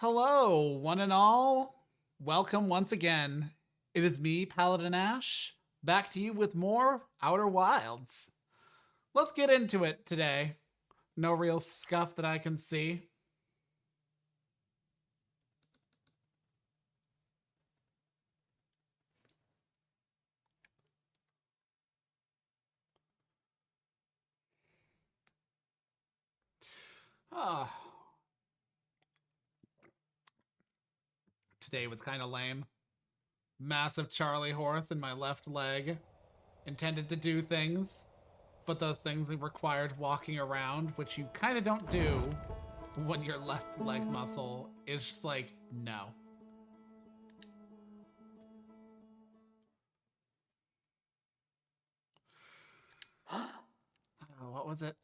Hello, one and all. Welcome once again. It is me, Paladin Ashe, back to you with more Outer Wilds. Let's get into it today. No real scuff that I can see. Ah, today was kind of lame. Massive Charlie horse in my left leg. Intended to do things, but those things required walking around, which you kind of don't do when your left leg muscle is just like, no. What was it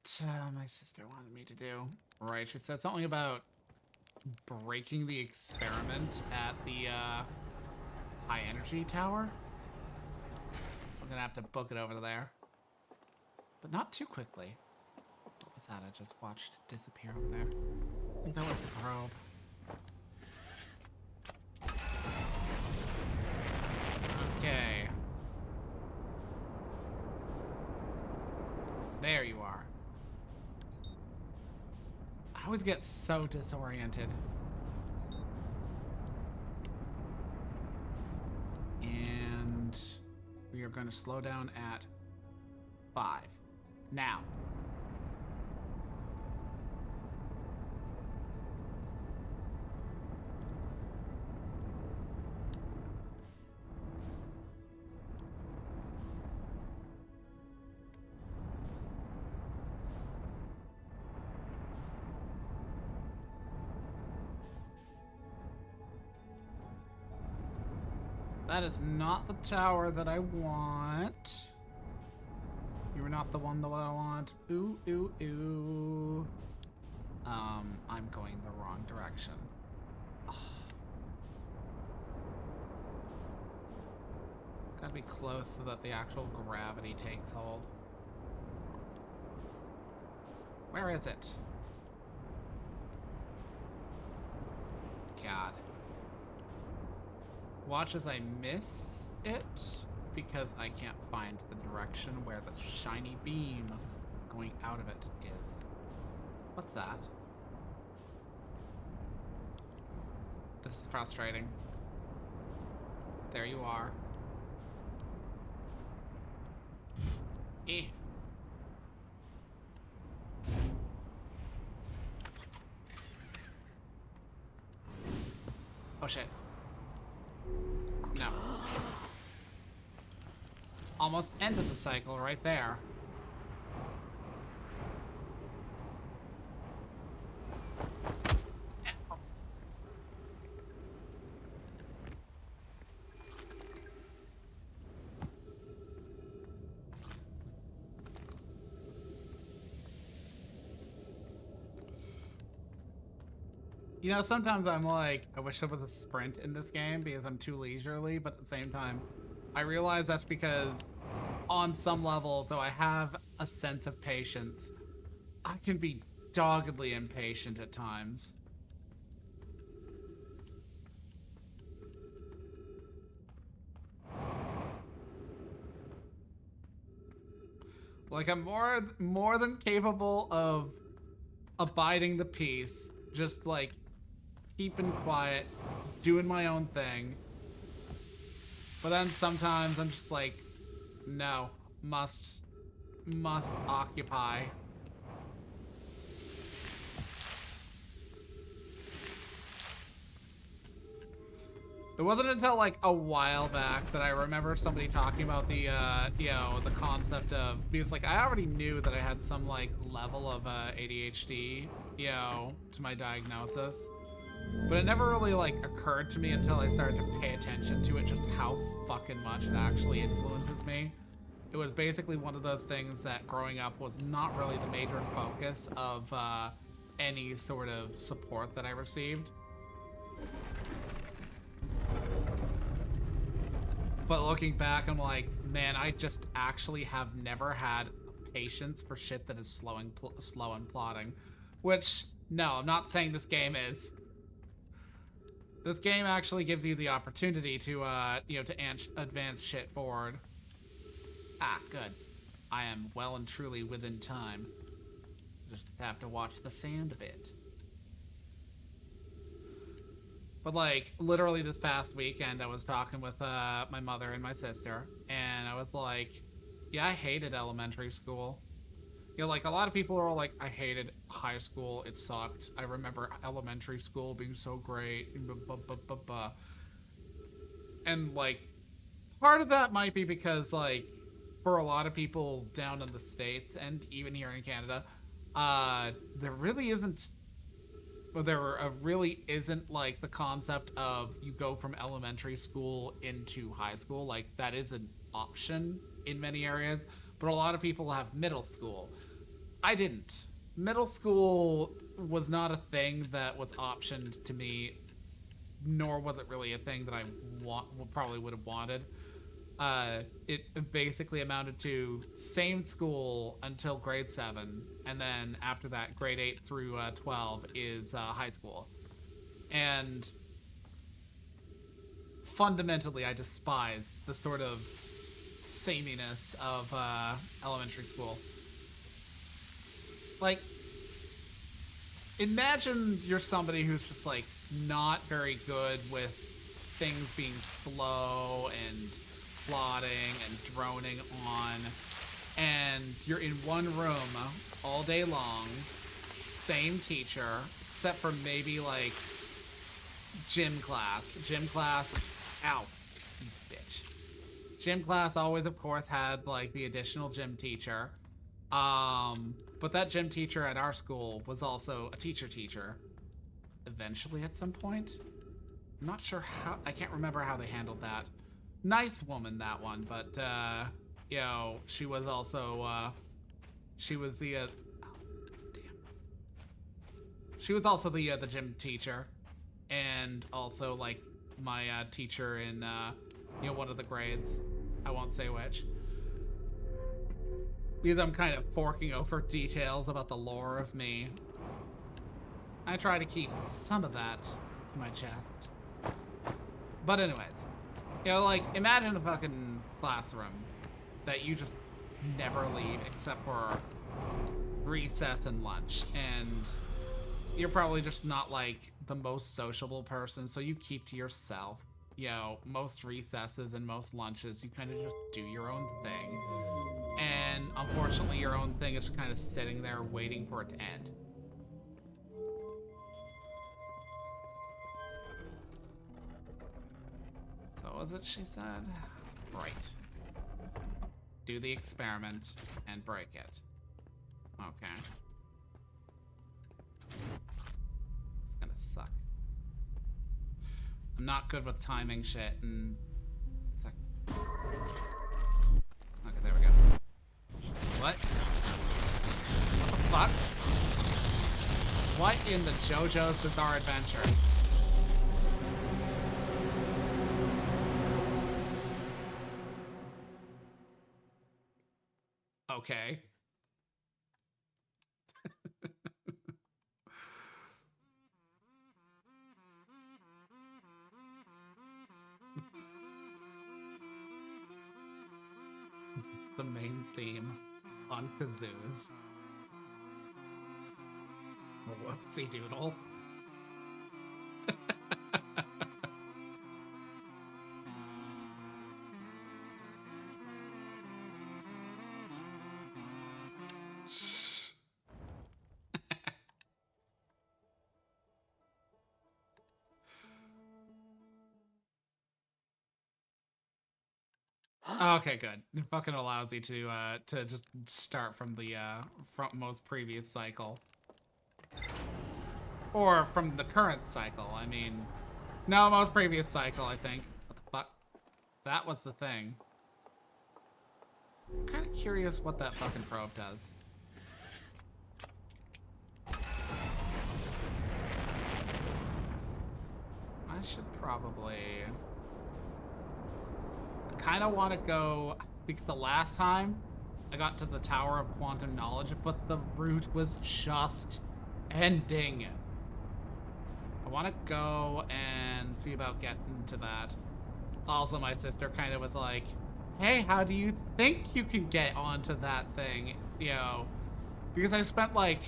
my sister wanted me to do? Right, she said something about breaking the experiment at the high energy tower. I'm gonna have to book it over there. But not too quickly. What was that I just watched disappear over there? I think that was the probe. Okay. There you are. I always get so disoriented. And we are going to slow down at 5. Now. That is not the tower that I want. You're not the one that I want. Ooh, ooh, ooh. I'm going the wrong direction. Ugh. Gotta be close so that the actual gravity takes hold. Where is it? God. Watch as I miss it because I can't find the direction where the shiny beam going out of it is. What's that? This is frustrating. There you are. Eh. Oh shit. No. Almost ended the cycle right there. You know, sometimes I'm like, I wish there was a sprint in this game because I'm too leisurely, but at the same time, I realize that's because on some level, though I have a sense of patience, I can be doggedly impatient at times. Like I'm more than capable of abiding the peace, just like keeping quiet, doing my own thing. But then sometimes I'm just like, no, must occupy. It wasn't until like a while back that I remember somebody talking about the, the concept of, because like I already knew that I had some like level of ADHD, to my diagnosis. But it never really like occurred to me until I started to pay attention to it, just how fucking much it actually influences me. It was basically one of those things that growing up was not really the major focus of any sort of support that I received. But looking back, I'm like, man, I just actually have never had patience for shit that is slow and plotting. Which, no, I'm not saying this game is. This game actually gives you the opportunity to, you know, to advance shit forward. Ah, good. I am well and truly within time. Just have to watch the sand a bit. But, like, literally this past weekend, I was talking with my mother and my sister, and I was like, yeah, I hated elementary school. You know, like, a lot of people are all like, I hated high school, it sucked. I remember elementary school being so great. And, like, part of that might be because, like, for a lot of people down in the States, and even here in Canada, there really isn't... Well, there really isn't, like, the concept of you go from elementary school into high school. Like, that is an option in many areas, but a lot of people have middle school. I didn't. Middle school was not a thing that was optioned to me, nor was it really a thing that I probably would have wanted. It basically amounted to same school until grade 7, and then after that, grade 8 through 12 is high school. And fundamentally, I despise the sort of sameness of elementary school. Like, imagine you're somebody who's just, like, not very good with things being slow and plodding and droning on, and you're in one room all day long, same teacher, except for maybe, like, gym class. Ow, you bitch. Gym class always, of course, had, like, the additional gym teacher. But that gym teacher at our school was also a teacher. Eventually, at some point. I'm not sure how, I can't remember how they handled that. Nice woman, that one, but, you know, she was also, she was the, oh, damn. She was also the gym teacher, and also, like, my, teacher in, you know, one of the grades. I won't say which. Because I'm kind of forking over details about the lore of me. I try to keep some of that to my chest. But anyways, you know, like, imagine a fucking classroom that you just never leave except for recess and lunch. And you're probably just not, like, the most sociable person, so you keep to yourself. You know, most recesses and most lunches, you kind of just do your own thing. And unfortunately, your own thing is kind of sitting there waiting for it to end. So what was it she said? Right. Do the experiment and break it. Okay. It's gonna suck. I'm not good with timing shit and... Okay, there we go. What? What the fuck? What in the JoJo's Bizarre Adventure? Okay. The main theme on kazoos. Whoopsie doodle. Okay, good. It fucking allows you to just start from the most previous cycle. Or from the current cycle, I mean. No, most previous cycle, I think. What the fuck? That was the thing. I'm kind of curious what that fucking probe does. I should probably... I kind of want to go... Because the last time I got to the Tower of Quantum Knowledge, but the route was just ending. I want to go and and see about getting to that. Also, my sister kind of was like, hey, how do you think you can get onto that thing? You know, because I spent like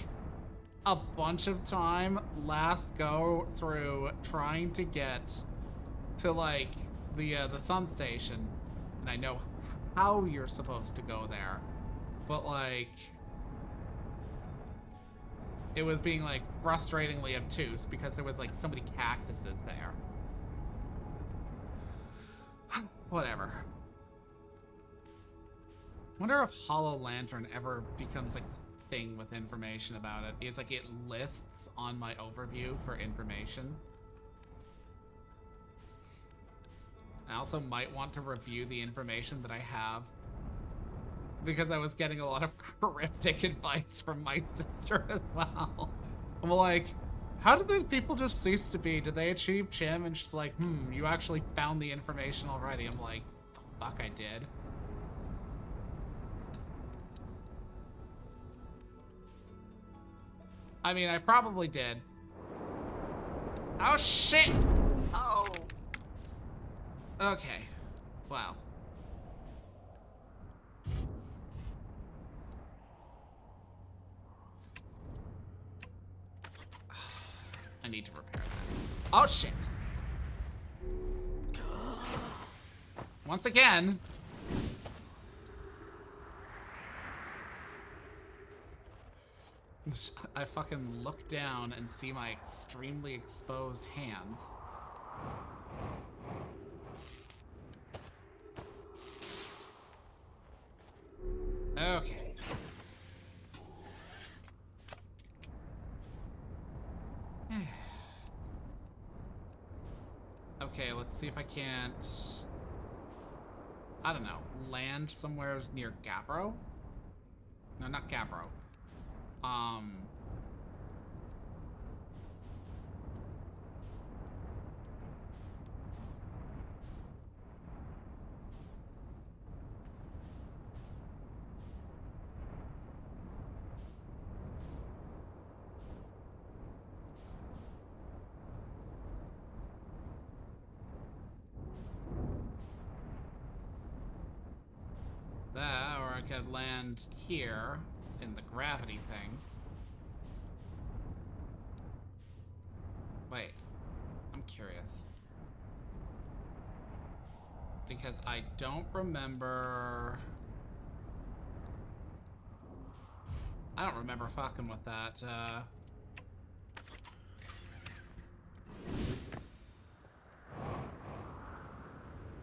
a bunch of time last go through trying to get to like the sun station, and I know how you're supposed to go there, but like it was being like frustratingly obtuse because there was like so many cactuses there. Whatever. Wonder if Hollow Lantern ever becomes like a thing with information about it. It's like it lists on my overview for information. I also might want to review the information that I have because I was getting a lot of cryptic advice from my sister as well. I'm like, how did the people just cease to be? Did they achieve Chim? And she's like, you actually found the information already. I'm like, fuck, I did. I mean, I probably did. Oh, shit! Oh. Okay. Well. I need to repair that. Oh, shit. Once again. I fucking look down and see my extremely exposed hands. Okay. Okay, let's see if I can't... I don't know. Land somewhere near Gabbro? No, not Gabbro. That, or I could land here in the gravity thing. Wait, I'm curious. Because I don't remember... I don't remember fucking with that,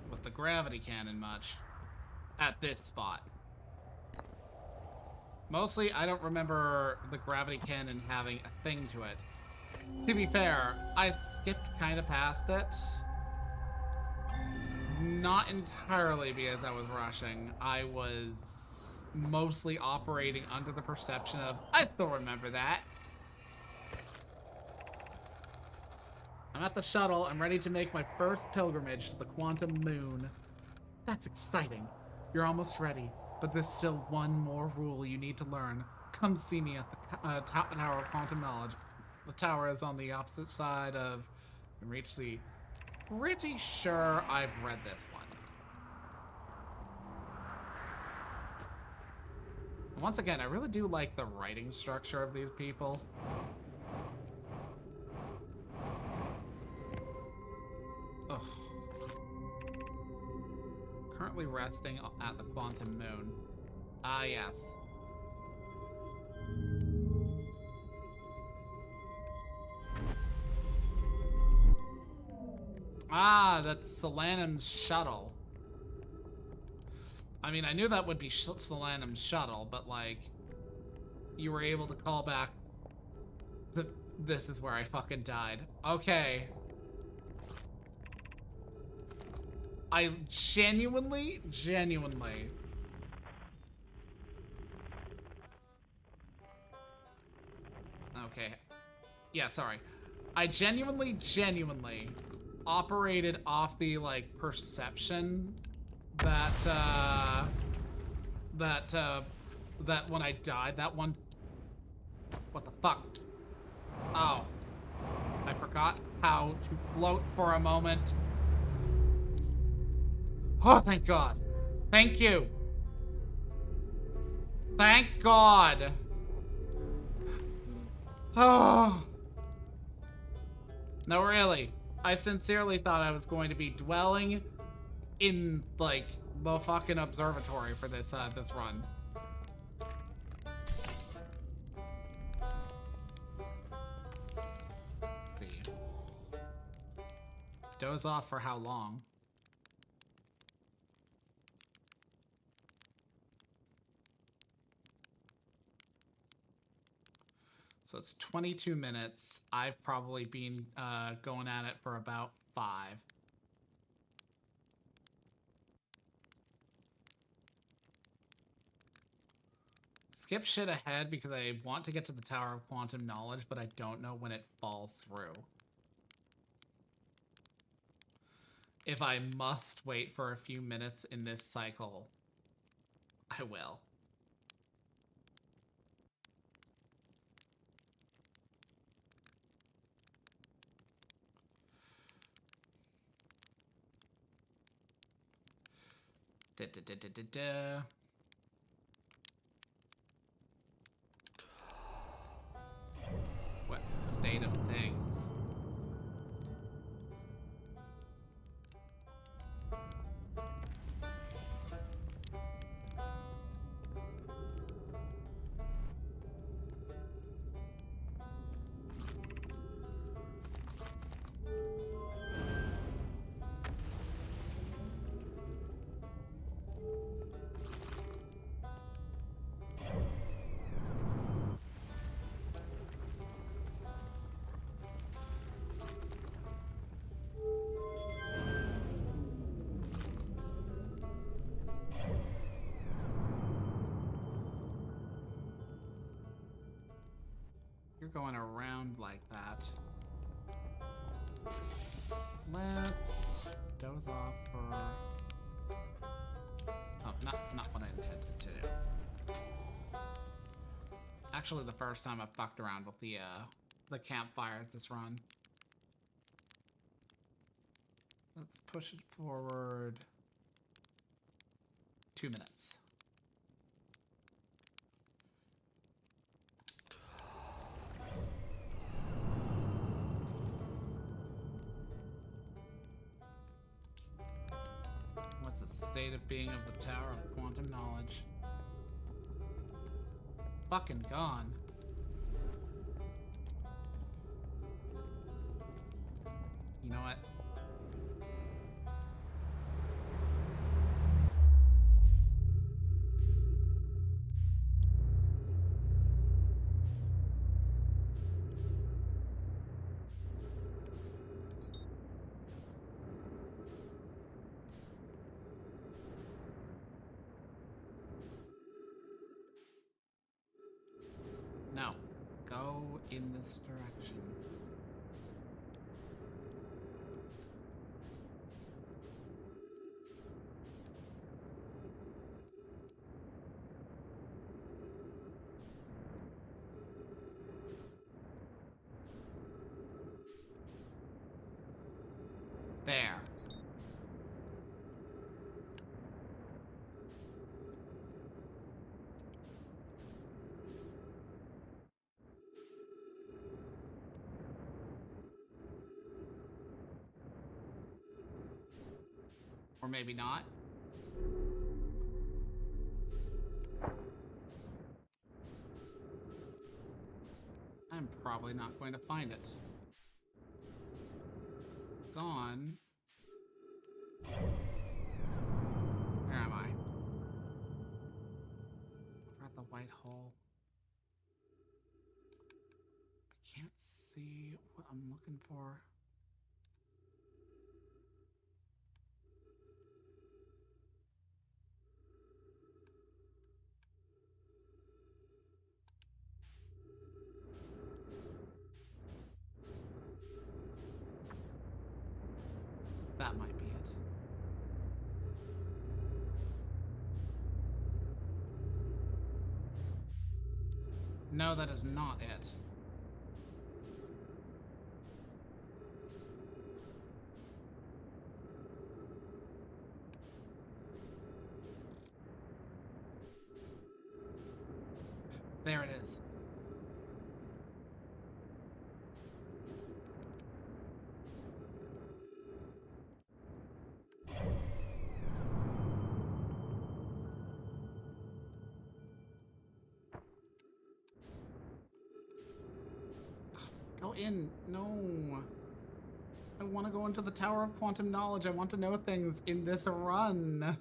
with the gravity cannon much. At this spot. Mostly, I don't remember the gravity cannon having a thing to it. To be fair, I skipped kind of past it. Not entirely because I was rushing. I was mostly operating under the perception of, I still remember that. I'm at the shuttle. I'm ready to make my first pilgrimage to the quantum moon. That's exciting. You're almost ready, but there's still one more rule you need to learn. Come see me at the Tower of Quantum Knowledge. The tower is on the opposite side of... You can reach the... Pretty sure I've read this one. Once again, I really do like the writing structure of these people. Ugh. Currently resting at the quantum moon. Ah, yes. Ah, that's Solanum's shuttle. I mean, I knew that would be Solanum's shuttle, but like, you were able to call back this is where I fucking died. Okay. I genuinely. Okay. Yeah, sorry. I genuinely operated off the, like, perception that, that when I died, that one... What the fuck? Oh. I forgot how to float for a moment. Oh, thank God. Thank you. Thank God. Oh. No, really. I sincerely thought I was going to be dwelling in, like, the fucking observatory for this, this run. Let's see. Doze off for how long? So it's 22 minutes. I've probably been going at it for about 5. Skip shit ahead because I want to get to the Tower of Quantum Knowledge, but I don't know when it falls through. If I must wait for a few minutes in this cycle, I will. What's the state of things? You're going around like that. Let's doze off for... Oh, not what I intended to do. Actually, the first time I fucked around with the campfires this run. Let's push it forward 2 minutes. What's the state of being of the Tower of Quantum Knowledge? Fucking gone. You know what? No. Go in this direction. There. Or maybe not. I'm probably not going to find it. Gone. Where am I? We're at the white hole. I can't see what I'm looking for. That might be it. No, that is not it. There it is. Go in. No. I want to go into the Tower of Quantum Knowledge. I want to know things in this run.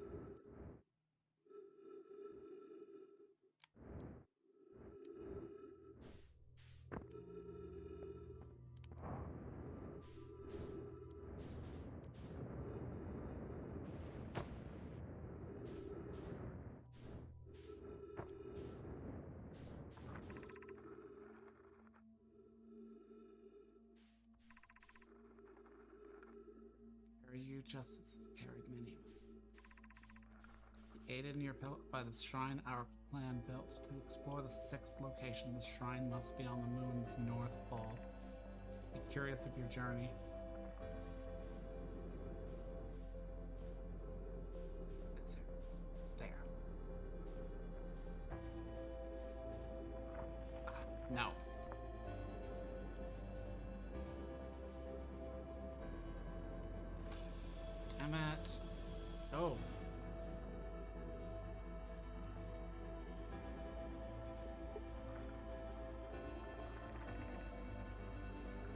You justice has carried many. Aided in your built by the shrine our clan built to explore the sixth location. The shrine must be on the moon's north pole. Be curious of your journey. Is it there? No. Damn it. Oh.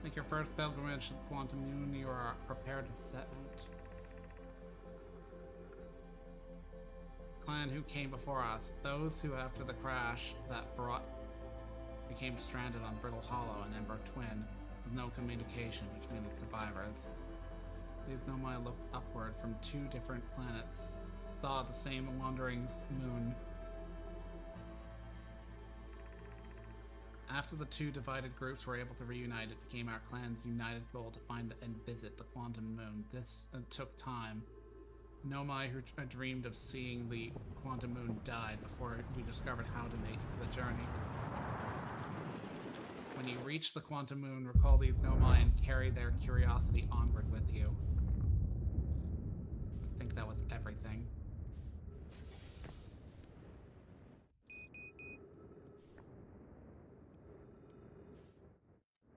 Make your first pilgrimage to the Quantum Moon. You are prepared to set out. Clan who came before us. Those who, after the crash that became stranded on Brittle Hollow and Ember Twin, with no communication between its survivors. These Nomai looked upward from two different planets, saw the same wandering moon. After the two divided groups were able to reunite, it became our clan's united goal to find and visit the Quantum Moon. This took time. Nomai, who dreamed of seeing the Quantum Moon, died before we discovered how to make the journey. When you reach the Quantum Moon, recall these Nomai and carry their curiosity onward with you. I think that was everything.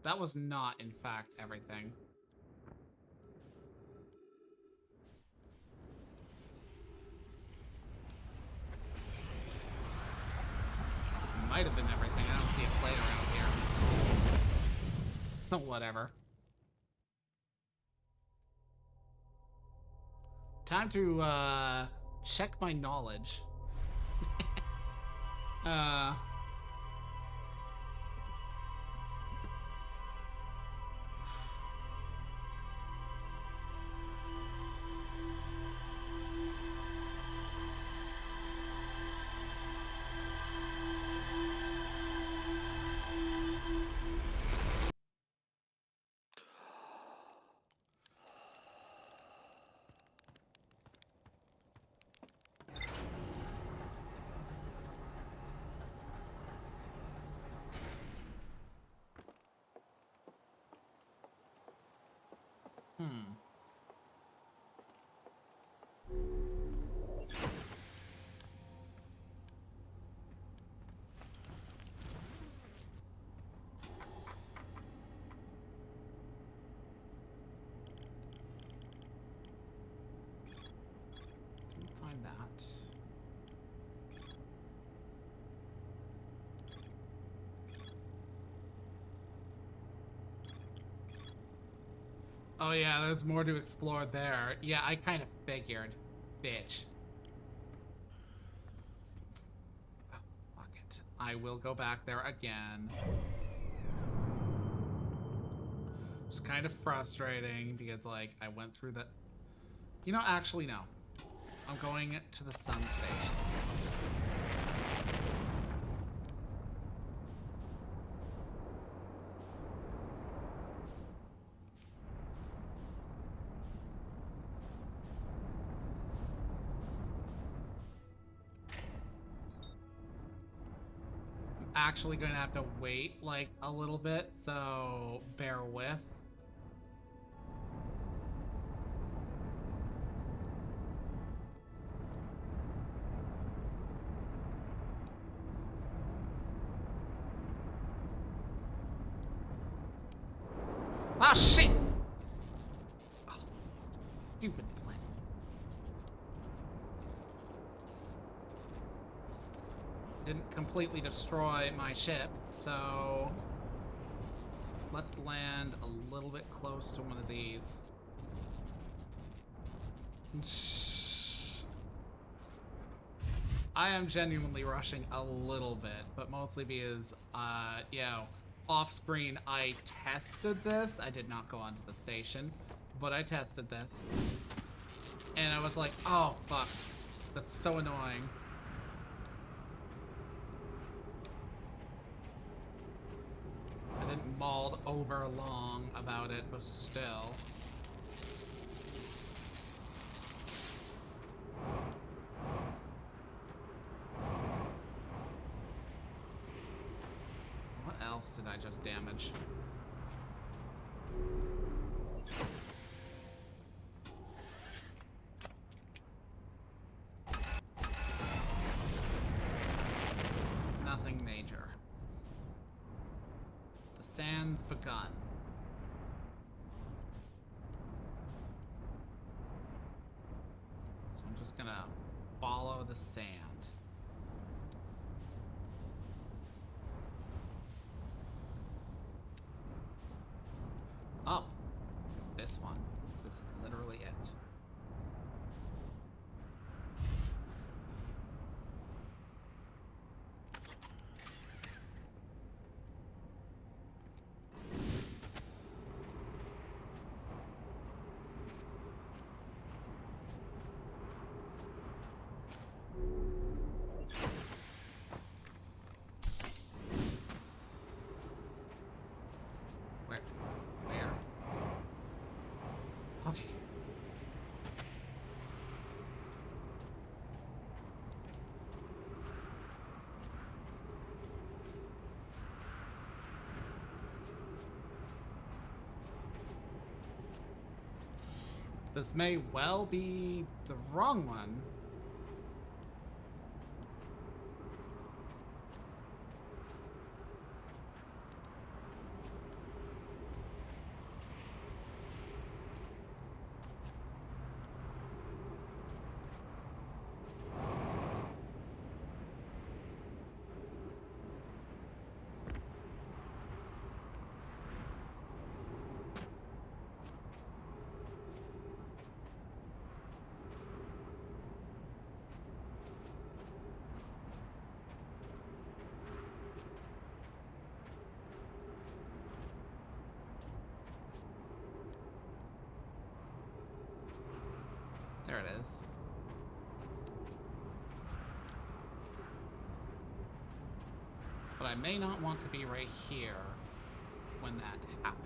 That was not, in fact, everything. Might have been everything. I don't see a plate around here. Whatever. Time to, check my knowledge. Find that. Oh yeah, there's more to explore there. Yeah, I kind of figured. Bitch. Oh, fuck it. I will go back there again. It's kind of frustrating because, like, I went through the... You know, actually, no. I'm going to the sun station. Actually going to have to wait like a little bit, so bear with. Ah, shit! Oh, stupid plan. Didn't completely destroy my ship, so let's land a little bit close to one of these. I am genuinely rushing a little bit, but mostly because, you know, off screen I tested this. I did not go onto the station, but I tested this. And I was like, oh, fuck. That's so annoying. I didn't mauled over long about it, but still. What else did I just damage? Nothing major. The sand's begun. So I'm just gonna follow the sand. Oh, this one. This is literally it. Where? Okay. This may well be the wrong one. There it is. But I may not want to be right here when that happens.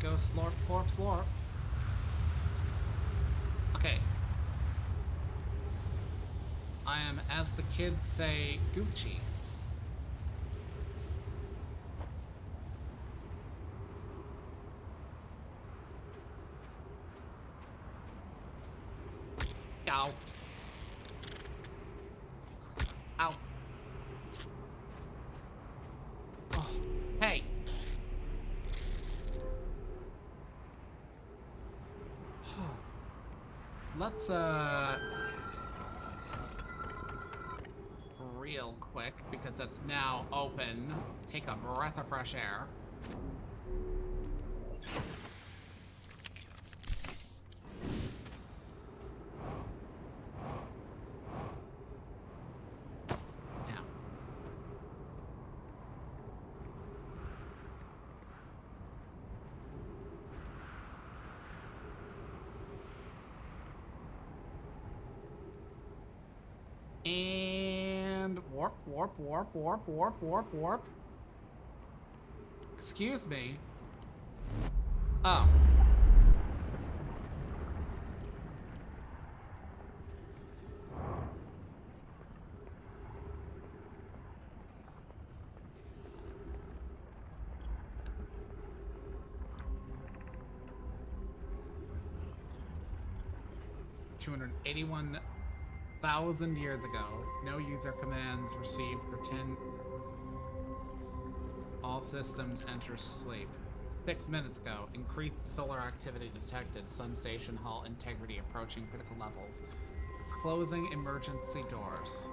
Go slorp, slorp, slorp. Okay. I am, as the kids say, Gucci. Ow. Ow. Oh, hey. Let's, real quick, because that's now open, take a breath of fresh air. Yeah. And warp, warp, warp, warp, warp, warp, warp. Excuse me. Oh. $281,000 years ago. No user commands received for 10. All systems enter sleep. 6 minutes ago, increased solar activity detected. Sun station hull integrity approaching critical levels. Closing emergency doors.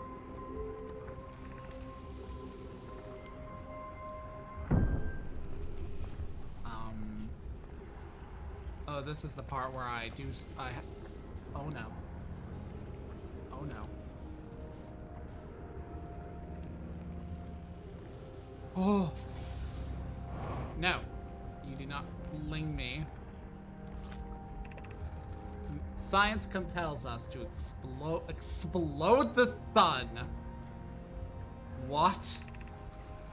Oh, this is the part where I do. Oh no. Oh no. Oh. No. You do not bling me. Science compels us to explode the sun. What?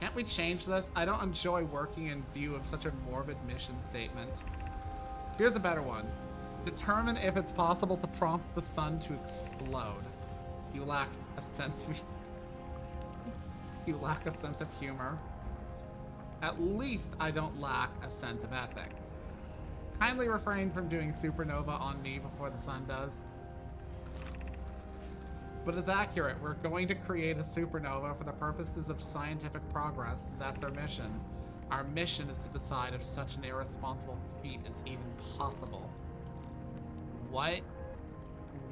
Can't we change this? I don't enjoy working in view of such a morbid mission statement. Here's a better one. Determine if it's possible to prompt the sun to explode. You lack a sense of... You lack a sense of humor. At least I don't lack a sense of ethics. Kindly refrain from doing supernova on me before the sun does. But it's accurate. We're going to create a supernova for the purposes of scientific progress. That's our mission. Our mission is to decide if such an irresponsible feat is even possible. What?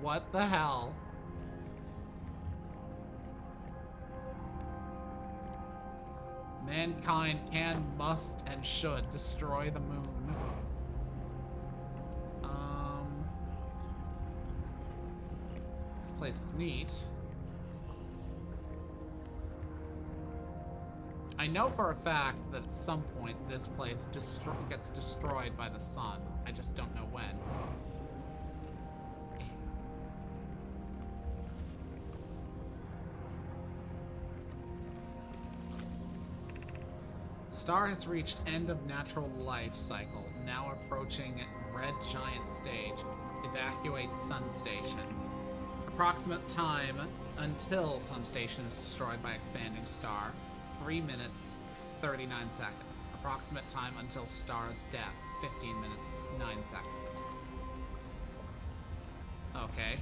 What the hell? Mankind can, must, and should destroy the moon. This place is neat. I know for a fact that at some point this place gets destroyed by the sun. I just don't know when. Star has reached end of natural life cycle, now approaching red giant stage. Evacuate sun station. Approximate time until sun station is destroyed by expanding star. 3 minutes, 39 seconds. Approximate time until star's death. 15 minutes, 9 seconds. Okay.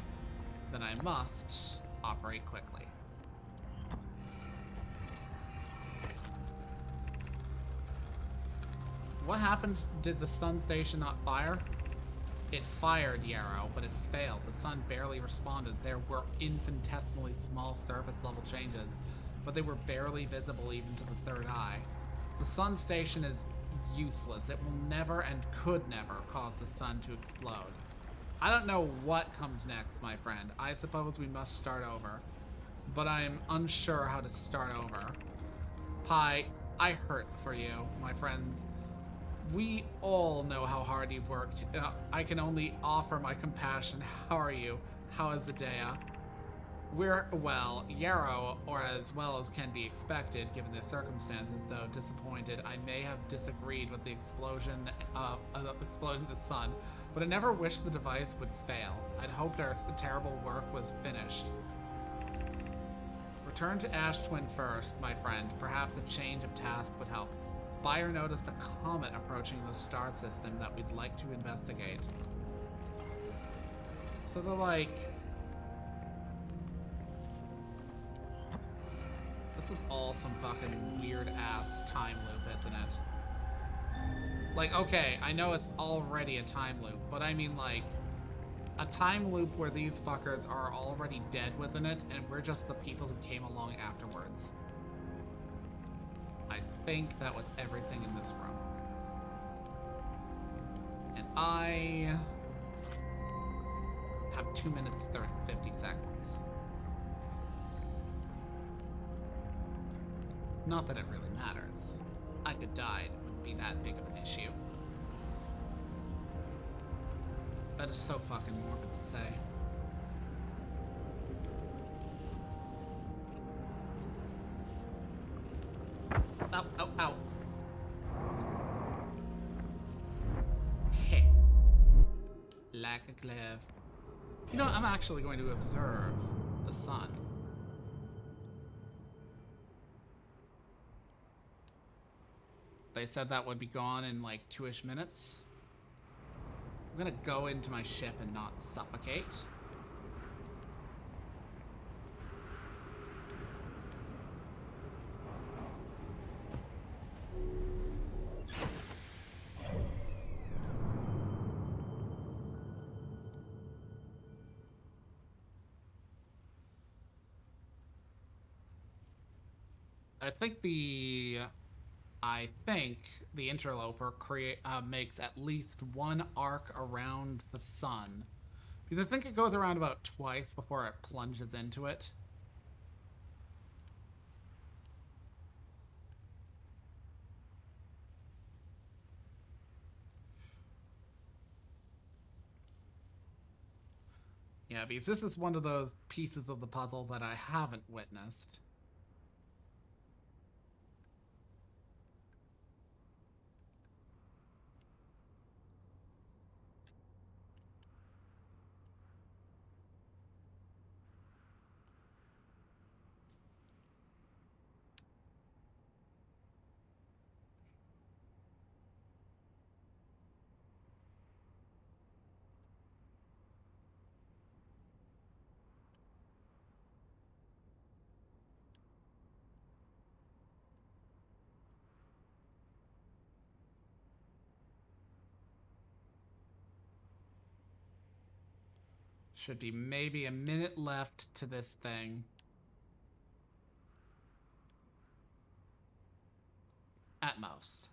Then I must operate quickly. What happened? Did the sun station not fire? It fired, Yarrow, but it failed. The sun barely responded. There were infinitesimally small surface level changes, but they were barely visible even to the third eye. The sun station is useless. It will never and could never cause the sun to explode. I don't know what comes next, my friend. I suppose we must start over, but I'm unsure how to start over. Pi, I hurt for you, my friends. We all know how hard you've worked. I can only offer my compassion. How are you? How is Zendaya? We're, well, Yarrow, or as well as can be expected, given the circumstances, though disappointed. I may have disagreed with the explosion of the sun, but I never wished the device would fail. I'd hoped our terrible work was finished. Return to Ashe Twin first, my friend. Perhaps a change of task would help. Spire noticed a comet approaching the star system that we'd like to investigate. So they're like... This is all some fucking weird-ass time loop, isn't it? Like, okay, I know it's already a time loop, but I mean, like, a time loop where these fuckers are already dead within it, and we're just the people who came along afterwards. I think that was everything in this room. And I have 2 minutes, 50 seconds. Not that it really matters. I could die, it wouldn't be that big of an issue. That is so fucking morbid to say. Ow, ow, ow. Like a cliff. You know, I'm actually going to observe the sun. They said that would be gone in like 2-ish minutes. I'm gonna go into my ship and not suffocate. I think the interloper makes at least one arc around the sun. Because I think it goes around about twice before it plunges into it. Yeah, because this is one of those pieces of the puzzle that I haven't witnessed. Should be maybe a minute left to this thing. At most.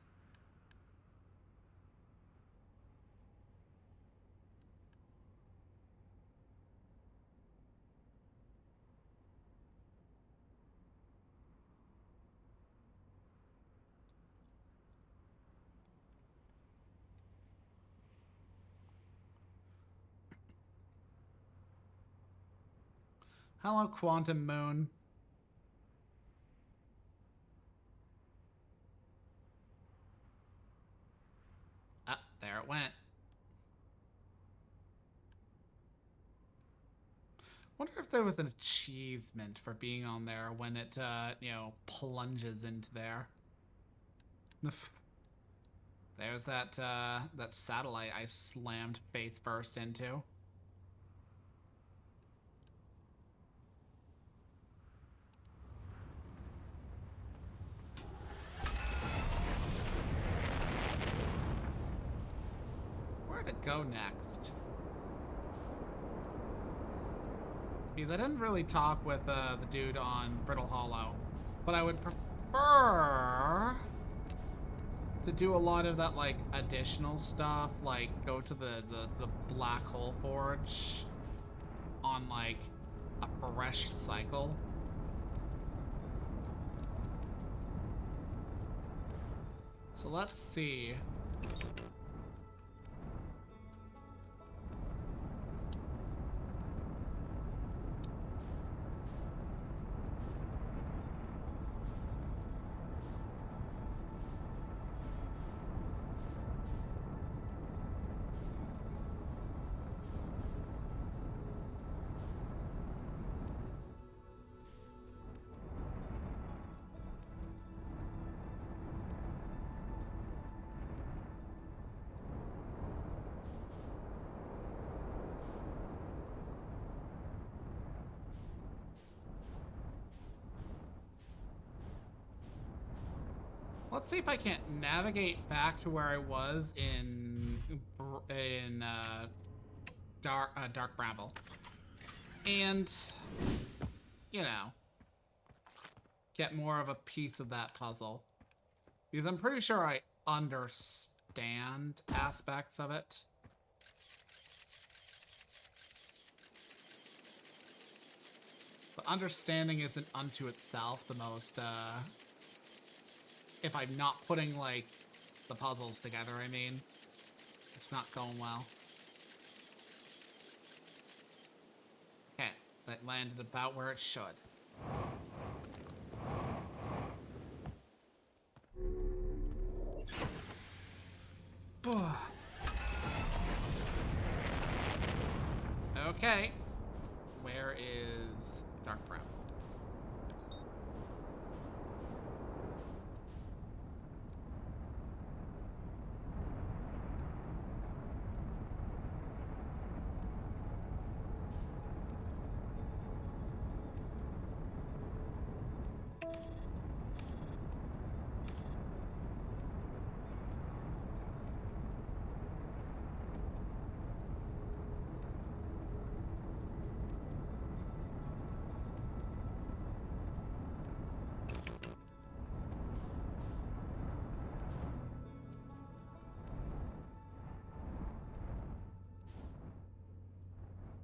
Hello, Quantum Moon. Ah, there it went. Wonder if there was an achievement for being on there when it, you know, plunges into there. There's that satellite I slammed face first into. Where'd it go next? Because I didn't really talk with the dude on Brittle Hollow, but I would prefer to do a lot of that like additional stuff, like go to the Black Hole Forge on like a fresh cycle. So let's see. Let's see if I can't navigate back to where I was in Dark Bramble, and you know, get more of a piece of that puzzle, because I'm pretty sure I understand aspects of it. But understanding isn't unto itself the most, if I'm not putting, like, the puzzles together, I mean. It's not going well. Okay, that landed about where it should. Okay. Where is Dark Brown?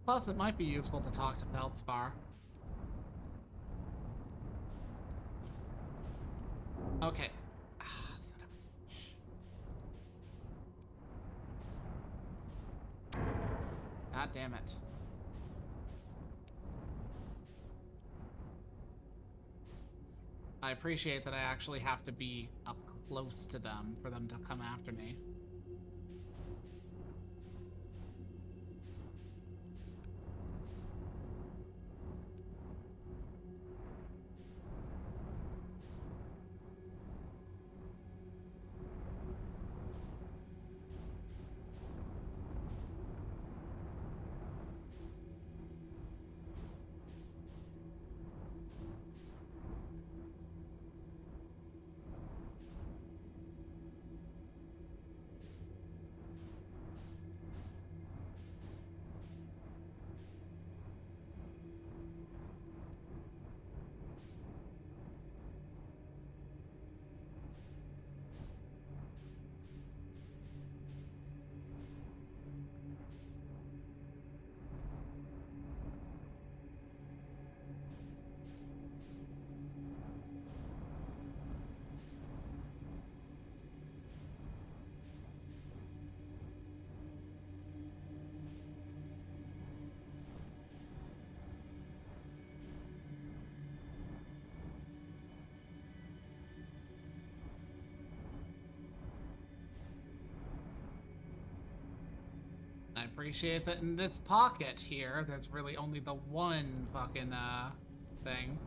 Plus, it might be useful to talk to Feldspar. Okay. Son of a... God damn it. I appreciate that I actually have to be up close to them for them to come after me. I appreciate that in this pocket here, there's really only the one fucking, thing.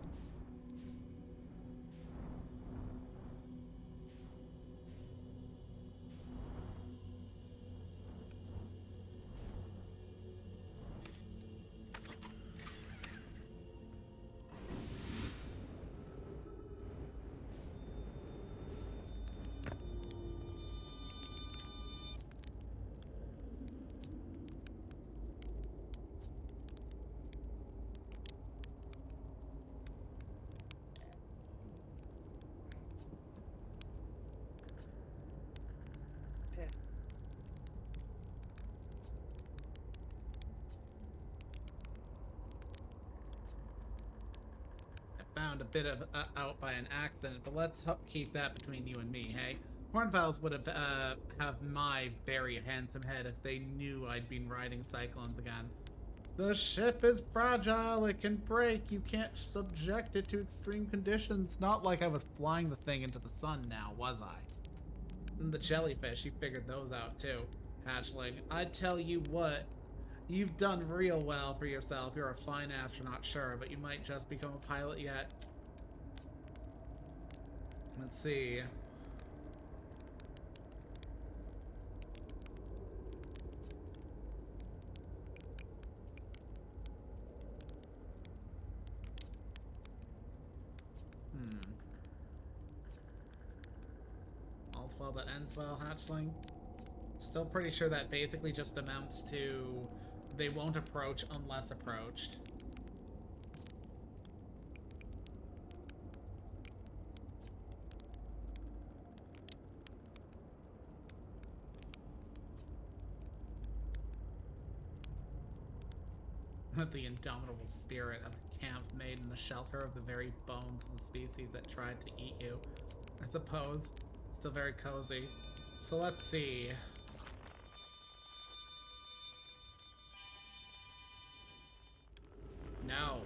Found a bit of out by an accident, but let's keep that between you and me, hey? Hornfowls would have my very handsome head if they knew I'd been riding cyclones again. The ship is fragile, it can break, you can't subject it to extreme conditions. Not like I was flying the thing into the sun now, was I? And the jellyfish, you figured those out too, hatchling. I tell you what, you've done real well for yourself. You're a fine astronaut, sure, but you might just become a pilot yet. Let's see. All's well that ends well, hatchling. Still pretty sure that basically just amounts to they won't approach unless approached. The indomitable spirit of the camp made in the shelter of the very bones of the species that tried to eat you. I suppose. Still very cozy. So let's see. No.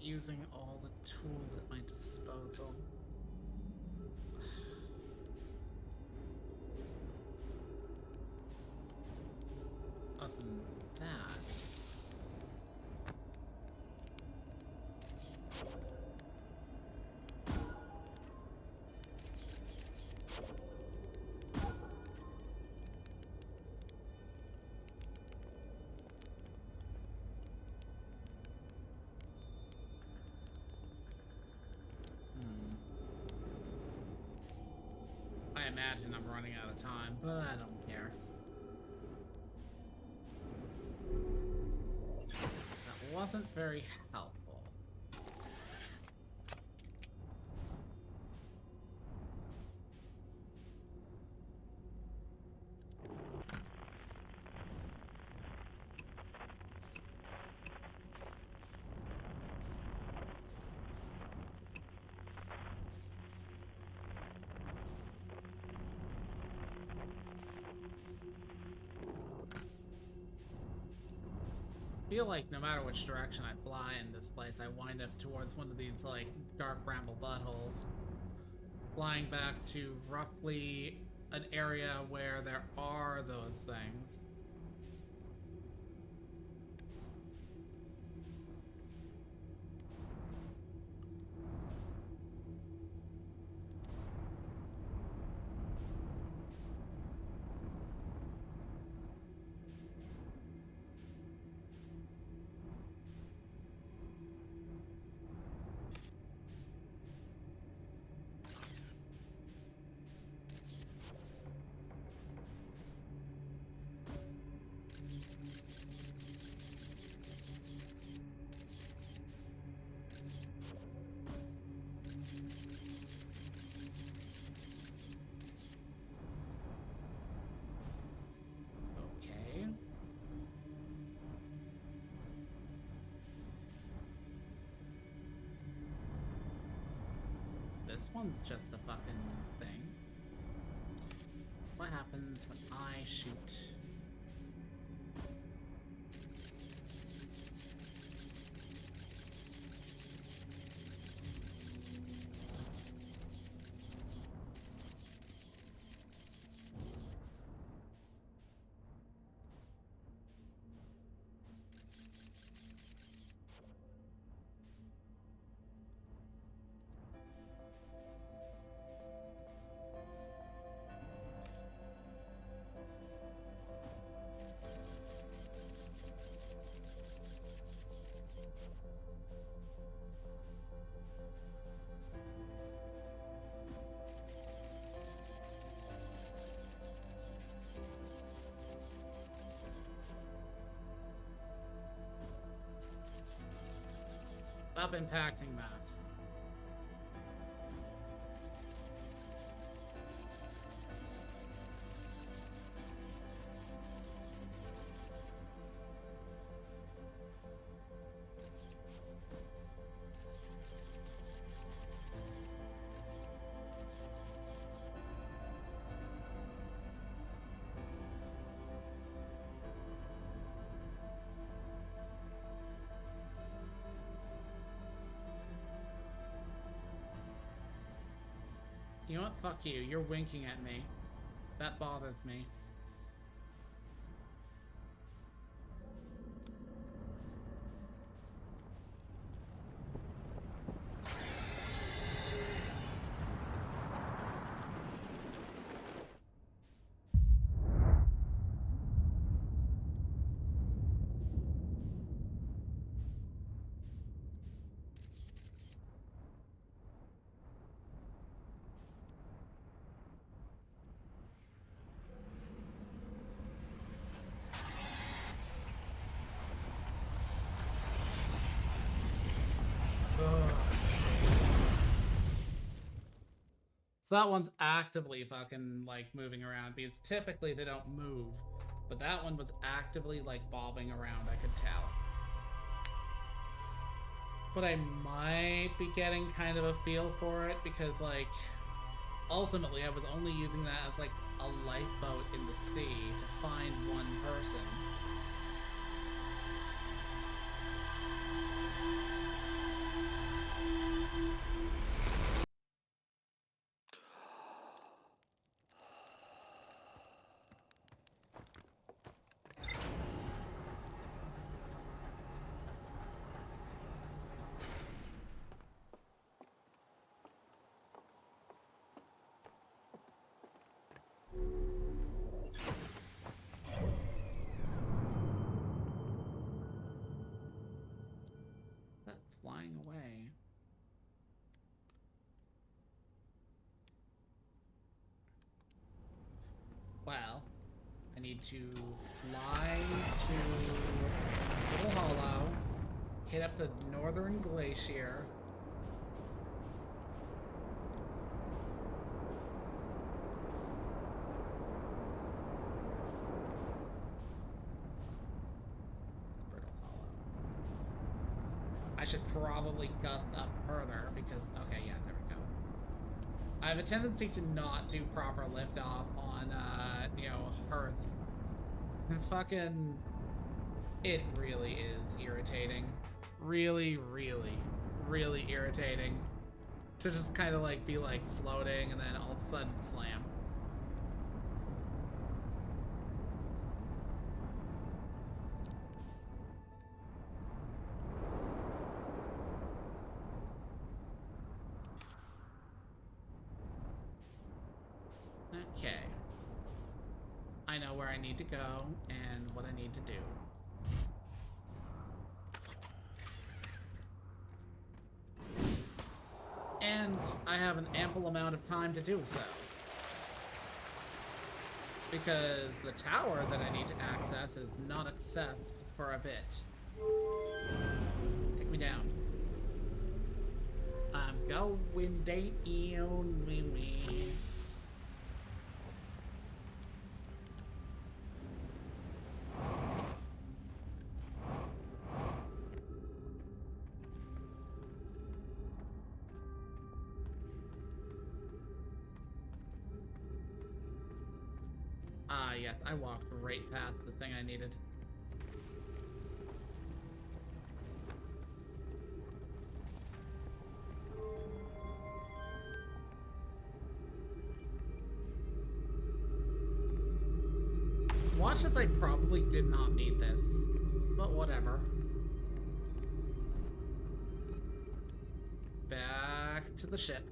using all the tools at my disposal. Other than that... I imagine I'm running out of time, but I don't care. That wasn't very helpful. I feel like no matter which direction I fly in this place, I wind up towards one of these, like, dark bramble buttholes. Flying back to roughly an area where there are those things. Okay. This one's just a fucking thing. What happens when I shoot? Stop impacting that. You know what? Fuck you. You're winking at me. That bothers me. So that one's actively fucking, like, moving around, because typically they don't move. But that one was actively, like, bobbing around, I could tell. But I might be getting kind of a feel for it, because, like, ultimately I was only using that as, like, a lifeboat in the sea to find one person. need to fly to Little Hollow, hit up the northern glacier. I should probably gust up further because, okay, yeah, there we go. I have a tendency to not do proper liftoff on, you know, Hearth. Fucking, it really is irritating. Really, really, really irritating. To just kind of like be like floating and then all of a sudden slam. Okay. I know where I need to go and what I need to do. And I have an ample amount of time to do so. Because the tower that I need to access is not accessed for a bit. Take me down. I'm going down, me. Ah, yes, I walked right past the thing I needed. Watch as I probably did not need this, but whatever. Back to the ship.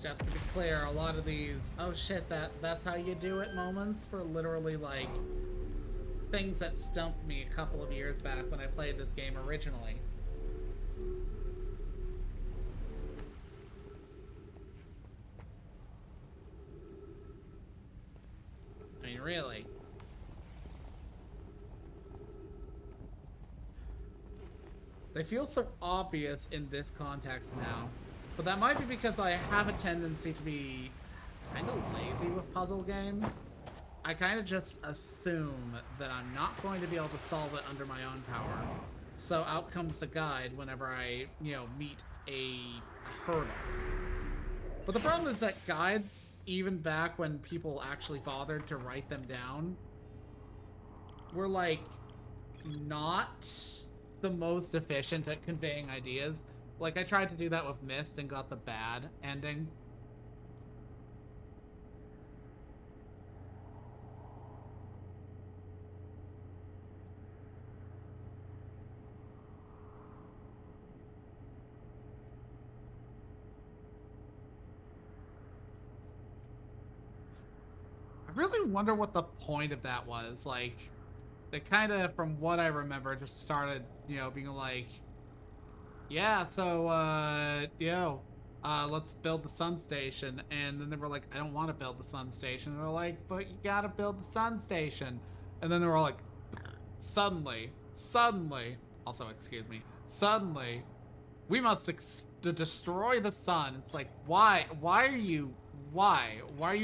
Just to be clear, a lot of these, oh shit, that's how you do it moments for literally like things that stumped me a couple of years back when I played this game originally. I mean, really. They feel so obvious in this context now. But that might be because I have a tendency to be kind of lazy with puzzle games. I kind of just assume that I'm not going to be able to solve it under my own power. So out comes the guide whenever I, you know, meet a hurdle. But the problem is that guides, even back when people actually bothered to write them down, were like not the most efficient at conveying ideas. Like, I tried to do that with Myst and got the bad ending. I really wonder what the point of that was. Like, they kind of, from what I remember, just started, you know, being like, yeah, so, let's build the sun station. And then they were like, I don't want to build the sun station. And they're like, but you gotta build the sun station. And then they were like, suddenly, also, excuse me, suddenly, we must destroy the sun. It's like, why are you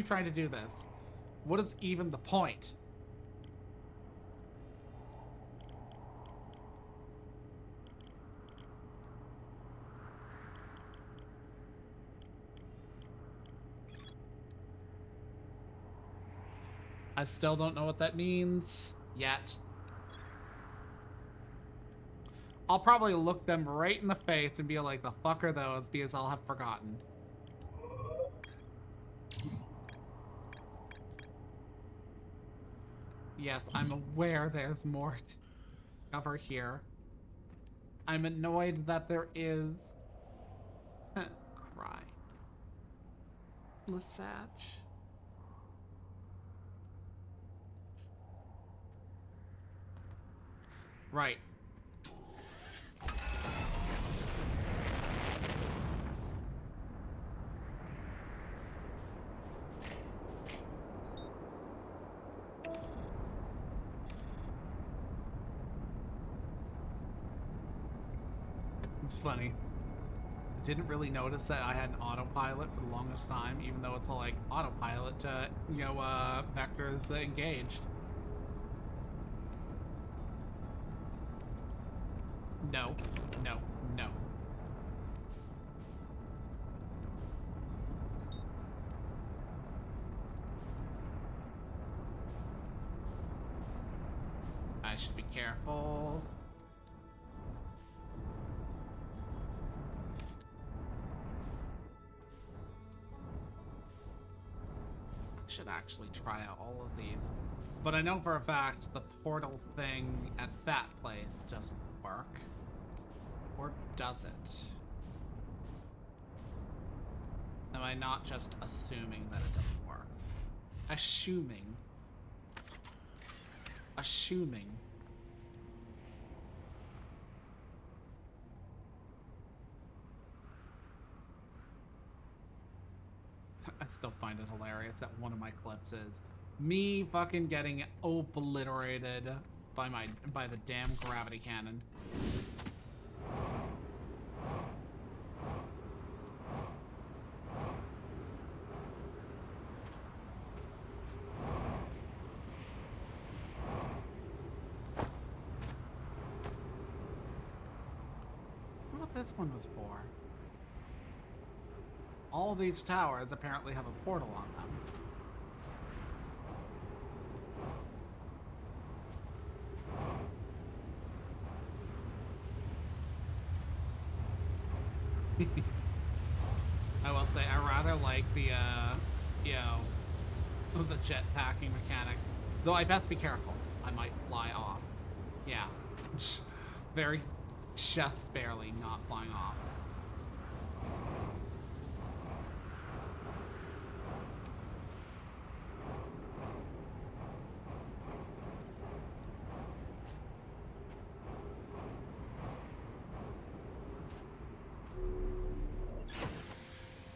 trying to do this? What is even the point? I still don't know what that means yet. I'll probably look them right in the face and be like, the fuck are those? Because I'll have forgotten. Yes, I'm aware there's more to cover here. I'm annoyed that there is. Cry. Lesatch. Right. It's funny. I didn't really notice that I had an autopilot for the longest time, even though it's all like autopilot to, you know, vectors engaged. No, no, no. I should be careful. I should actually try out all of these. But I know for a fact the portal thing at that place doesn't work. Or does it? Am I not just assuming that it doesn't work? Assuming. Assuming. I still find it hilarious that one of my clips is me fucking getting obliterated by the damn gravity cannon. I wonder what this one was for. All these towers apparently have a portal on them. I will say, I rather like the, you know, the jetpacking mechanics. Though I best be careful. I might fly off. Yeah. Very, just barely not flying off.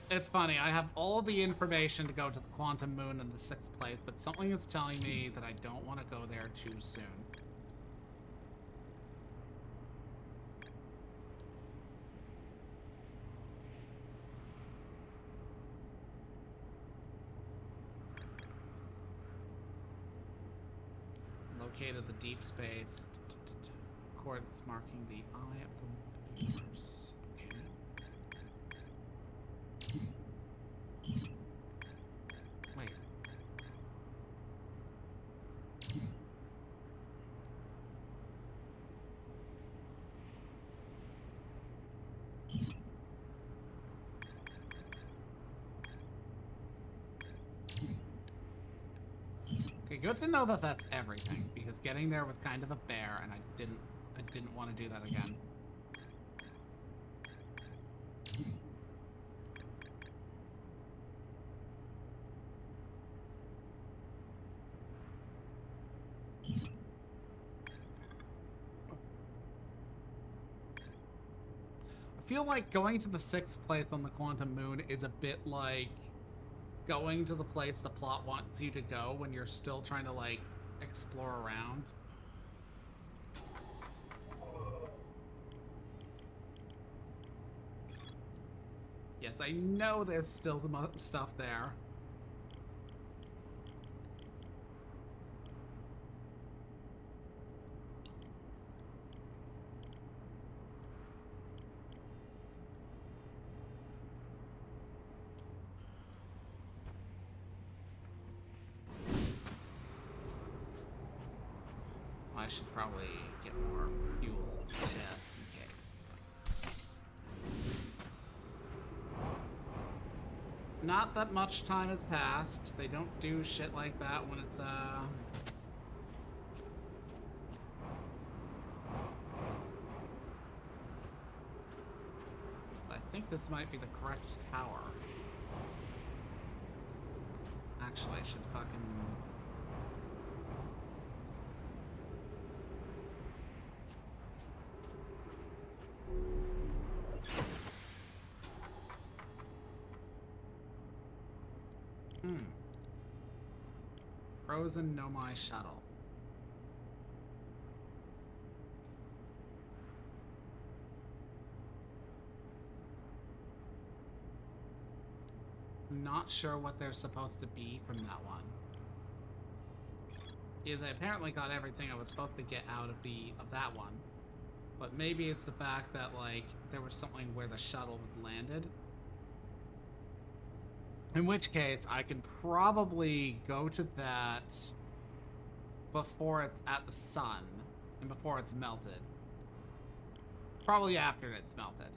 It's funny, I have all the information to go to the quantum moon in the 6th place, but something is telling me that I don't want to go there too soon. Located the deep space. Coordinates marking the eye of the universe. Wait. Okay, good to know that that's everything, because getting there was kind of a bear, and I didn't want to do that again. I feel like going to the 6th place on the quantum moon is a bit like going to the place the plot wants you to go when you're still trying to, like, explore around. Yes, I know there's still some stuff there. I should probably get more fuel just in case. Not that much time has passed. They don't do shit like that when it's, I think this might be the correct tower. Actually, I should fucking... Hmm. Frozen Nomai shuttle. Not sure what they're supposed to be from that one. Because I apparently got everything I was supposed to get out of that one. But maybe it's the fact that, like, there was something where the shuttle landed. In which case, I can probably go to that before it's at the sun and before it's melted. Probably after it's melted.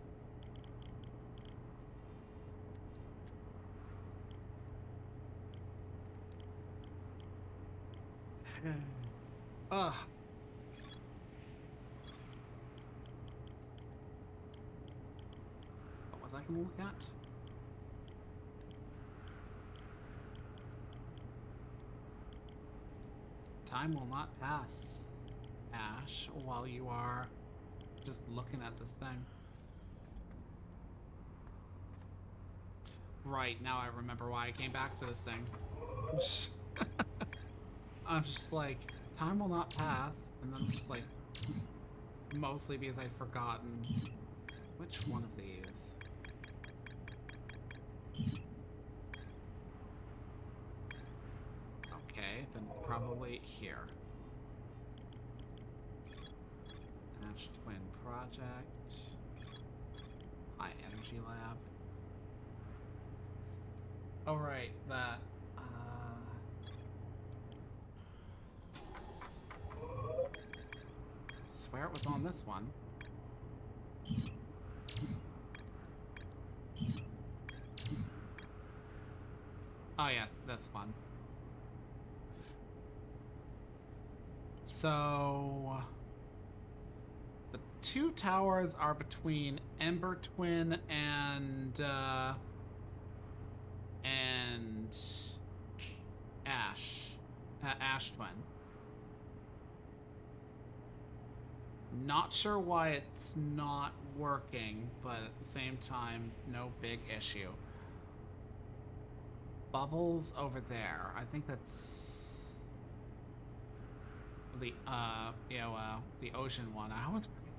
Ugh. What was I gonna look at? Time will not pass, Ash, while you are just looking at this thing. Right, now I remember why I came back to this thing. I'm just like, time will not pass, and then I'm just like, mostly because I'd forgotten which one of these. Okay, then it's probably here. Ashe Twin Project. High Energy Lab. Oh right, that. I swear it was on this one. Oh yeah, this one. So the two towers are between Ember Twin and Ashe Twin. Not sure why it's not working, but at the same time, no big issue. Bubbles over there. I think that's the the ocean one. I always forget.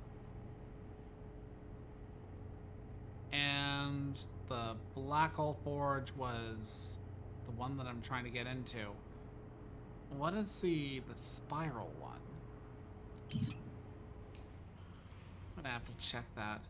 And the Black Hole Forge was the one that I'm trying to get into. What is the spiral one? I'm gonna have to check that.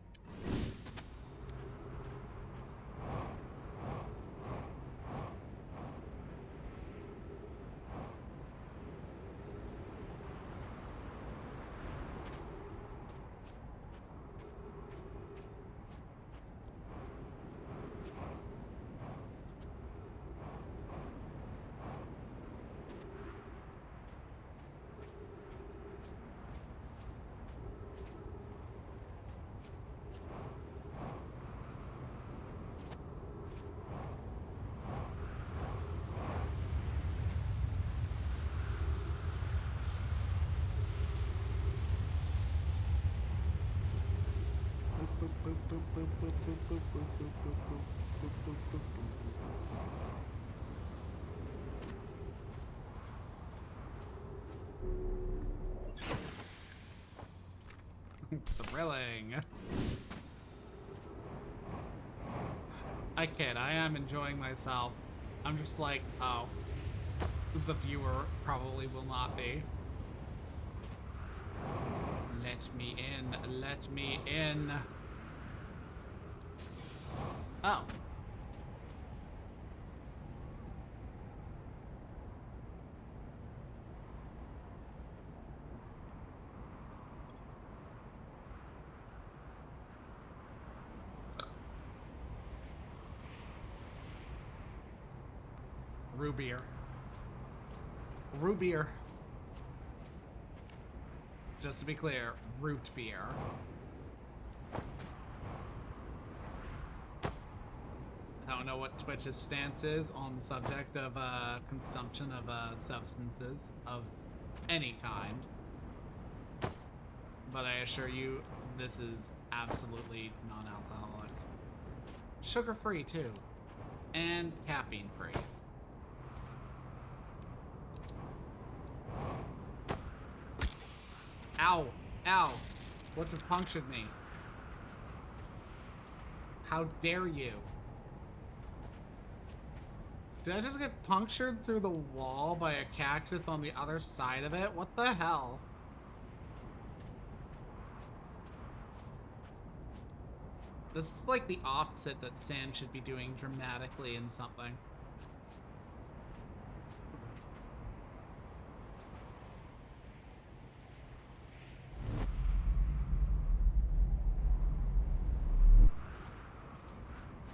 Thrilling. I kid, I am enjoying myself. I'm just like, oh, the viewer probably will not be. Let me in, let me in. Oh. Root beer. Root beer. Just to be clear, root beer. I don't know what Twitch's stance is on the subject of consumption of substances of any kind. But I assure you, this is absolutely non-alcoholic. Sugar-free, too. And caffeine-free. Ow! Ow! What just punctured me? How dare you? Did I just get punctured through the wall by a cactus on the other side of it? What the hell? This is like the opposite that sand should be doing dramatically in something.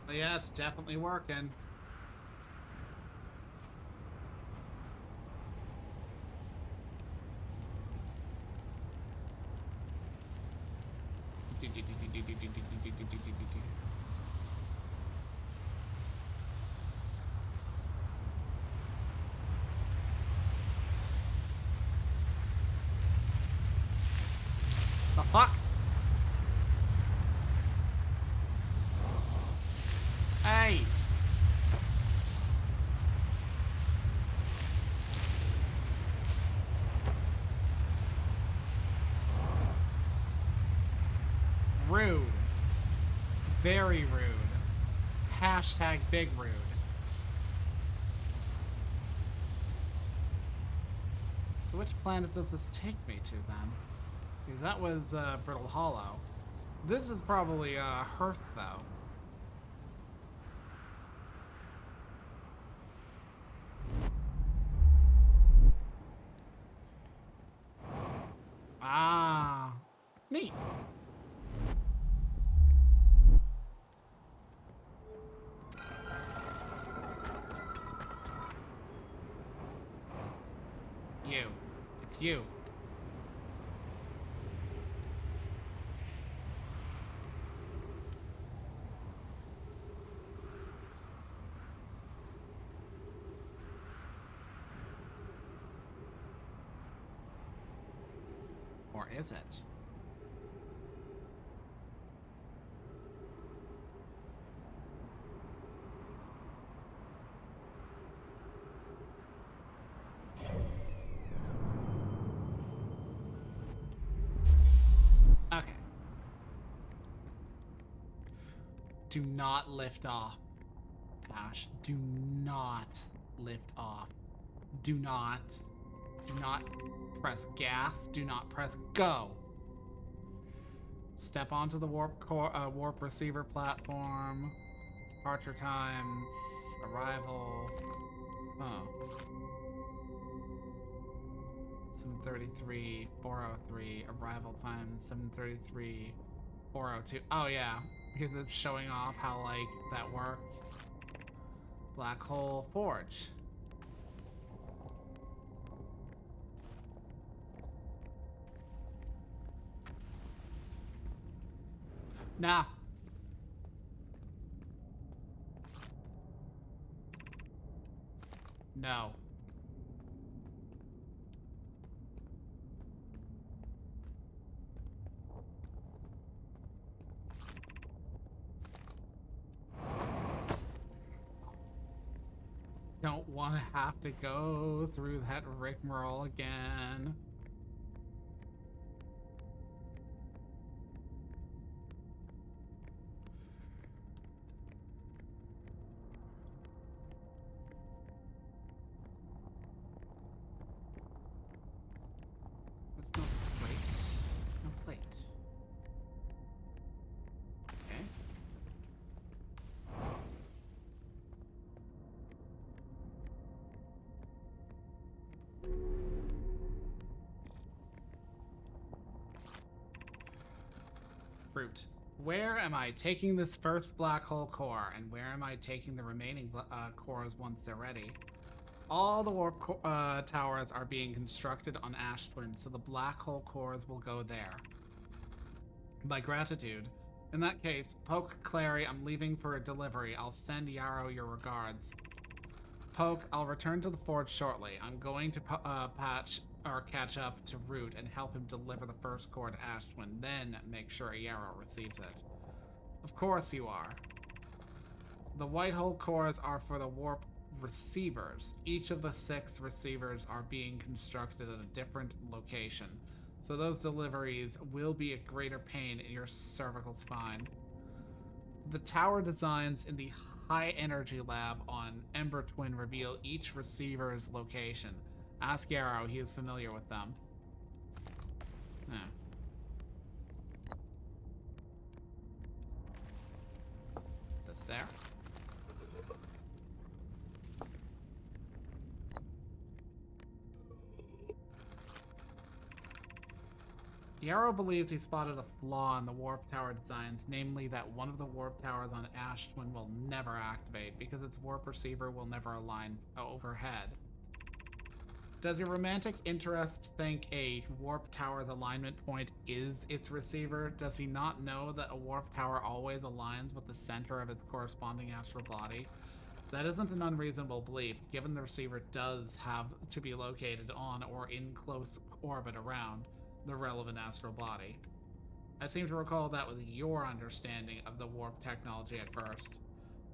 But yeah, it's definitely working. The fuck? Hey! Rude. Very rude. Hashtag big rude. So which planet does this take me to then? Because that was Brittle Hollow. This is probably Hearth though. Ah, neat. You. It's you. Or is it? Okay. Do not lift off. Ashe, do not lift off. Do not press gas. Do not press go. Step onto the warp receiver platform. Departure times. Arrival. Oh. 7:33, 4:03. Arrival time 7:33, 4:02. Oh yeah, because it's showing off how like that works. Black hole forge. Nah. No. Don't want to have to go through that rigmarole again. That's no plate. No plate. Okay. Fruit. Where am I taking this first black hole core, and where am I taking the remaining cores once they're ready? All the warp towers are being constructed on Ash Twin, so the black hole cores will go there. By gratitude. In that case, Poke Clary, I'm leaving for a delivery. I'll send Yarrow your regards. Poke, I'll return to the forge shortly. I'm going to catch up to Root and help him deliver the first core to Ash Twin, then make sure Yarrow receives it. Of course you are. The white hole cores are for the warp receivers. Each of the 6 receivers are being constructed at a different location. So those deliveries will be a greater pain in your cervical spine. The tower designs in the high energy lab on Ember Twin reveal each receiver's location. Ask Yarrow, he is familiar with them. Yeah. This there. Yarrow believes he spotted a flaw in the warp tower designs, namely that one of the warp towers on Ashe Twin will never activate because its warp receiver will never align overhead. Does your romantic interest think a warp tower's alignment point is its receiver? Does he not know that a warp tower always aligns with the center of its corresponding astral body? That isn't an unreasonable belief, given the receiver does have to be located on or in close orbit around the relevant astral body. I seem to recall that was your understanding of the warp technology at first.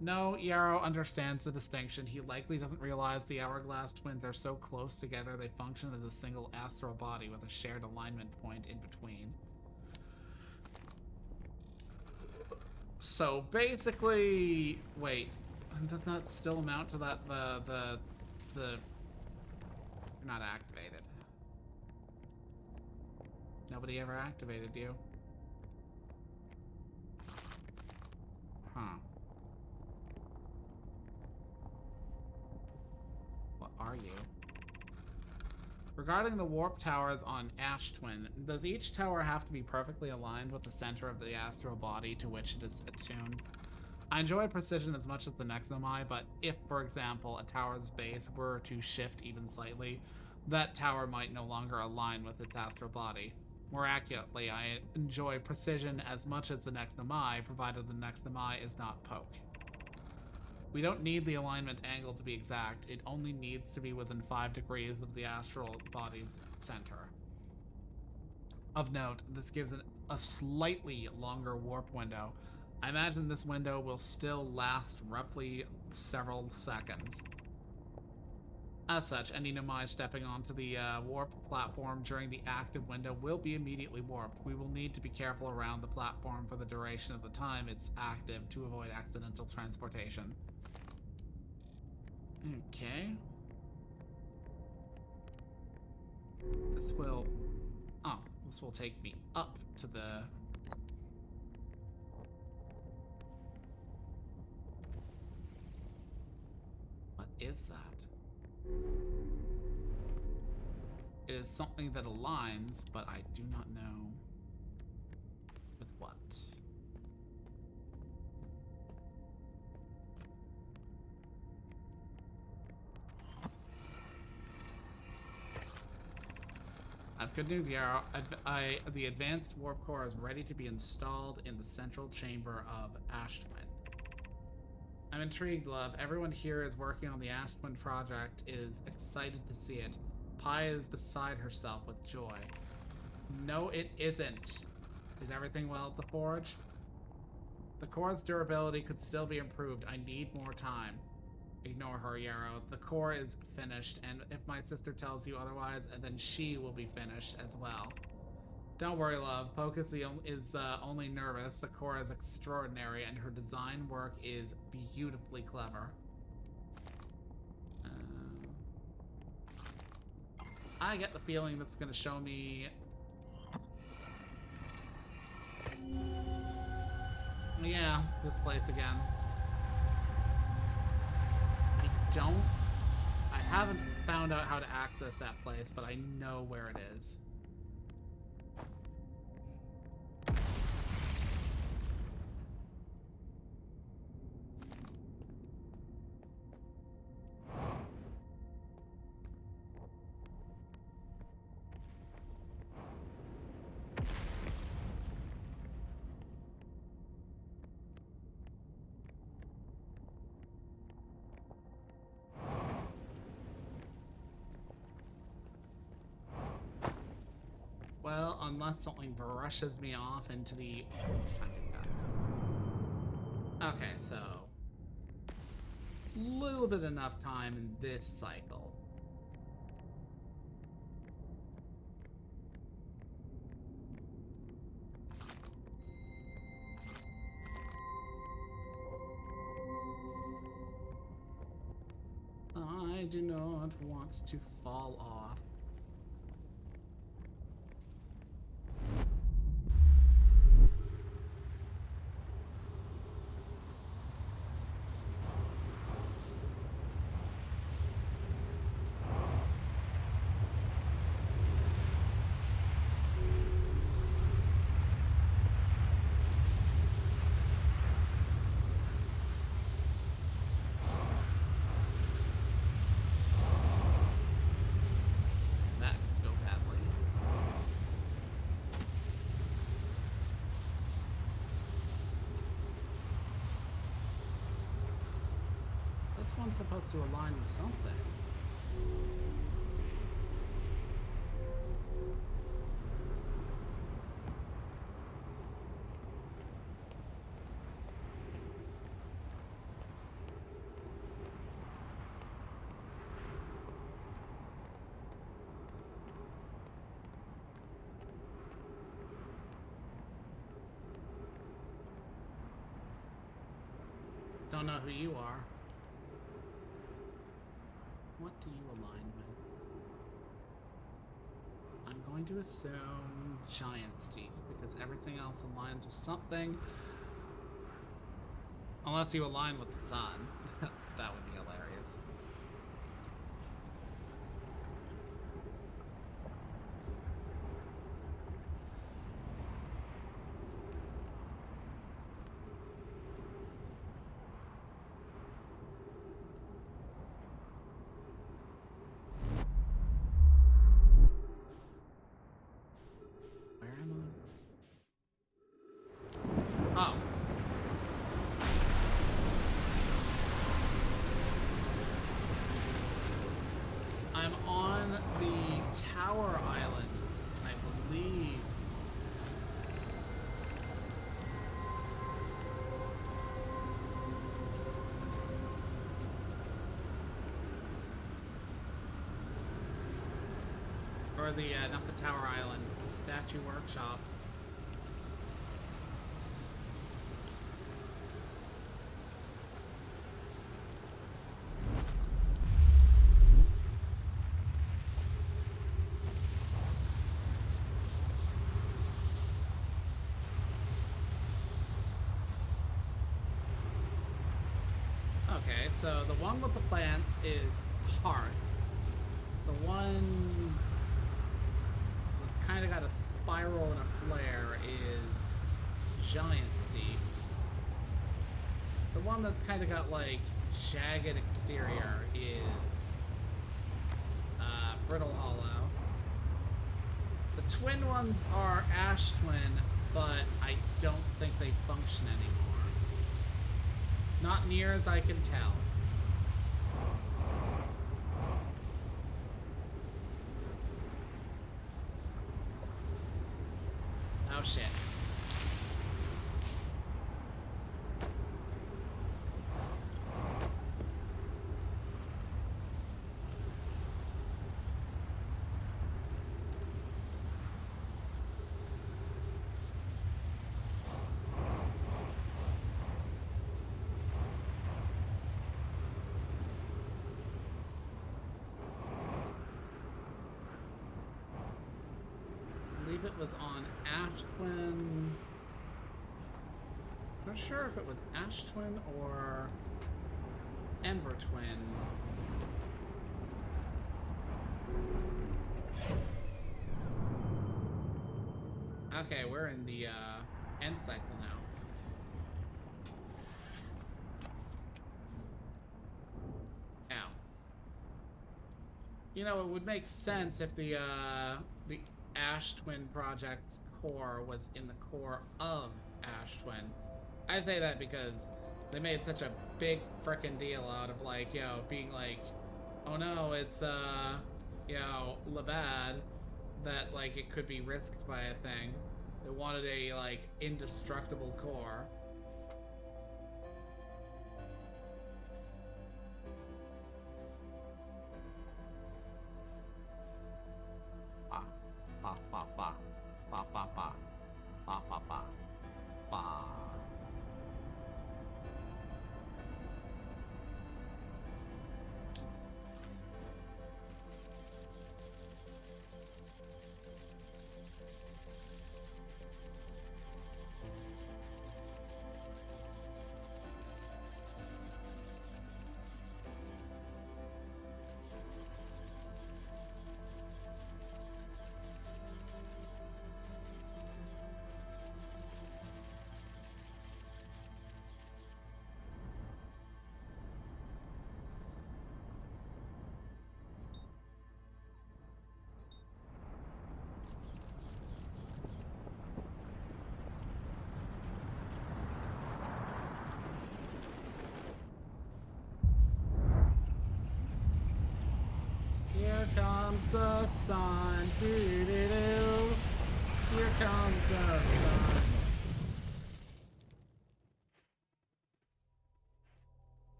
No, Yarrow understands the distinction. He likely doesn't realize the Hourglass twins are so close together they function as a single astral body with a shared alignment point in between. So basically, wait, doesn't that still amount to that you're not activated? Nobody ever activated you. Huh. What are you? Regarding the warp towers on Ashe Twin, does each tower have to be perfectly aligned with the center of the astral body to which it is attuned? I enjoy precision as much as the Nexomai, but if, for example, a tower's base were to shift even slightly, that tower might no longer align with its astral body. More accurately, I enjoy precision as much as the Nexomai, provided the Nexomai is not poke. We don't need the alignment angle to be exact, it only needs to be within 5 degrees of the astral body's center. Of note, this gives a slightly longer warp window. I imagine this window will still last roughly several seconds. As such, any Nomai stepping onto the warp platform during the active window will be immediately warped. We will need to be careful around the platform for the duration of the time it's active to avoid accidental transportation. Okay. This will... Oh, this will take me up to the... What is that? It is something that aligns, but I do not know with what. I have good news, Yarrow. The advanced warp core is ready to be installed in the central chamber of Ashe Twin. I'm intrigued, love. Everyone here is working on the Ashe Twin project, is excited to see it. Pi is beside herself with joy. No, it isn't. Is everything well at the forge? The core's durability could still be improved. I need more time. Ignore her, Yarrow. The core is finished, and if my sister tells you otherwise, then she will be finished as well. Don't worry, love. Poke is only nervous. The core is extraordinary, and her design work is beautifully clever. I get the feeling that's going to show me... Yeah, this place again. I haven't found out how to access that place, but I know where it is. Well, unless something brushes me off into the... Okay, so... little bit enough time in this cycle. I do not want to fall off. This one's supposed to align with something. Don't know who you are. What do you align with? I'm going to assume Giant's Teeth, because everything else aligns with something. Unless you align with the sun. That would be hilarious. Tower Island, I believe. Or the, not the Tower Island, the Statue Workshop. Okay, so the one with the plants is Hearth. The one that's kind of got a spiral and a flare is Giant's Deep. The one that's kind of got like jagged exterior is Brittle Hollow. The twin ones are Ashe Twin, but I don't think they function anymore. Not near as I can tell. Oh shit. It was on Ashe Twin. Not sure if it was Ashe Twin or Ember Twin. Okay, we're in the end cycle now. Ow. You know, it would make sense if the Ashe Twin Project's core was in the core of Ashe Twin. I say that because they made such a big frickin' deal out of like, you know, being like, oh no, it's you know, Labad, that like it could be risked by a thing. They wanted a like indestructible core. Ba ba ba ba ba ba ba ba ba ba. the sun. Doo-doo-doo. Here comes the sun.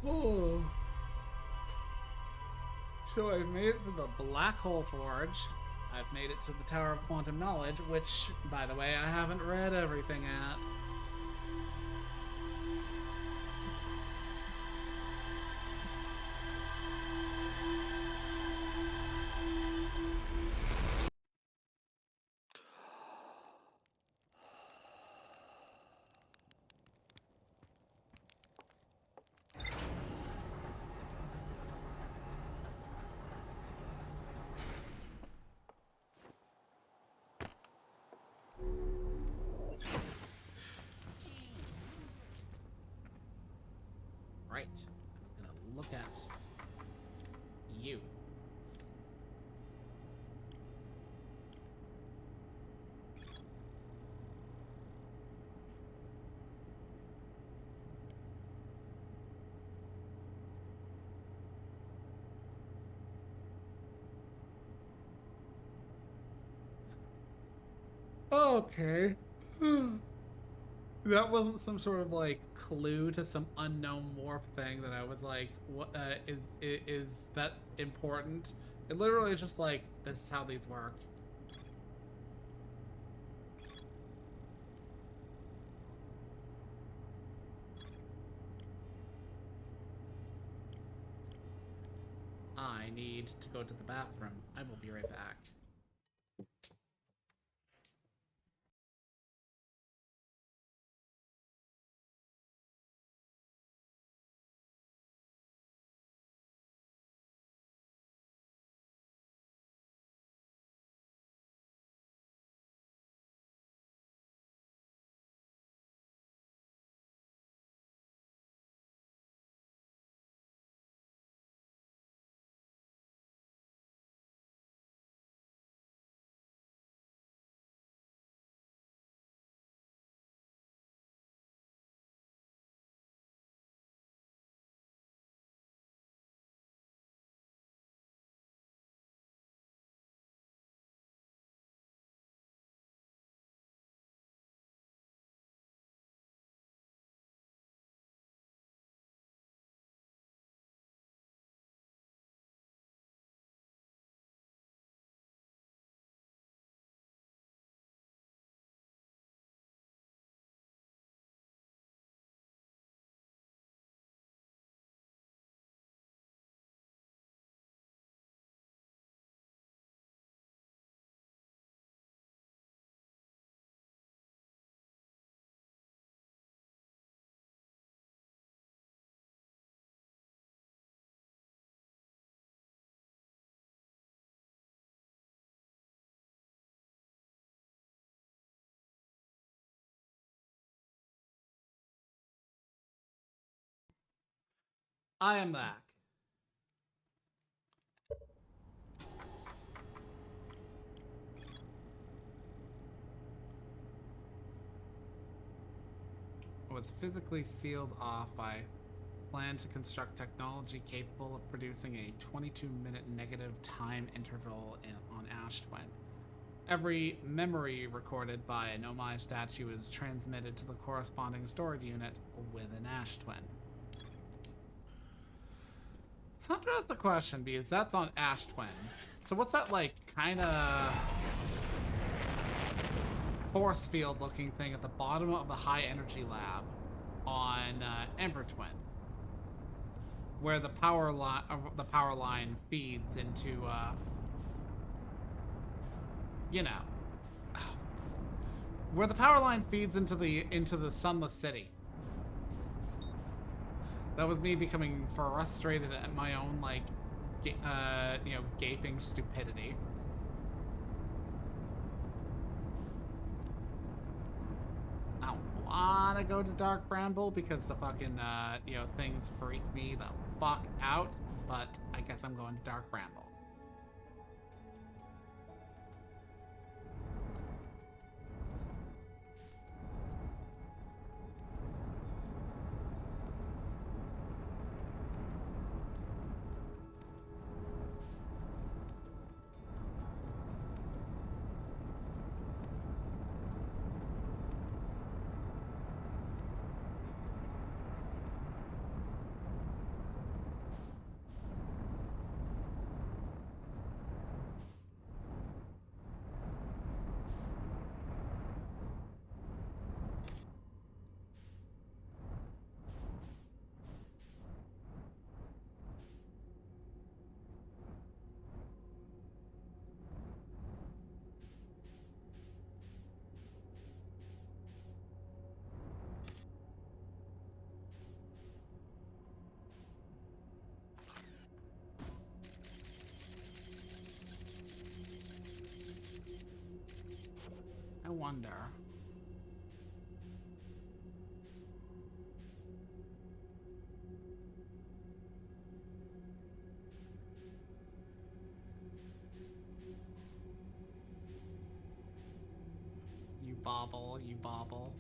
Oh. So I've made it to the Black Hole Forge. I've made it to the Tower of Quantum Knowledge, which, by the way, I haven't read everything at. Right. I was gonna look at you. Okay. That wasn't some sort of like clue to some unknown warp thing that I was like, what is that important? It literally is just like, this is how these work. I need to go to the bathroom. I will be right back. I am back. Was physically sealed off by plan to construct technology capable of producing a 22-minute negative time interval on Ashe Twin. Every memory recorded by a Nomai statue is transmitted to the corresponding storage unit within Ashe Twin. So that's the question, because that's on Ashe Twin. So what's that, like, kind of force field looking thing at the bottom of the high energy lab on Ember Twin, where the power line feeds into you know, where the power line feeds into the sunless city. That was me becoming frustrated at my own, like, gaping stupidity. I don't wanna go to Dark Bramble because the fucking, things freak me the fuck out, but I guess I'm going to Dark Bramble. wonder. You bobble, you bobble.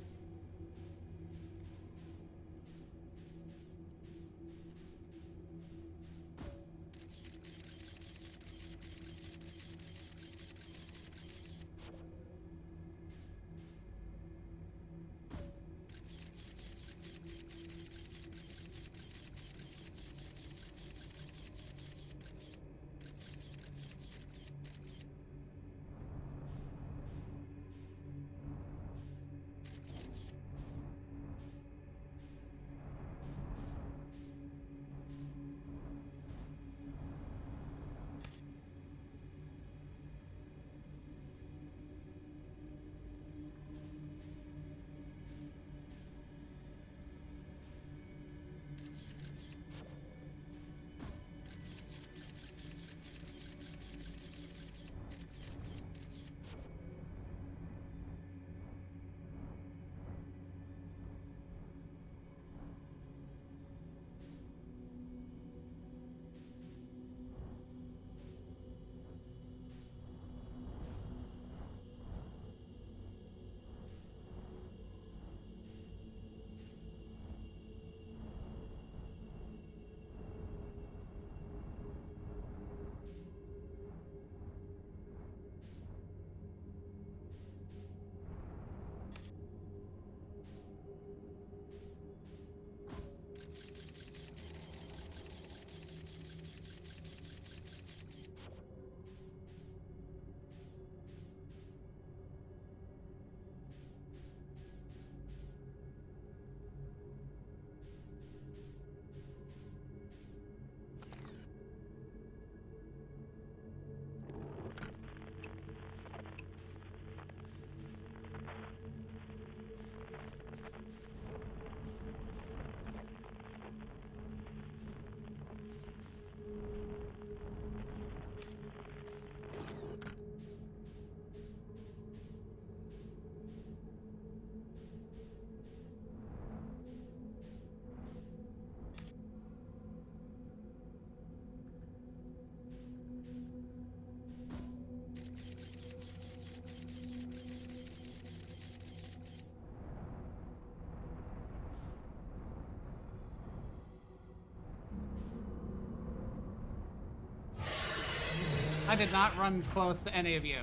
I did not run close to any of you.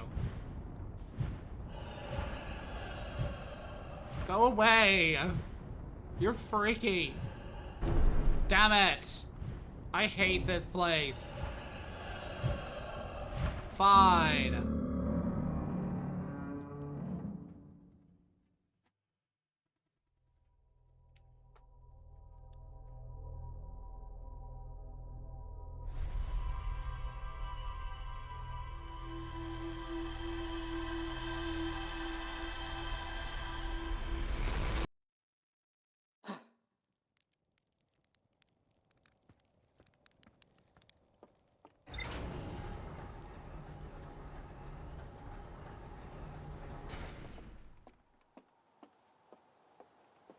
Go away! You're freaky. Damn it! I hate this place. Fine.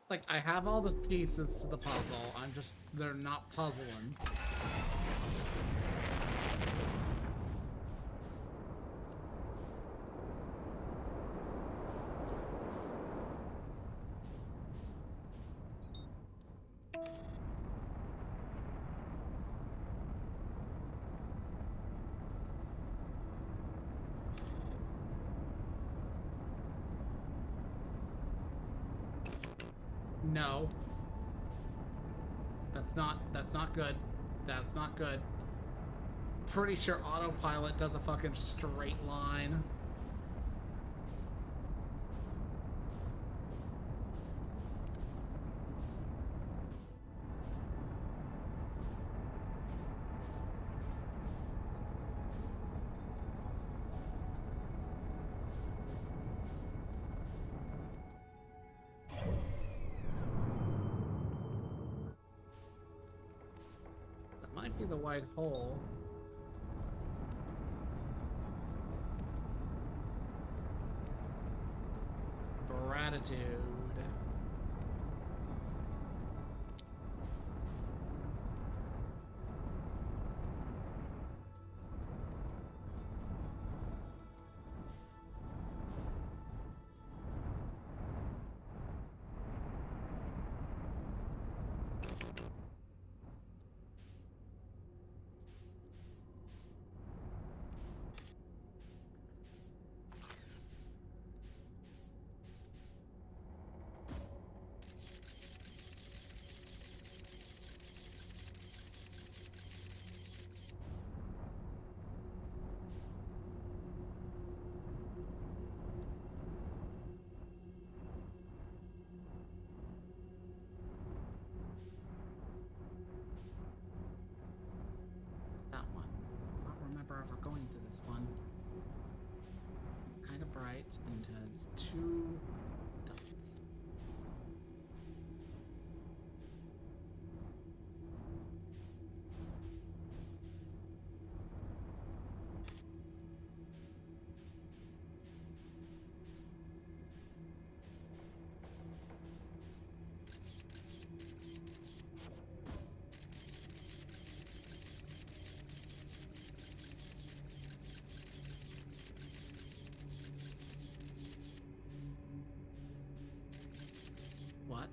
Like, I have all the pieces to the puzzle, they're not puzzling. No. That's not good. That's not good. Pretty sure autopilot does a fucking straight line. That might be the white hole. gratitude. That one. I don't remember ever going to this one. It's kind of bright and has 2 dots. What?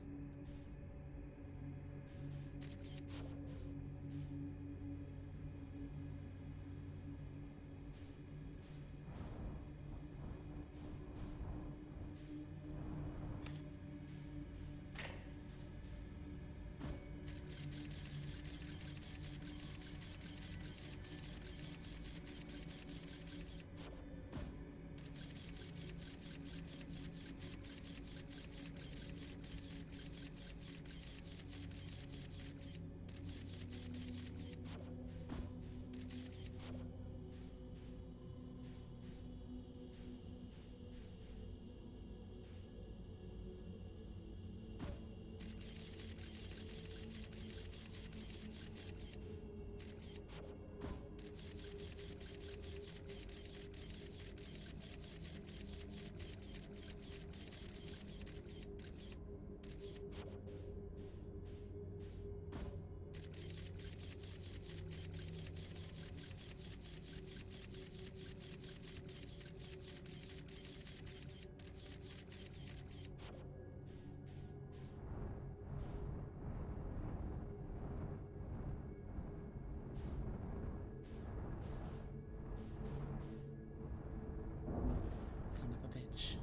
Son of a bitch.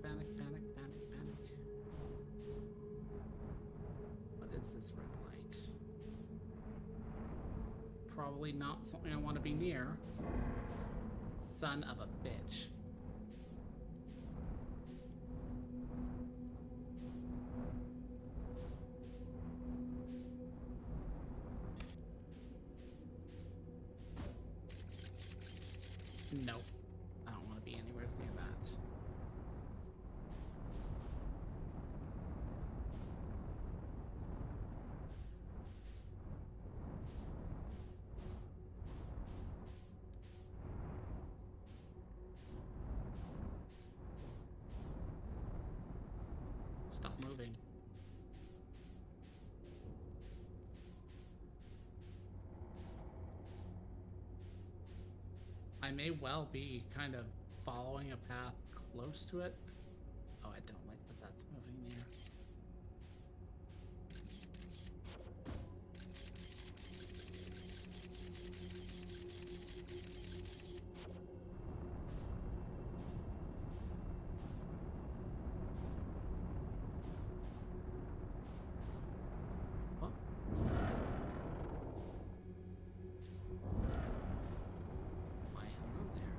Panic. What is this red light? Probably not something I want to be near. Son of a bitch. Nope. I don't want to be anywhere near that. Stop moving. I may well be kind of following a path close to it. Oh, I don't like that that's moving near. What? Why, hello there.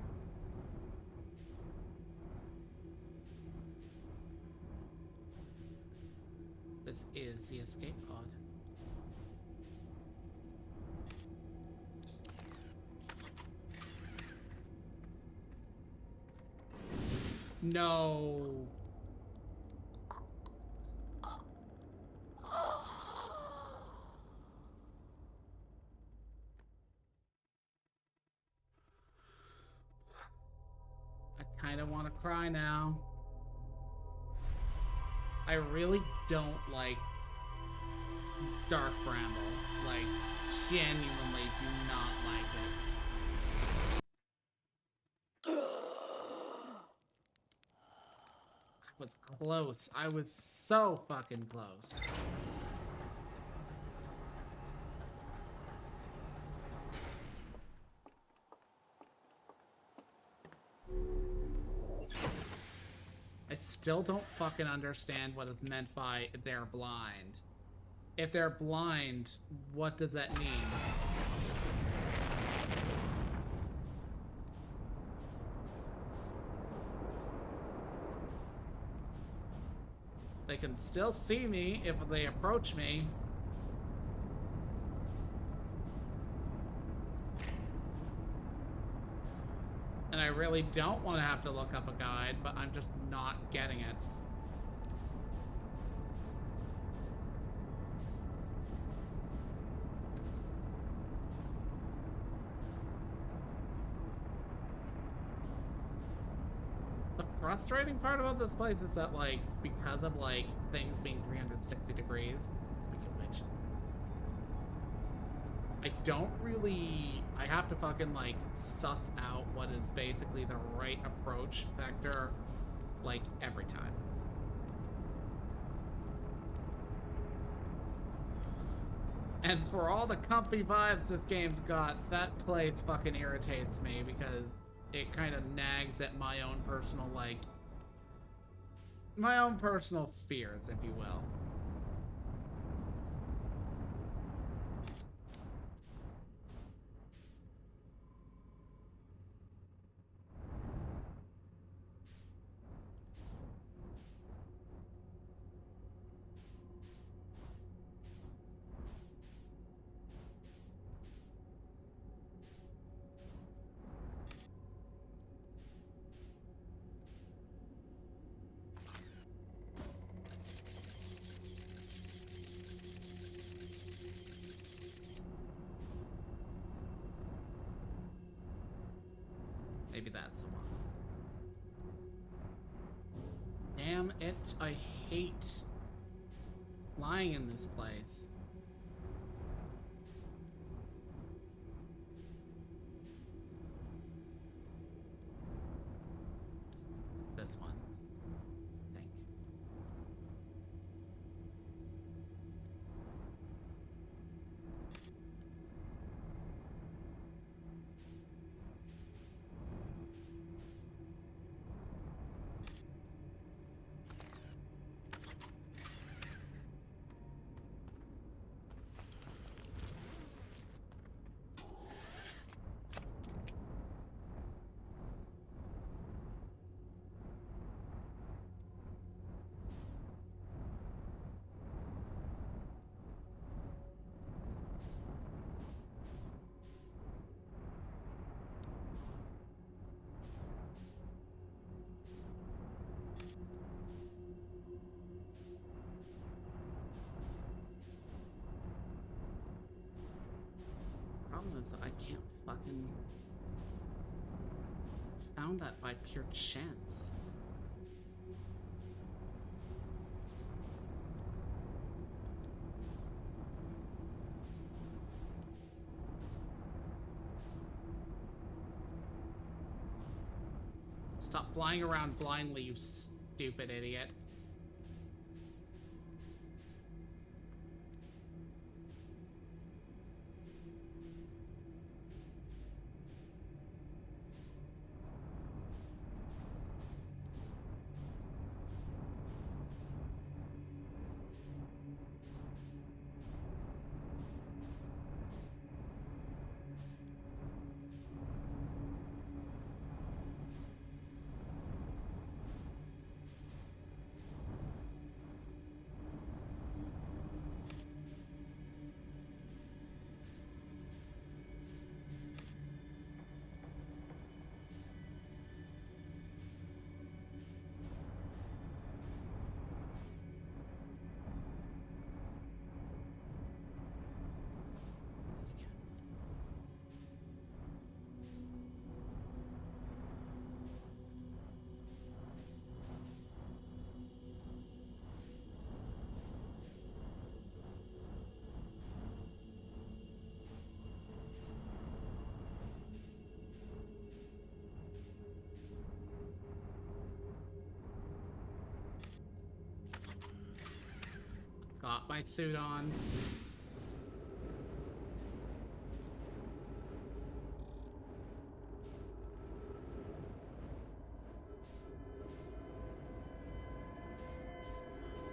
This is the escape pod. No. kind of want to cry now. I really don't like Dark Bramble. Like, genuinely do not like it. I was close. I was so fucking close. I still don't fucking understand what is meant by they're blind. If they're blind, what does that mean? They can still see me if they approach me. And I really don't want to have to look up a guide, but I'm just not getting it. The frustrating part about this place is that, like, because of, like, things being 360 degrees, speaking of which, I don't really... I have to fucking, like, suss out what is basically the right approach vector, like, every time. And for all the comfy vibes this game's got, that place fucking irritates me because it kind of nags at my own personal, like... my own personal fears, if you will. Maybe that's the one. Damn it, I hate lying in this place. This one, I think. Problem is that I can't fucking... found that by pure chance. Stop flying around blindly, you stupid idiot. my suit on.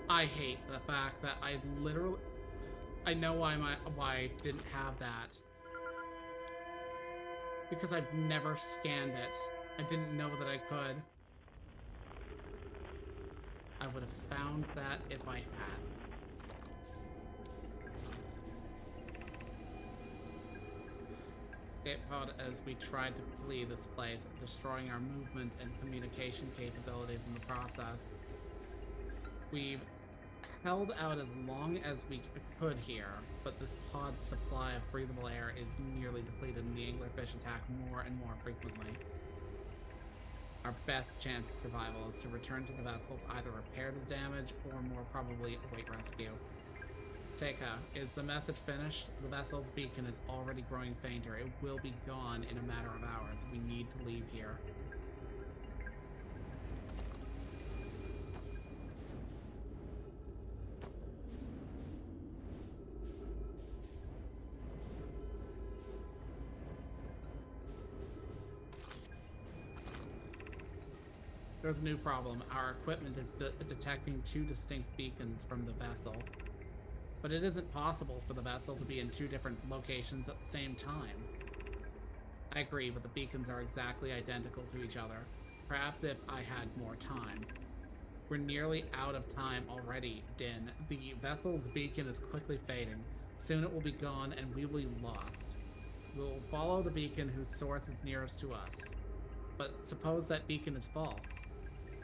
I hate the fact that I know why I didn't have that. Because I've never scanned it. I didn't know that I could. I would have found that if I had. Escape pod as we tried to flee this place, destroying our movement and communication capabilities in the process. We've held out as long as we could here, but this pod's supply of breathable air is nearly depleted and the anglerfish attack more and more frequently. Our best chance of survival is to return to the vessel to either repair the damage or more probably await rescue. Seika, is the message finished? The vessel's beacon is already growing fainter. It will be gone in a matter of hours. We need to leave here. There's a new problem. Our equipment is detecting two distinct beacons from the vessel. But it isn't possible for the vessel to be in two different locations at the same time. I agree, but the beacons are exactly identical to each other. Perhaps if I had more time. We're nearly out of time already, Din. The vessel's beacon is quickly fading. Soon it will be gone and we will be lost. We'll follow the beacon whose source is nearest to us. But suppose that beacon is false.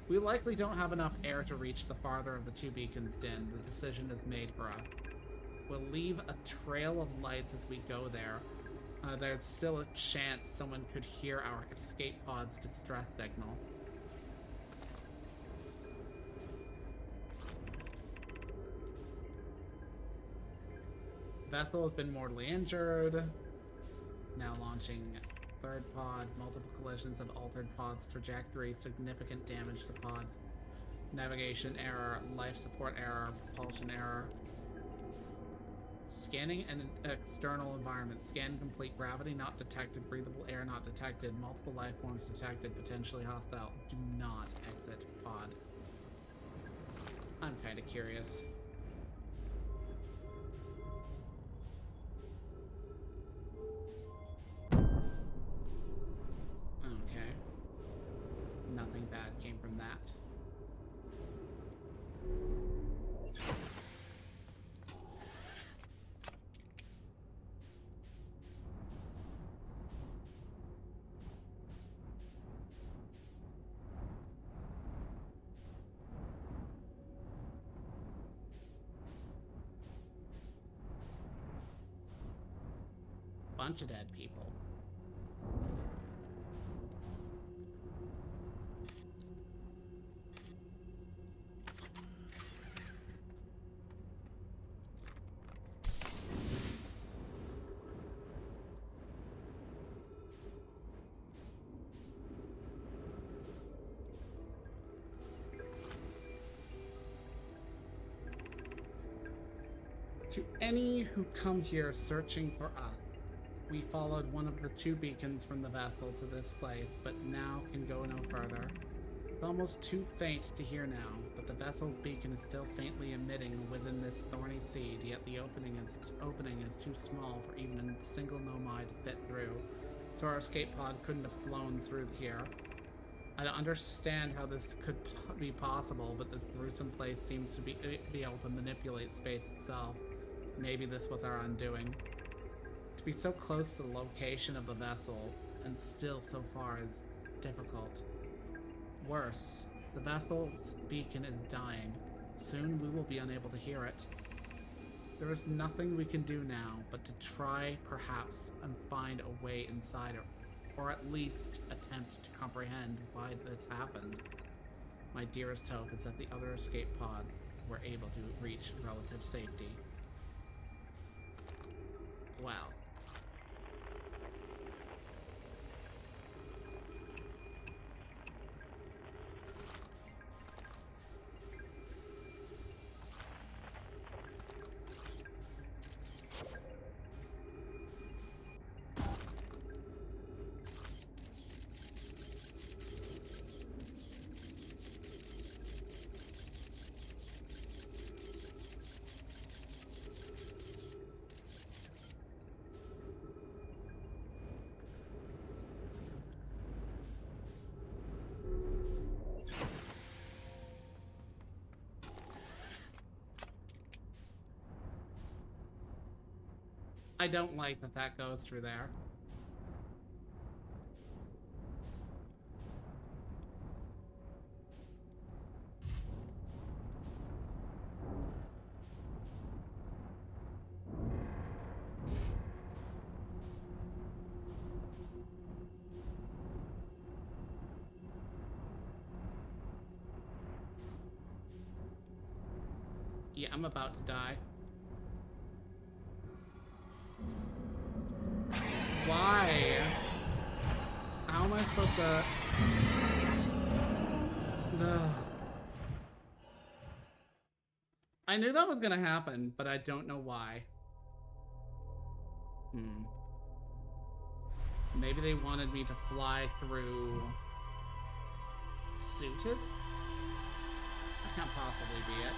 We likely don't have enough air to reach the farther of the two beacons, Din. The decision is made for us. We'll leave a trail of lights as we go there. There's still a chance someone could hear our escape pod's distress signal. Vessel has been mortally injured. Now launching third pod. Multiple collisions have altered pod's trajectory. Significant damage to pods. Navigation error. Life support error. Propulsion error. Scanning an external environment. Scan complete. Gravity not detected. Breathable air not detected. Multiple life forms detected. Potentially hostile. Do not exit pod. I'm kind of curious. Okay. Nothing bad came from that. Bunch of dead people. To any who come here searching for us, we followed one of the two beacons from the vessel to this place, but now can go no further. It's almost too faint to hear now, but the vessel's beacon is still faintly emitting within this thorny seed, yet the opening is too small for even a single nomai to fit through, so our escape pod couldn't have flown through here. I don't understand how this could be possible, but this gruesome place seems to be able to manipulate space itself. Maybe this was our undoing. To be so close to the location of the vessel, and still so far, is difficult. Worse, the vessel's beacon is dying. Soon we will be unable to hear it. There is nothing we can do now but to try, perhaps, and find a way inside it, or at least attempt to comprehend why this happened. My dearest hope is that the other escape pods were able to reach relative safety. Well. I don't like that that goes through there. Yeah, I'm about to die. Why? How am I supposed to... I knew that was gonna happen, but I don't know why. Maybe they wanted me to fly through... Suited? That can't possibly be it.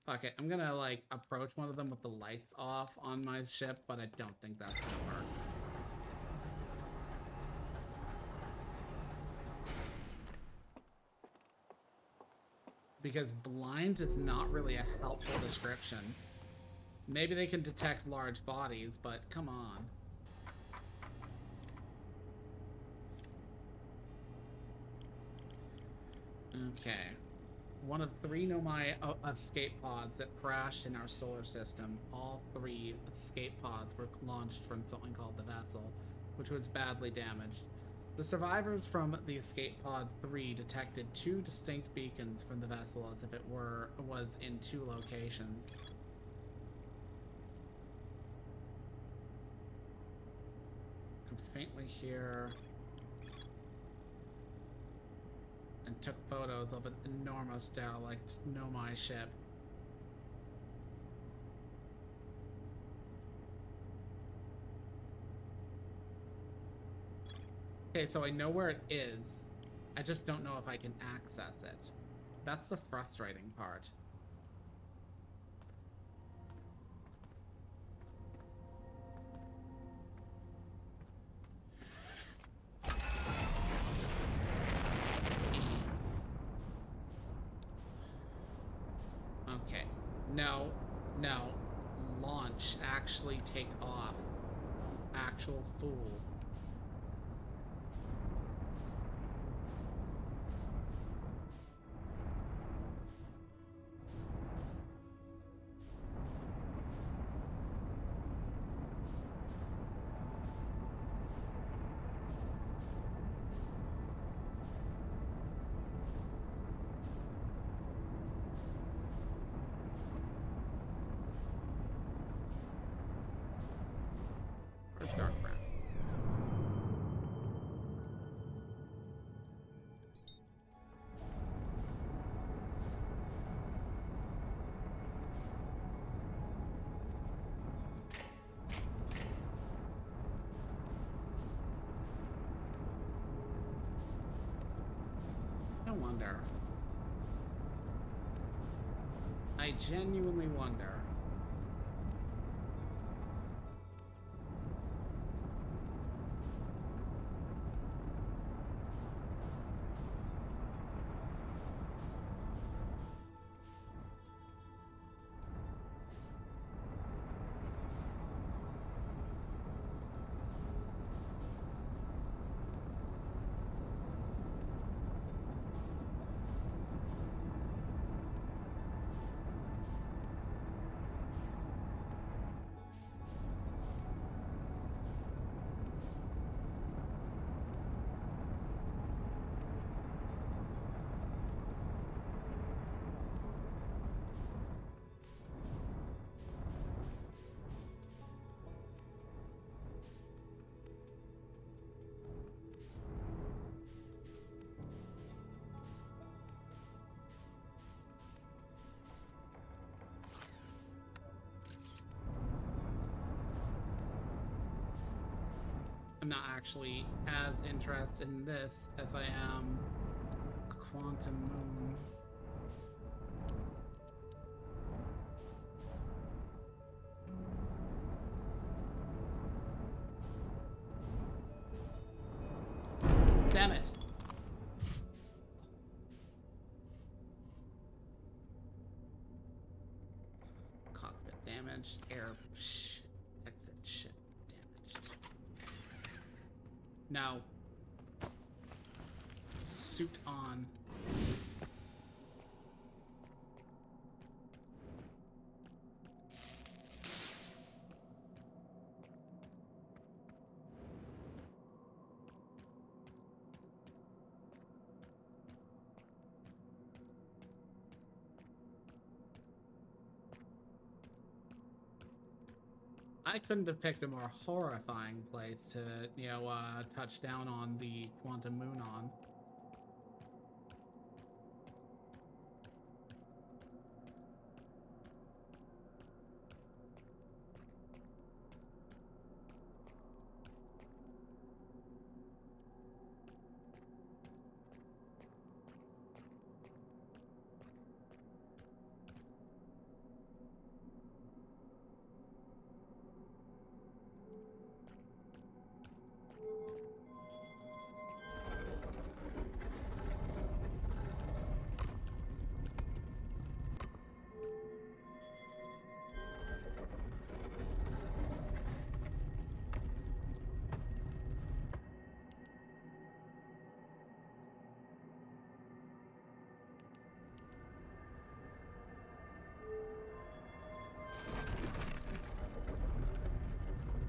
Fuck it, I'm gonna, like, approach one of them with the lights off on my ship, but I don't think that's gonna work. Because blind is not really a helpful description. Maybe they can detect large bodies, but come on. Okay. One of 3 Nomai escape pods that crashed in our solar system. All 3 escape pods were launched from something called the Vessel, which was badly damaged. The survivors from the escape pod 3 detected 2 distinct beacons from the vessel as if it was in 2 locations. I can faintly hear... and took photos of an enormous derelict Nomai ship. Okay, so I know where it is. I just don't know if I can access it. That's the frustrating part. Okay. No. No. Launch. Actually take off. Actual fool. Where's Dark Brown? I wonder. I genuinely wonder. I'm not actually as interested in this as I am a quantum moon. Damn it. damaged. Exit ship damaged. No. Suit on. I couldn't have picked a more horrifying place to, touch down on the quantum moon on.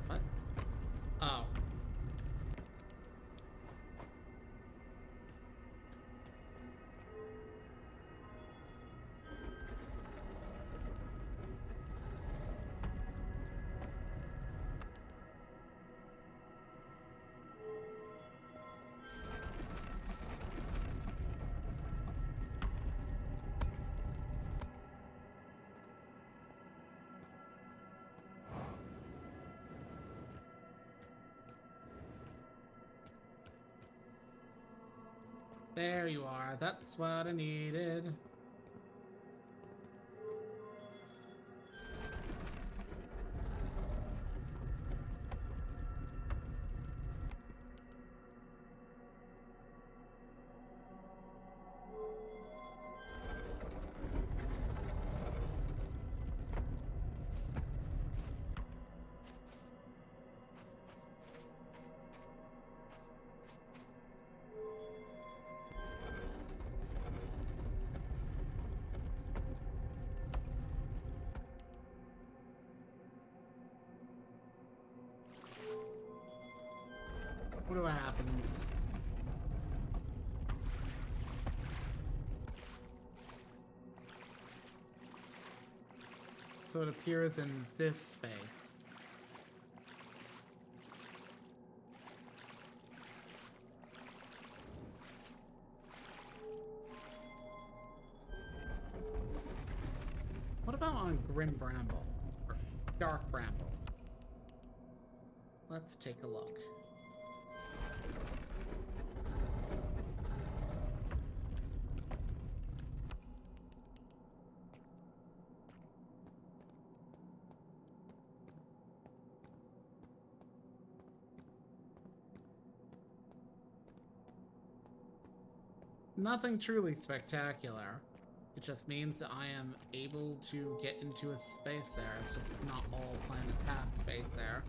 What? Oh. There you are. That's what I needed. What happens? So it appears in this space. What about on Grim Bramble? Or Dark Bramble? Let's take a look. Nothing truly spectacular. It just means that I am able to get into a space there. It's just not all planets have space there.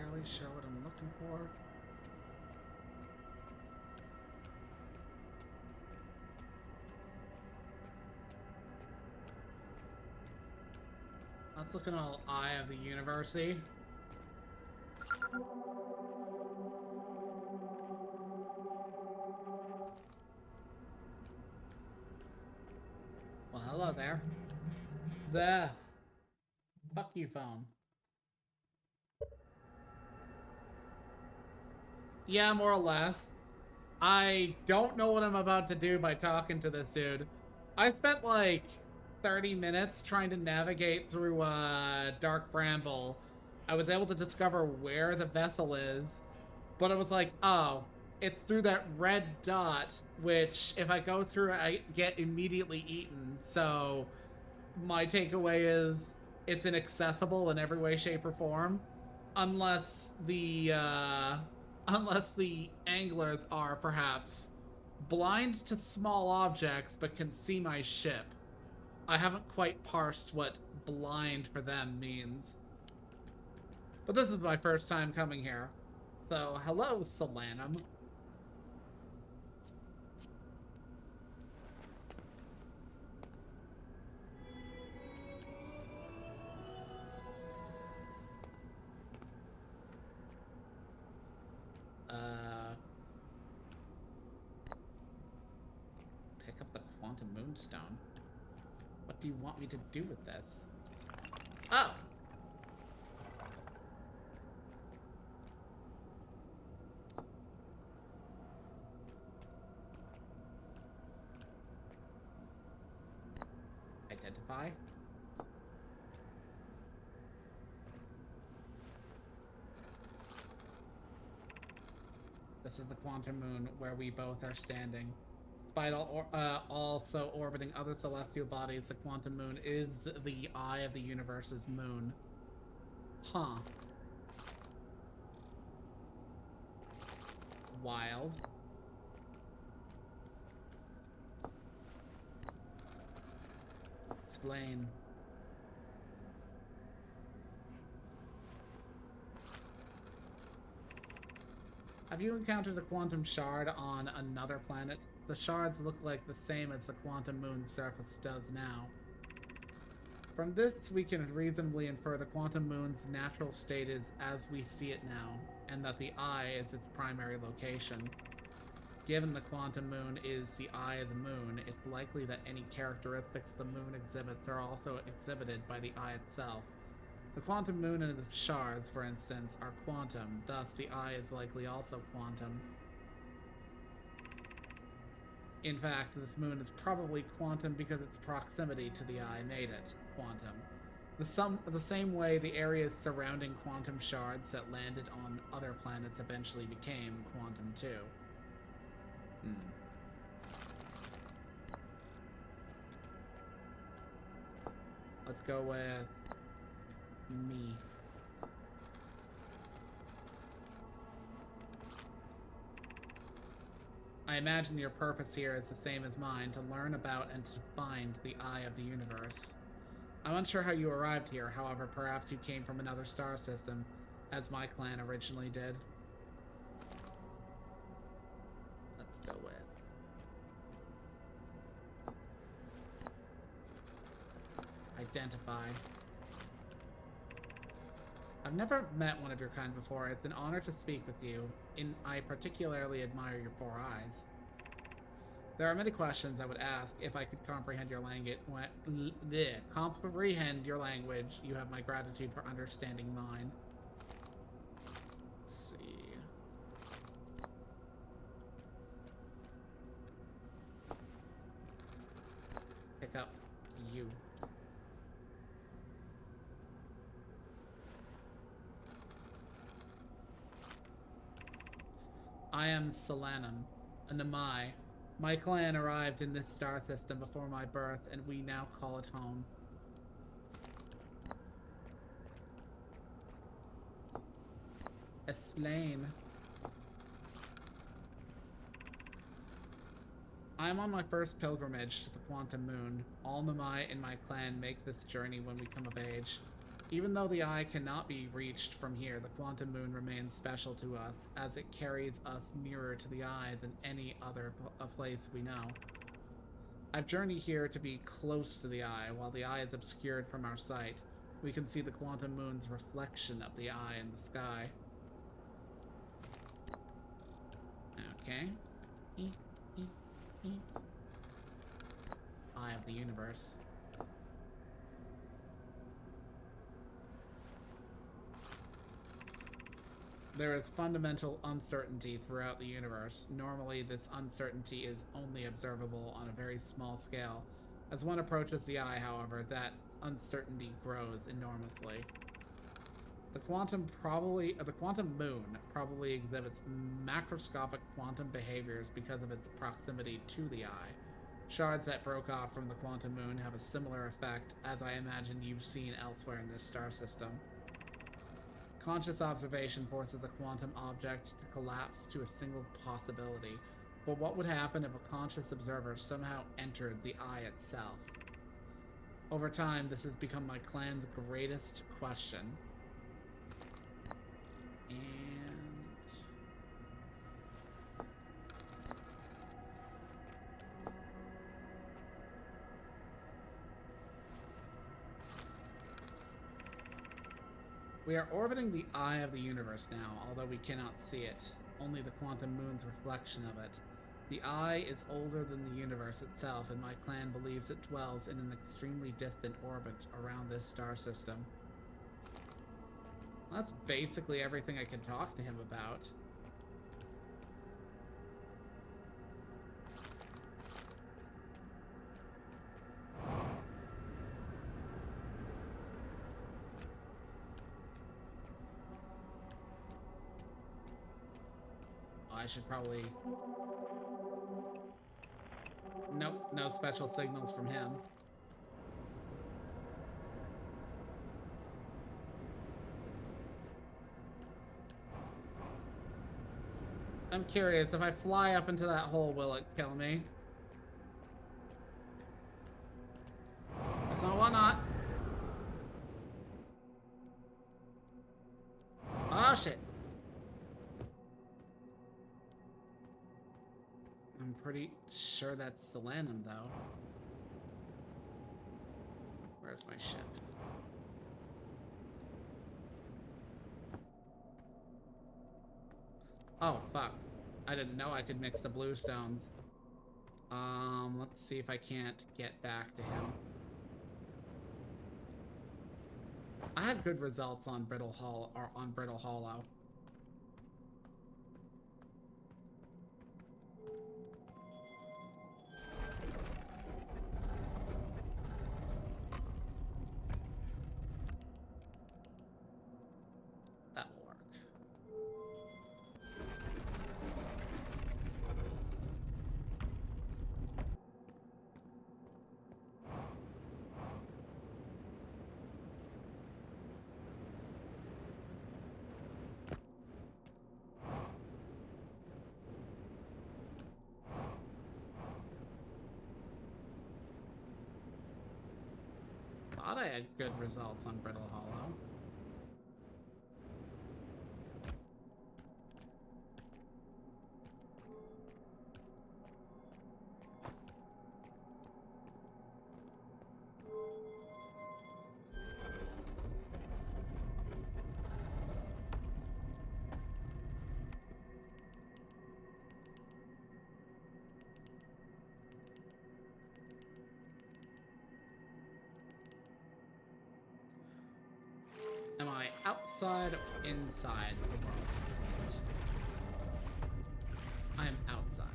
entirely sure what I'm looking for. Let's look at all Eye of the University. Well, hello there. Fuck you, phone. Yeah, more or less. I don't know what I'm about to do by talking to this dude. I spent like 30 minutes trying to navigate through Dark Bramble. I was able to discover where the vessel is, but it was like, oh, it's through that red dot, which if I go through it, I get immediately eaten. So my takeaway is it's inaccessible in every way, shape, or form, unless the anglers are perhaps blind to small objects but can see my ship. I haven't quite parsed what blind for them means. But this is my first time coming here. So, hello, Solanum. Pick up the Quantum Moonstone. What do you want me to do with this? Oh! Identify? This is the Quantum Moon where we both are standing. Despite also orbiting other celestial bodies, the Quantum Moon is the eye of the universe's moon. Huh. Wild. Explain. Have you encountered the quantum shard on another planet? The shards look like the same as the quantum moon's surface does now. From this, we can reasonably infer the quantum moon's natural state is as we see it now, and that the eye is its primary location. Given the quantum moon is the eye as a moon, it's likely that any characteristics the moon exhibits are also exhibited by the eye itself. The quantum moon and its shards, for instance, are quantum, thus the eye is likely also quantum. In fact, this moon is probably quantum because its proximity to the eye made it quantum. The same way the areas surrounding quantum shards that landed on other planets eventually became quantum too. Let's go with me. I imagine your purpose here is the same as mine, to learn about and to find the eye of the universe. I'm unsure how you arrived here, however, perhaps you came from another star system, as my clan originally did. Let's go with... Identify. I've never met one of your kind before. It's an honor to speak with you. I particularly admire your 4 eyes. There are many questions I would ask if I could comprehend your language. Comprehend your language. You have my gratitude for understanding mine. Let's see. Pick up you. I am Solanum, a Namai. My clan arrived in this star system before my birth, and we now call it home. Explain. I am on my first pilgrimage to the Quantum Moon. All Namai in my clan make this journey when we come of age. Even though the eye cannot be reached from here, the quantum moon remains special to us, as it carries us nearer to the eye than any other place we know. I've journeyed here to be close to the eye, while the eye is obscured from our sight. We can see the quantum moon's reflection of the eye in the sky. Okay. Eye of the universe. There is fundamental uncertainty throughout the universe. Normally, this uncertainty is only observable on a very small scale. As one approaches the eye, however, that uncertainty grows enormously. The quantum moon probably exhibits macroscopic quantum behaviors because of its proximity to the eye. Shards that broke off from the quantum moon have a similar effect, as I imagine you've seen elsewhere in this star system. Conscious observation forces a quantum object to collapse to a single possibility. But what would happen if a conscious observer somehow entered the eye itself? Over time, this has become my clan's greatest question. And... we are orbiting the eye of the universe now, although we cannot see it. Only the quantum moon's reflection of it. The eye is older than the universe itself, and my clan believes it dwells in an extremely distant orbit around this star system. That's basically everything I can talk to him about. I should probably... Nope, no special signals from him. I'm curious, if I fly up into that hole, will it kill me? So why not? Oh shit. I'm pretty sure that's Solanum, though. Where's my ship? Oh, fuck. I didn't know I could mix the bluestones. Let's see if I can't get back to him. I had good results on Brittle Hollow, or on Brittle Hollow. That will work. Thought I had good results on Brittle Hollow. Am I outside or inside the world? I am outside.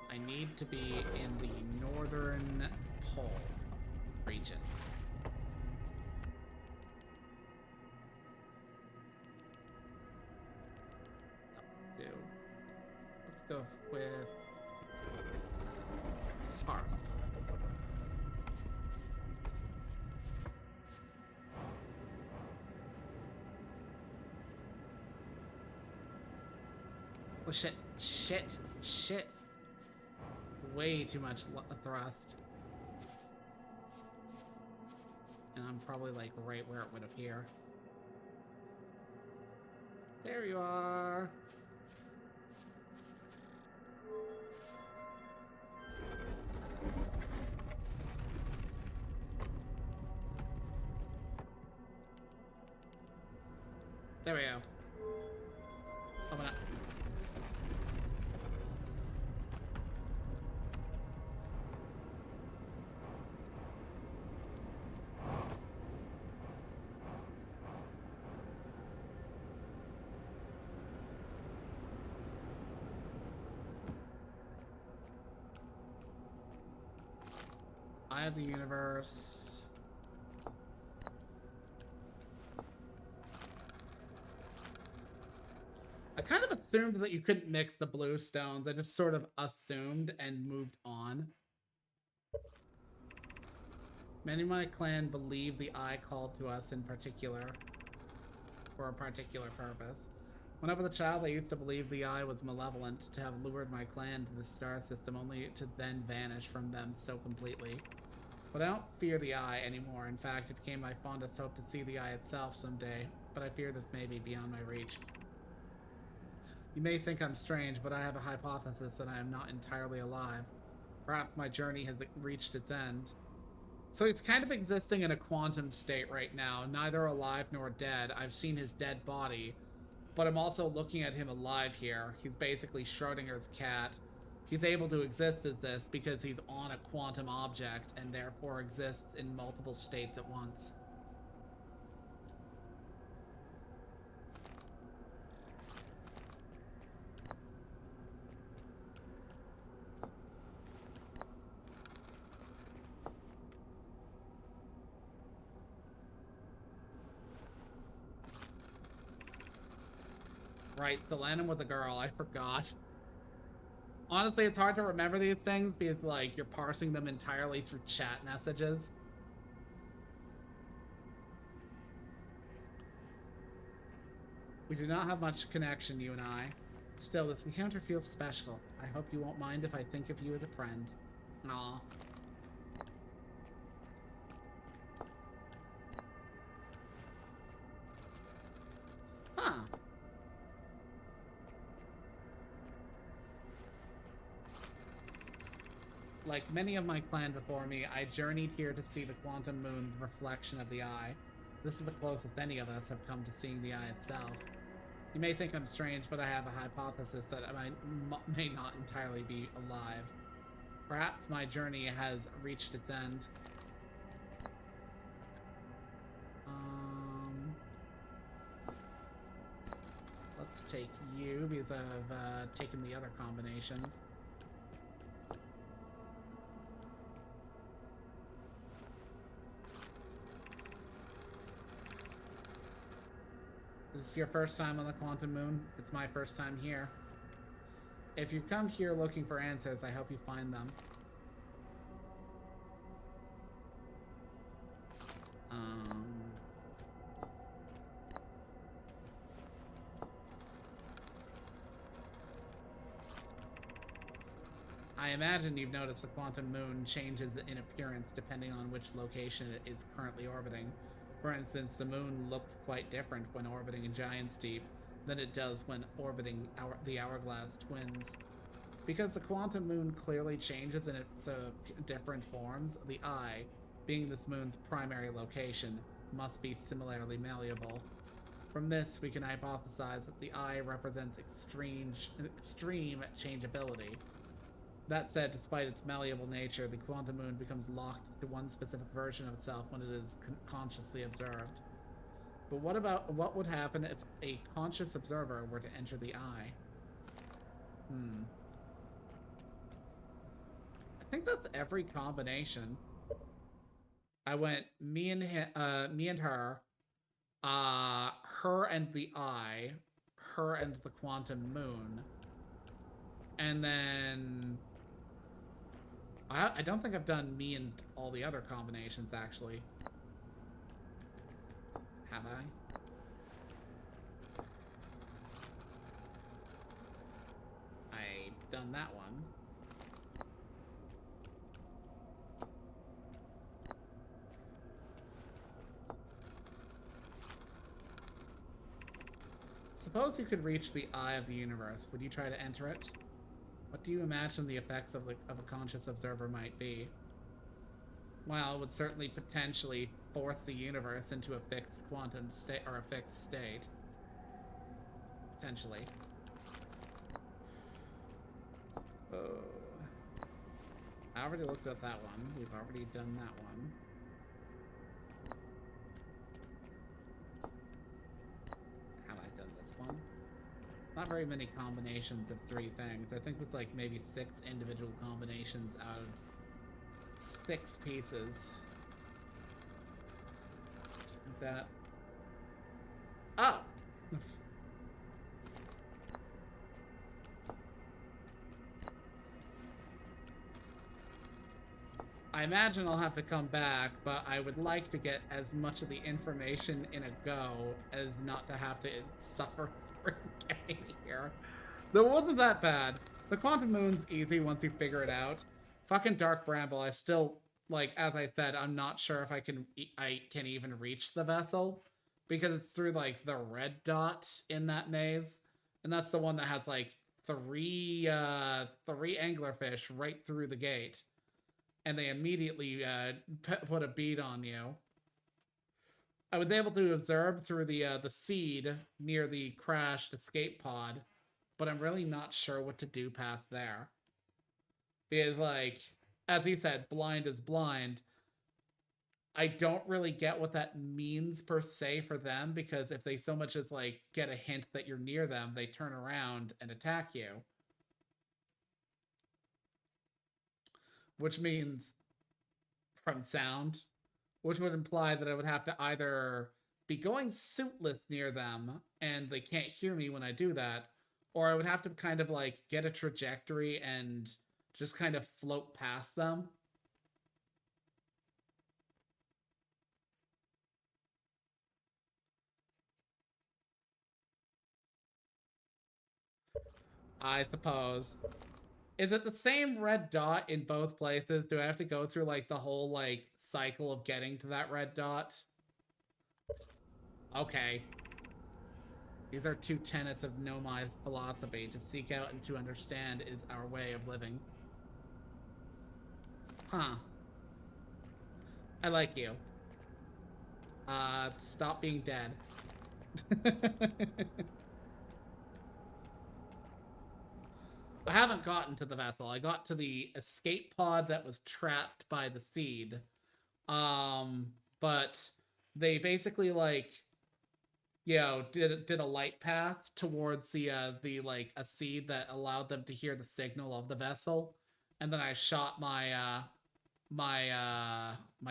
I need to be in the northern pole region. That'll do. Let's go with Hearth. Oh shit, shit, shit. Way too much thrust. And I'm probably like right where it would appear. There you are. There we go. Open up. Eye of the Universe. I kind of assumed that you couldn't mix the blue stones. I just sort of assumed and moved on. Many of my clan believe the eye called to us in particular, for a particular purpose. When I was a child, I used to believe the eye was malevolent, to have lured my clan to the star system only to then vanish from them so completely. But I don't fear the eye anymore. In fact, it became my fondest hope to see the eye itself someday, but I fear this may be beyond my reach. You may think I'm strange, but I have a hypothesis that I am not entirely alive. Perhaps my journey has reached its end. So it's kind of existing in a quantum state right now, neither alive nor dead. I've seen his dead body, but I'm also looking at him alive here. He's basically Schrodinger's cat. He's able to exist as this because he's on a quantum object and therefore exists in multiple states at once. Right, Thelanin was a girl. I forgot. Honestly, it's hard to remember these things because, like, you're parsing them entirely through chat messages. We do not have much connection, you and I. Still, this encounter feels special. I hope you won't mind if I think of you as a friend. Aw. Huh. Like many of my clan before me, I journeyed here to see the quantum moon's reflection of the eye. This is the closest any of us have come to seeing the eye itself. You may think I'm strange, but I have a hypothesis that I may not entirely be alive. Perhaps my journey has reached its end. Let's take you because I've taken the other combinations. Is this your first time on the Quantum Moon? It's my first time here. If you come here looking for answers, I hope you find them. I imagine you've noticed the quantum moon changes in appearance depending on which location it is currently orbiting. For instance, the moon looks quite different when orbiting a Giant's Deep than it does when orbiting the Hourglass Twins. Because the quantum moon clearly changes in its different forms, the eye, being this moon's primary location, must be similarly malleable. From this, we can hypothesize that the eye represents extreme changeability. That said, despite its malleable nature, the quantum moon becomes locked to one specific version of itself when it is consciously observed. But what would happen if a conscious observer were to enter the eye? I think that's every combination. I went me and her, her and the eye, her and the quantum moon, and then I don't think I've done me and all the other combinations, actually. Have I? I've done that one. Suppose you could reach the eye of the universe. Would you try to enter it? What do you imagine the effects of a conscious observer might be? Well, it would certainly potentially force the universe into a fixed quantum state, or a fixed state. Potentially. Oh. I already looked at that one. We've already done that one. Have I done this one? Not very many combinations of 3 things. I think it's like maybe 6 individual combinations out of 6 pieces. Something like that. Oh! I imagine I'll have to come back, but I would like to get as much of the information in a go as not to have to suffer through getting here. Though it wasn't that bad. The Quantum Moon's easy once you figure it out. Fucking Dark Bramble, I still, like, as I said, I'm not sure if I can even reach the vessel. Because it's through, like, the red dot in that maze. And that's the one that has, like, three anglerfish right through the gate. And they immediately put a bead on you. I was able to observe through the seed near the crashed escape pod, but I'm really not sure what to do past there. Because, like, as he said, blind is blind. I don't really get what that means per se for them, because if they so much as, like, get a hint that you're near them, they turn around and attack you. Which means, from sound, which would imply that I would have to either be going suitless near them and they can't hear me when I do that, or I would have to kind of like get a trajectory and just kind of float past them. I suppose. Is it the same red dot in both places? Do I have to go through like the whole like cycle of getting to that red dot? Okay. These are 2 tenets of Nomai's philosophy. To seek out and to understand is our way of living. Huh. I like you. Stop being dead. I haven't gotten to the vessel. I got to the escape pod that was trapped by the seed. But they basically like, you know, did a light path towards the like a seed that allowed them to hear the signal of the vessel, and then I shot my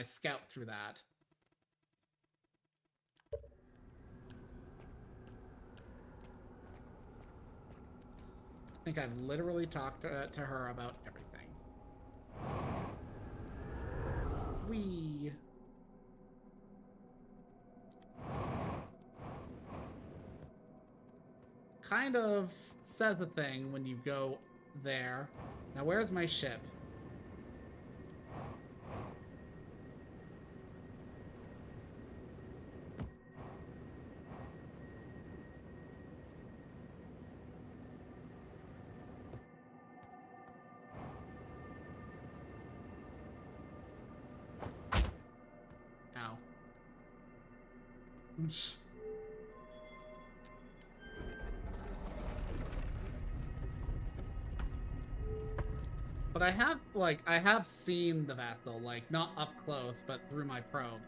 scout through that. I think I've literally talked to her about everything. Wee. Kind of says a thing when you go there. Now, where's my ship? Ow. But I have seen the vessel, like, not up close, but through my probe.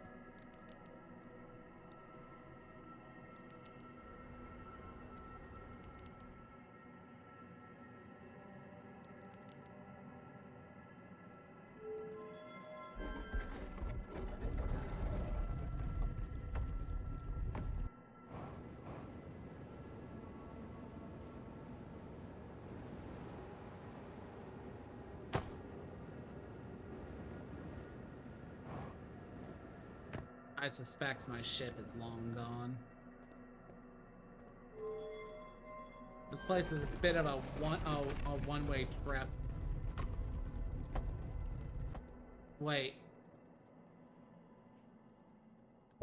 I suspect my ship is long gone. This place is a bit of a one-way trip. Wait.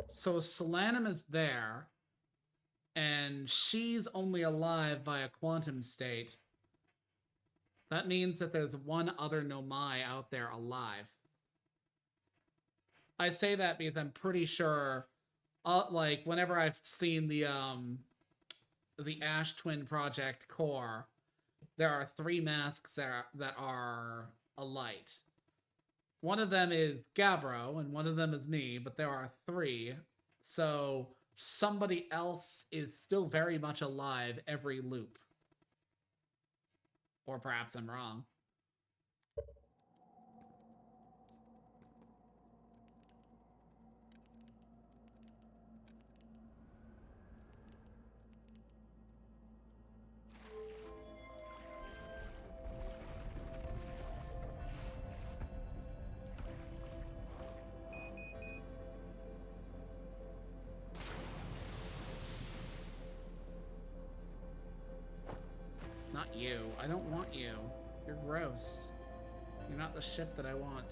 So Solanum is there. and she's only alive via quantum state. That means that there's one other Nomai out there alive. I say that because I'm pretty sure, like, whenever I've seen the Ashe Twin Project core, there are 3 masks that are alight. One of them is Gabbro, and one of them is me, but there are 3. So somebody else is still very much alive every loop. Or perhaps I'm wrong. Not you. I don't want you. You're gross. You're not the ship that I want.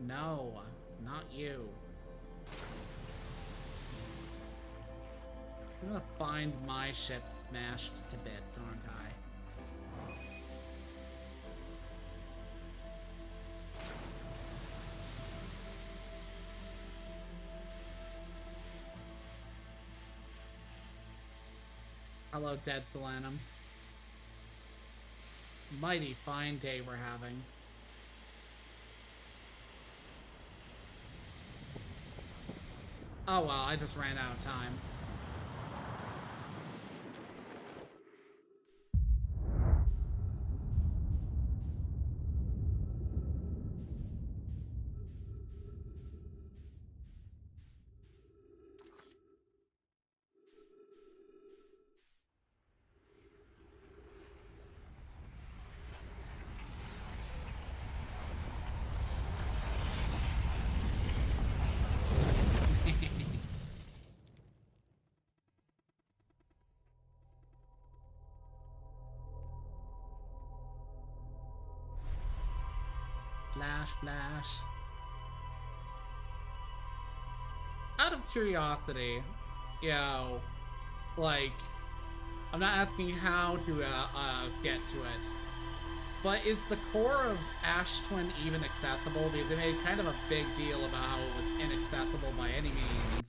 No, not you. I'm gonna find my ship smashed to bits, aren't I? Hello, Dead Solanum. Mighty fine day we're having. Oh well, I just ran out of time. Flash. Out of curiosity, like, I'm not asking how to get to it, but is the core of Ashe Twin even accessible? Because they made kind of a big deal about how it was inaccessible by any means.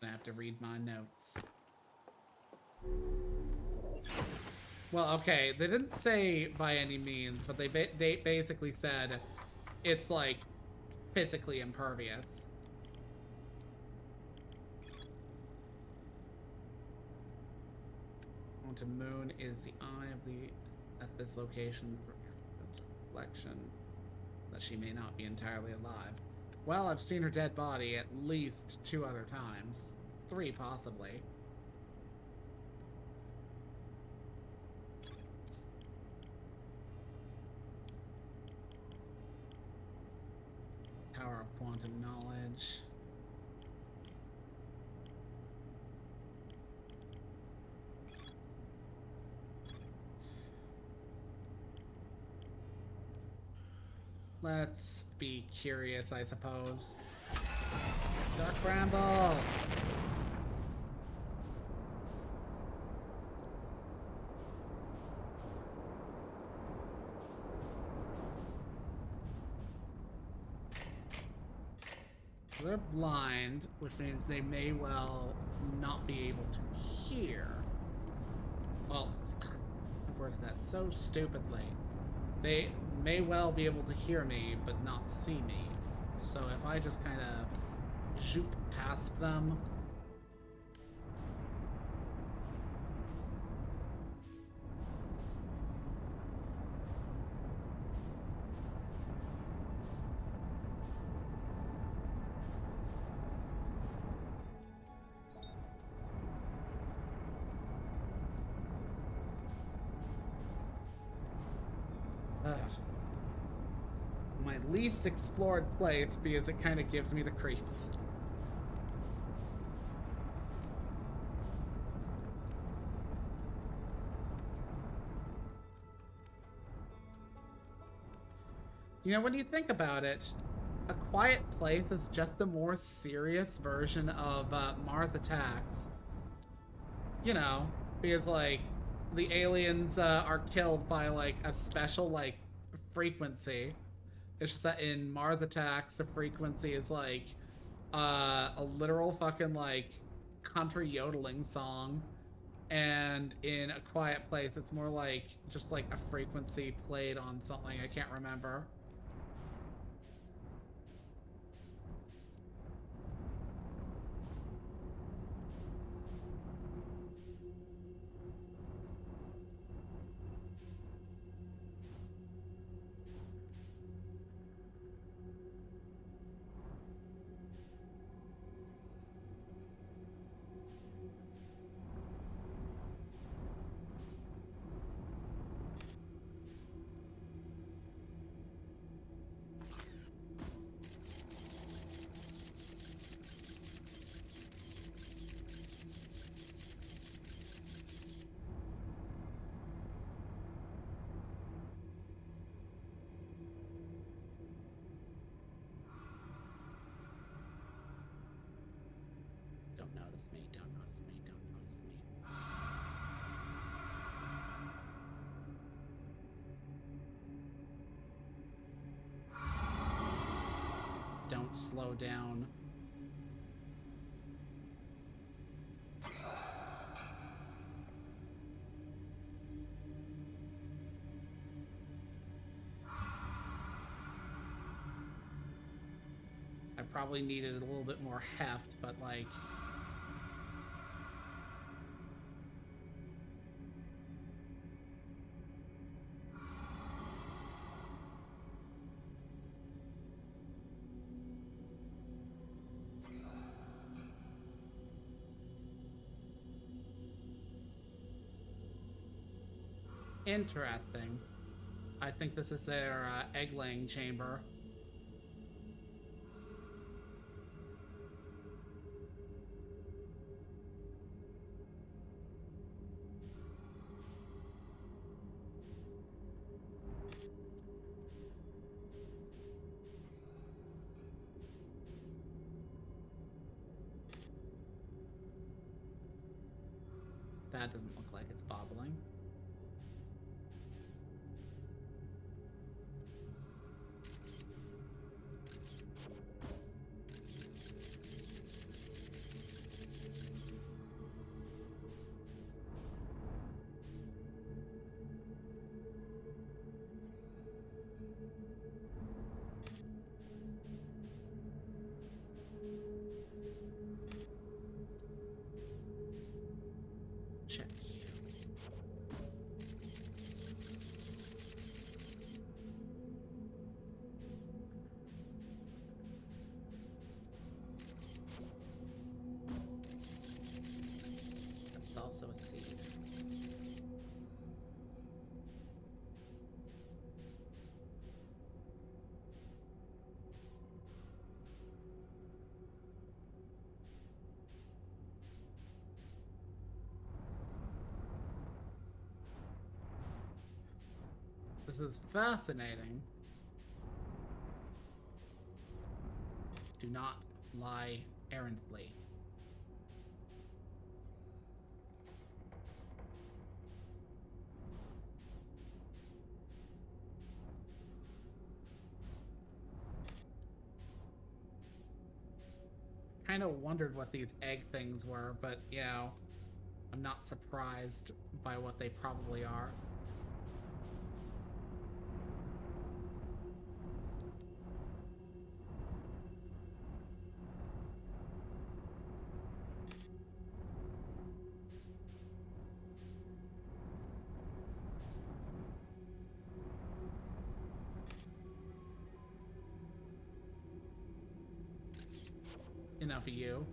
I have to read my notes. Well, okay, they didn't say by any means, but they basically said it's, like, physically impervious. Quantum Moon is the eye of the... at this location for reflection that she may not be entirely alive. Well, I've seen her dead body at least 2 other times. 3, possibly. Tower of Quantum Knowledge. Let's be curious, I suppose. Dark Bramble! They're blind, which means they may well not be able to hear. Well, I've worded that so stupidly. They may well be able to hear me, but not see me. So if I just kind of zoop past them... least explored place because it kind of gives me the creeps. You know, when you think about it, A Quiet Place is just a more serious version of Mars Attacks. You know, because, like, the aliens are killed by, like, a special, like, frequency. It's just that in Mars Attacks, the frequency is, like, a literal fucking, like, country yodeling song. And in A Quiet Place, it's more like just, like, a frequency played on something. I can't remember. Don't notice me, don't notice me, don't notice me. Don't slow down. I probably needed a little bit more heft, but, like, interesting. I think this is their egg-laying chamber. That doesn't look like it's bobbling. Check you. That's also a seed. This is fascinating. Do not lie errantly. Kind of wondered what these egg things were, but, you know, I'm not surprised by what they probably are. Enough of you.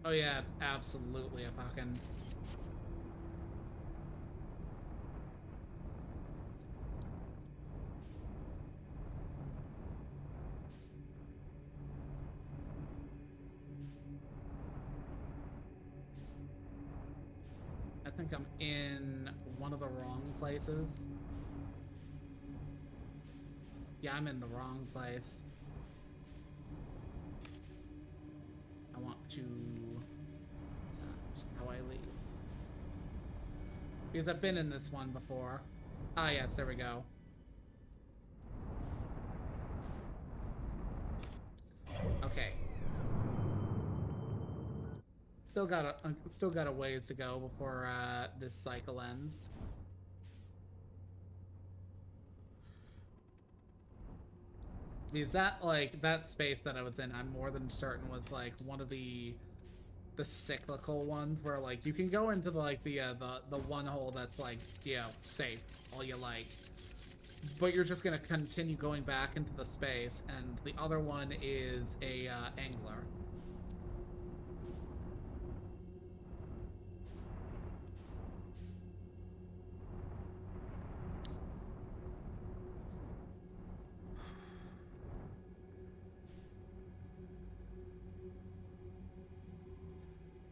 Oh yeah, it's absolutely a fucking... I think I'm in one of the wrong places. Yeah, I'm in the wrong place. I want to... Is that how I leave? Because I've been in this one before. Ah, yes, there we go. Okay. Still got a ways to go before this cycle ends. Because that, like, that space that I was in, I'm more than certain was like one of the cyclical ones where like you can go into the one hole that's like, you know, safe all you like, but you're just gonna continue going back into the space, and the other one is a angler.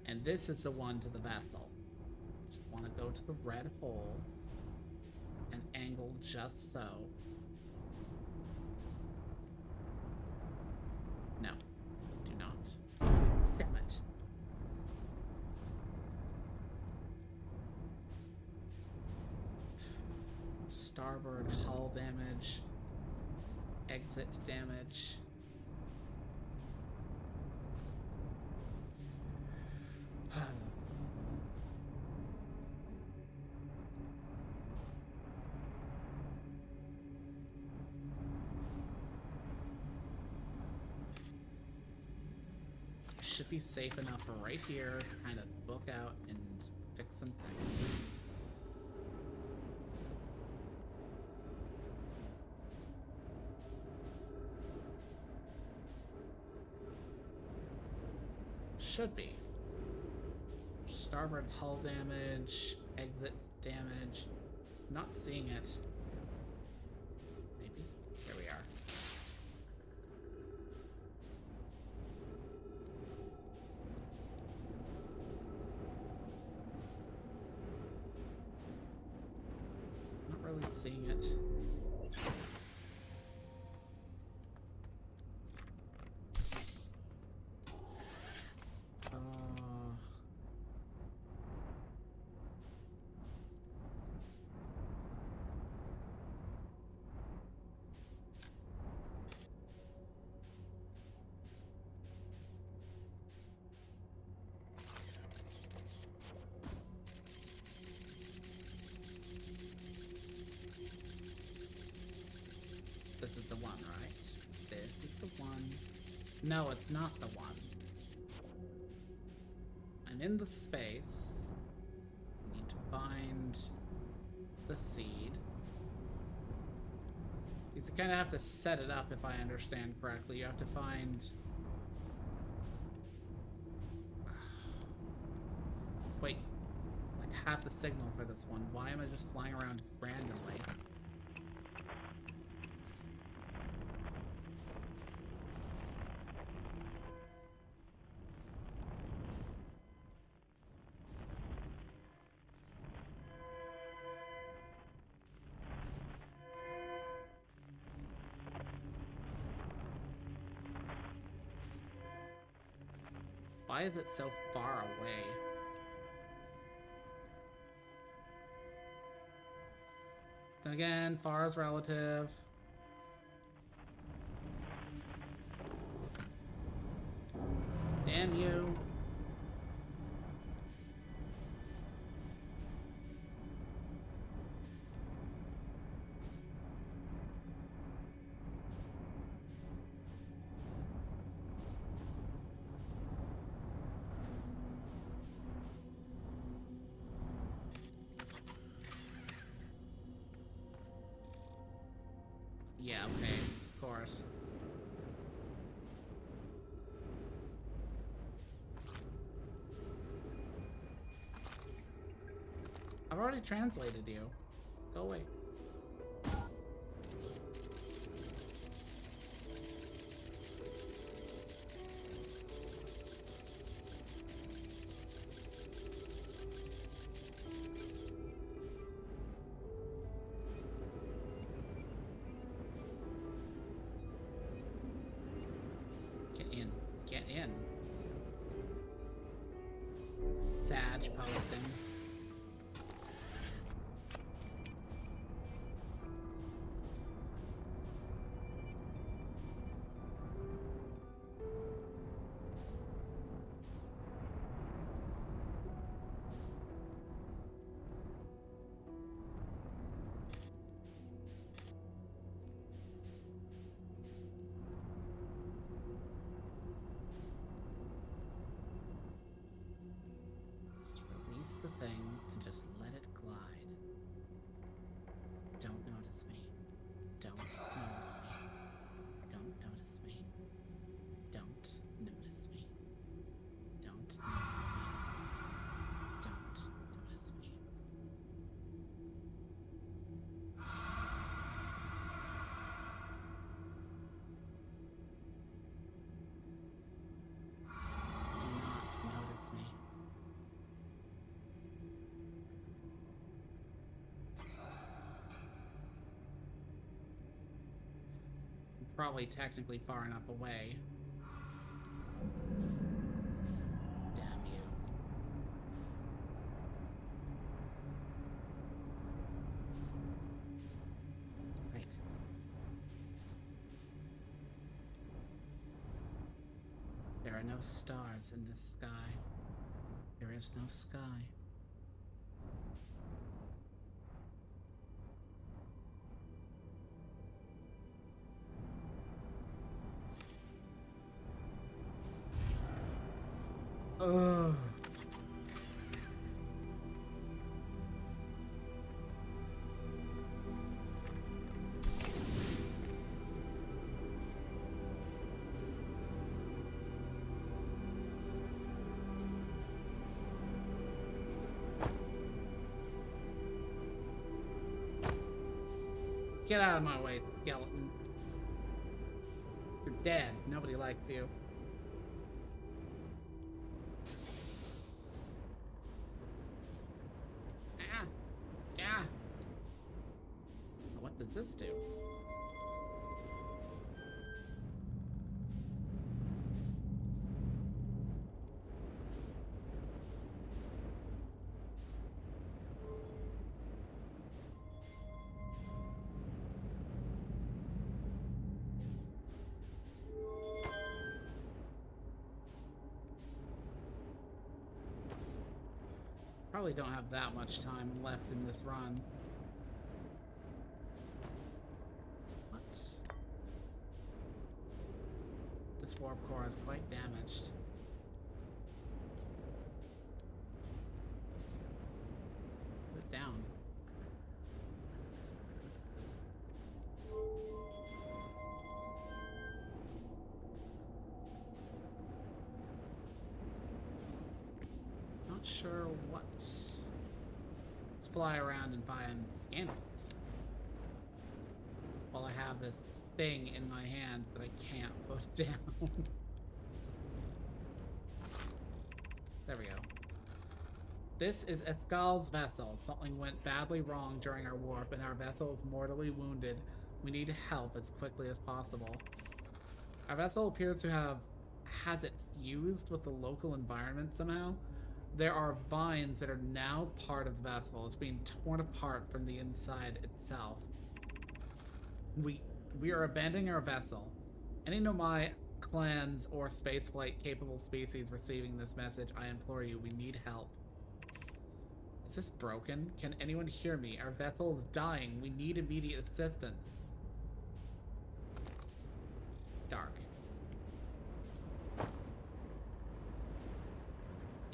And this is the one to the Bethel. Just want to go to the red hole and angle just so. No, do not. Damn it. Starboard hull damage. Exit damage. Should be safe enough right here to kind of book out and fix some things. Should be. Starboard hull damage, exit damage. Not seeing it. Maybe? There we are. Not really seeing it. This is the one, right? This is the one. No, it's not the one. I'm in the space. Need to find the seed. You kind of have to set it up, if I understand correctly. You have to find... Wait. Like half the signal for this one. Why am I just flying around randomly? Why is it so far away? Then again, far is relative. Damn you. Yeah, okay, of course. I've already translated you. Go away. Get in. Get in. Sag posting. The thing and just let it glide. Don't notice me. Don't notice me. Don't notice me. Don't notice me. Don't notice me. Don't notice me. Do not notice me. Probably technically far enough away. Damn you. Right. There are no stars in this sky. There is no sky. Ugh. Get out of my way, skeleton. You're dead. Nobody likes you. Ah! Ah! What does this do? Probably don't have that much time left in this run. What? This warp core is quite damaged. Put it down. Not sure what. Let's fly around and find scandals. While I have this thing in my hand that I can't put down. There we go. This is Escal's vessel. Something went badly wrong during our warp and our vessel is mortally wounded. We need help as quickly as possible. Our vessel appears to have... Has it fused with the local environment somehow? There are vines that are now part of the vessel. It's being torn apart from the inside itself. We are abandoning our vessel. Any Nomai clans or spaceflight capable species receiving this message, I implore you, we need help. Is this broken? Can anyone hear me? Our vessel is dying. We need immediate assistance. Dark.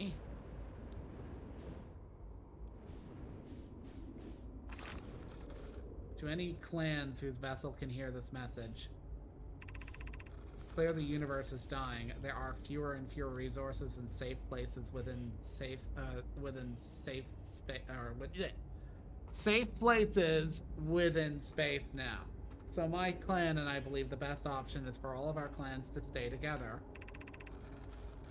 Eh. To any clans whose vessel can hear this message, clear the universe is dying. There are fewer and fewer resources and safe places within safe space or safe places within space now. So my clan and I believe the best option is for all of our clans to stay together.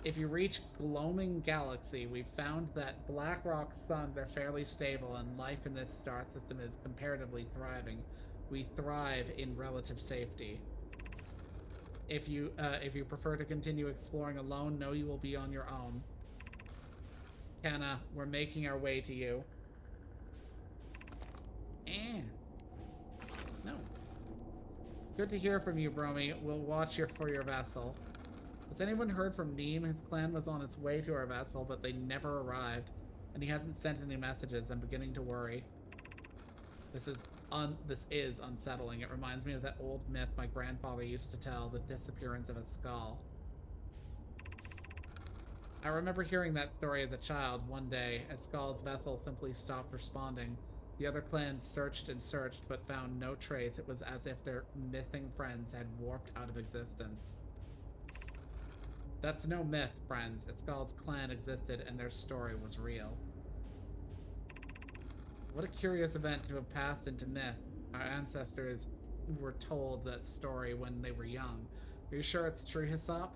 If you reach Gloaming Galaxy, we've found that Blackrock suns are fairly stable and life in this star system is comparatively thriving. We thrive in relative safety. If you prefer to continue exploring alone, know you will be on your own. Kenna, we're making our way to you. No. Good to hear from you, Bromy. We'll watch for your vessel. Has anyone heard from Neem? His clan was on its way to our vessel, but they never arrived, and he hasn't sent any messages. I'm beginning to worry. This is unsettling. It reminds me of that old myth my grandfather used to tell, the disappearance of a skull. I remember hearing that story as a child. One day, a skull's vessel simply stopped responding. The other clans searched and searched, but found no trace. It was as if their missing friends had warped out of existence. That's no myth, friends. Escald's clan existed and their story was real. What a curious event to have passed into myth. Our ancestors were told that story when they were young. Are you sure it's true, Hyssop?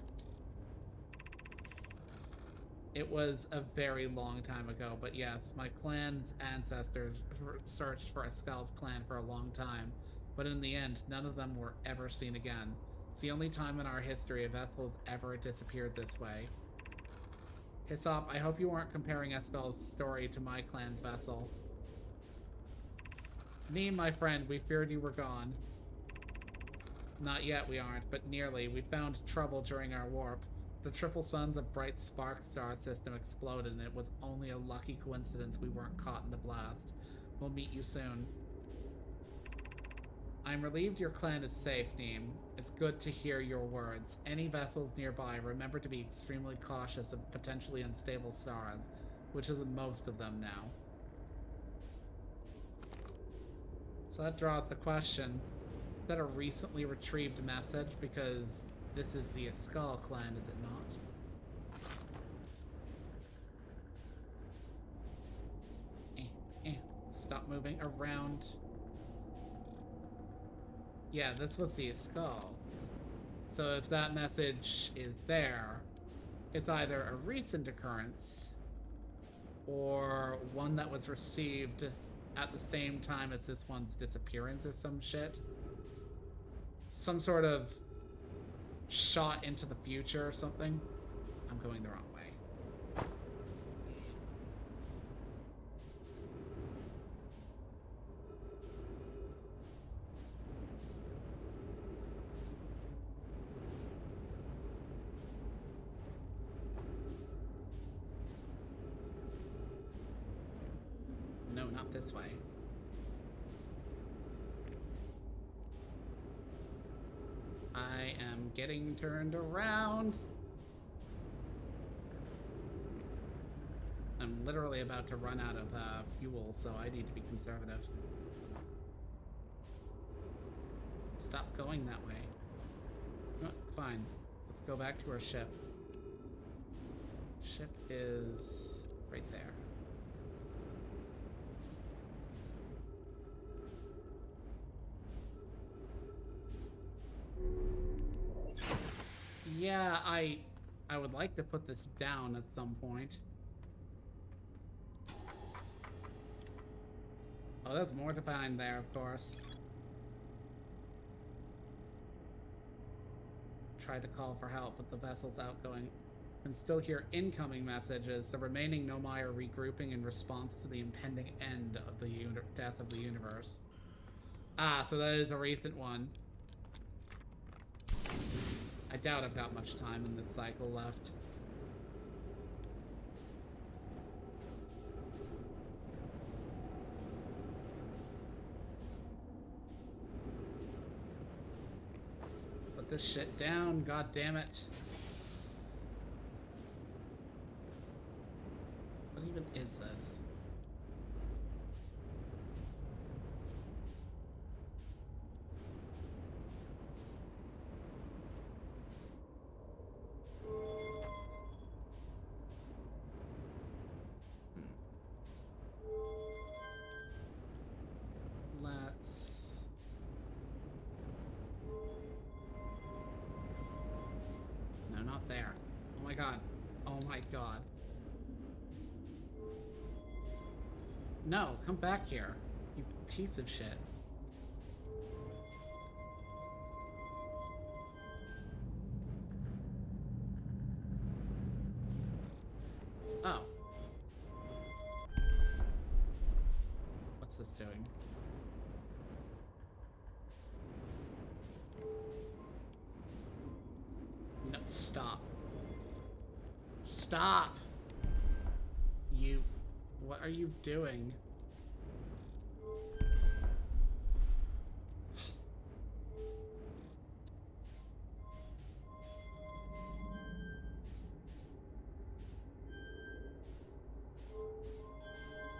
It was a very long time ago, but yes, my clan's ancestors searched for Escald's clan for a long time, but in the end, none of them were ever seen again. It's the only time in our history a vessel has ever disappeared this way. Hyssop, I hope you aren't comparing Escald's story to my clan's vessel. Neem, my friend, we feared you were gone. Not yet, we aren't, but nearly. We found trouble during our warp. The triple suns of Bright Spark Star system exploded, and it was only a lucky coincidence we weren't caught in the blast. We'll meet you soon. I'm relieved your clan is safe, Neem. It's good to hear your words. Any vessels nearby, remember to be extremely cautious of potentially unstable stars, which is most of them now. So that draws the question, is that a recently retrieved message? Because this is the Skull clan, is it not? Stop moving around. Yeah, this was the Skull. So if that message is there, it's either a recent occurrence or one that was received at the same time as this one's disappearance or some shit. Some sort of shot into the future or something. I'm going the wrong way. No, not this way. I am getting turned around. I'm literally about to run out of fuel, so I need to be conservative. Stop going that way. Oh, fine. Let's go back to our ship. Ship is right there. Yeah, I would like to put this down at some point. Oh, there's more to find there, of course. Tried to call for help, but the vessel's outgoing. Can still hear incoming messages. The remaining Nomai are regrouping in response to the impending end of the death of the universe. Ah, so that is a recent one. I doubt I've got much time in this cycle left. Put this shit down, god damn it. What even is this? my god. No, come back here. You piece of shit. Oh. What's this doing? No, stop. Stop! You... What are you doing?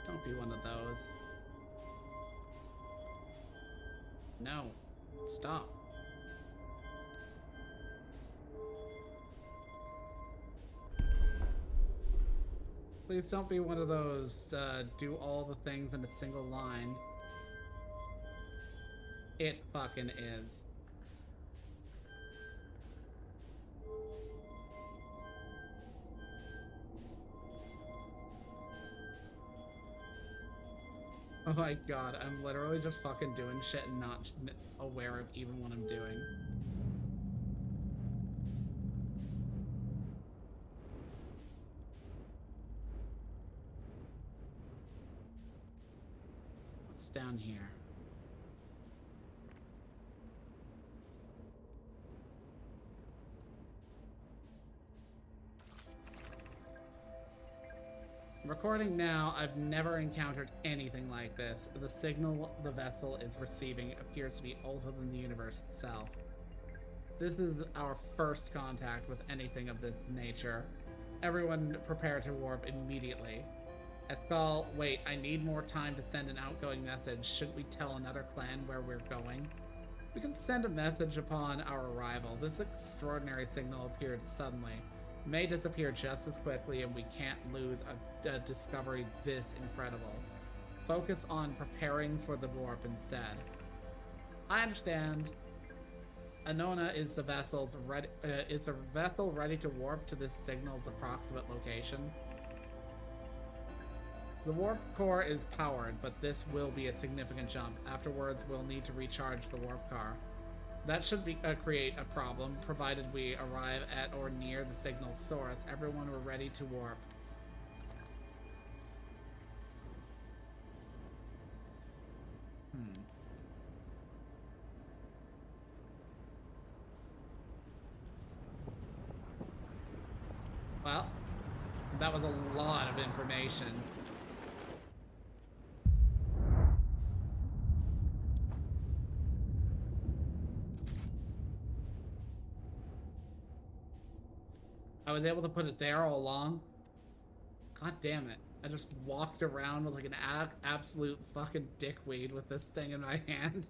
Don't be one of those. No. Stop. Please don't be one of those, do all the things in a single line. It fucking is. Oh my god, I'm literally just fucking doing shit and not aware of even what I'm doing. What's down here? Recording now, I've never encountered anything like this. The signal the vessel is receiving appears to be older than the universe itself. This is our first contact with anything of this nature. Everyone prepare to warp immediately. Escal, wait, I need more time to send an outgoing message. Shouldn't we tell another clan where we're going? We can send a message upon our arrival. This extraordinary signal appeared suddenly. It may disappear just as quickly, and we can't lose a discovery this incredible. Focus on preparing for the warp instead. I understand. Anona, is the vessel ready to warp to this signal's approximate location? The warp core is powered, but this will be a significant jump. Afterwards, we'll need to recharge the warp car. That should create a problem, provided we arrive at or near the signal's source. Everyone were ready to warp. Well, that was a lot of information. I was able to put it there all along. God damn it. I just walked around with like an absolute fucking dickweed with this thing in my hand.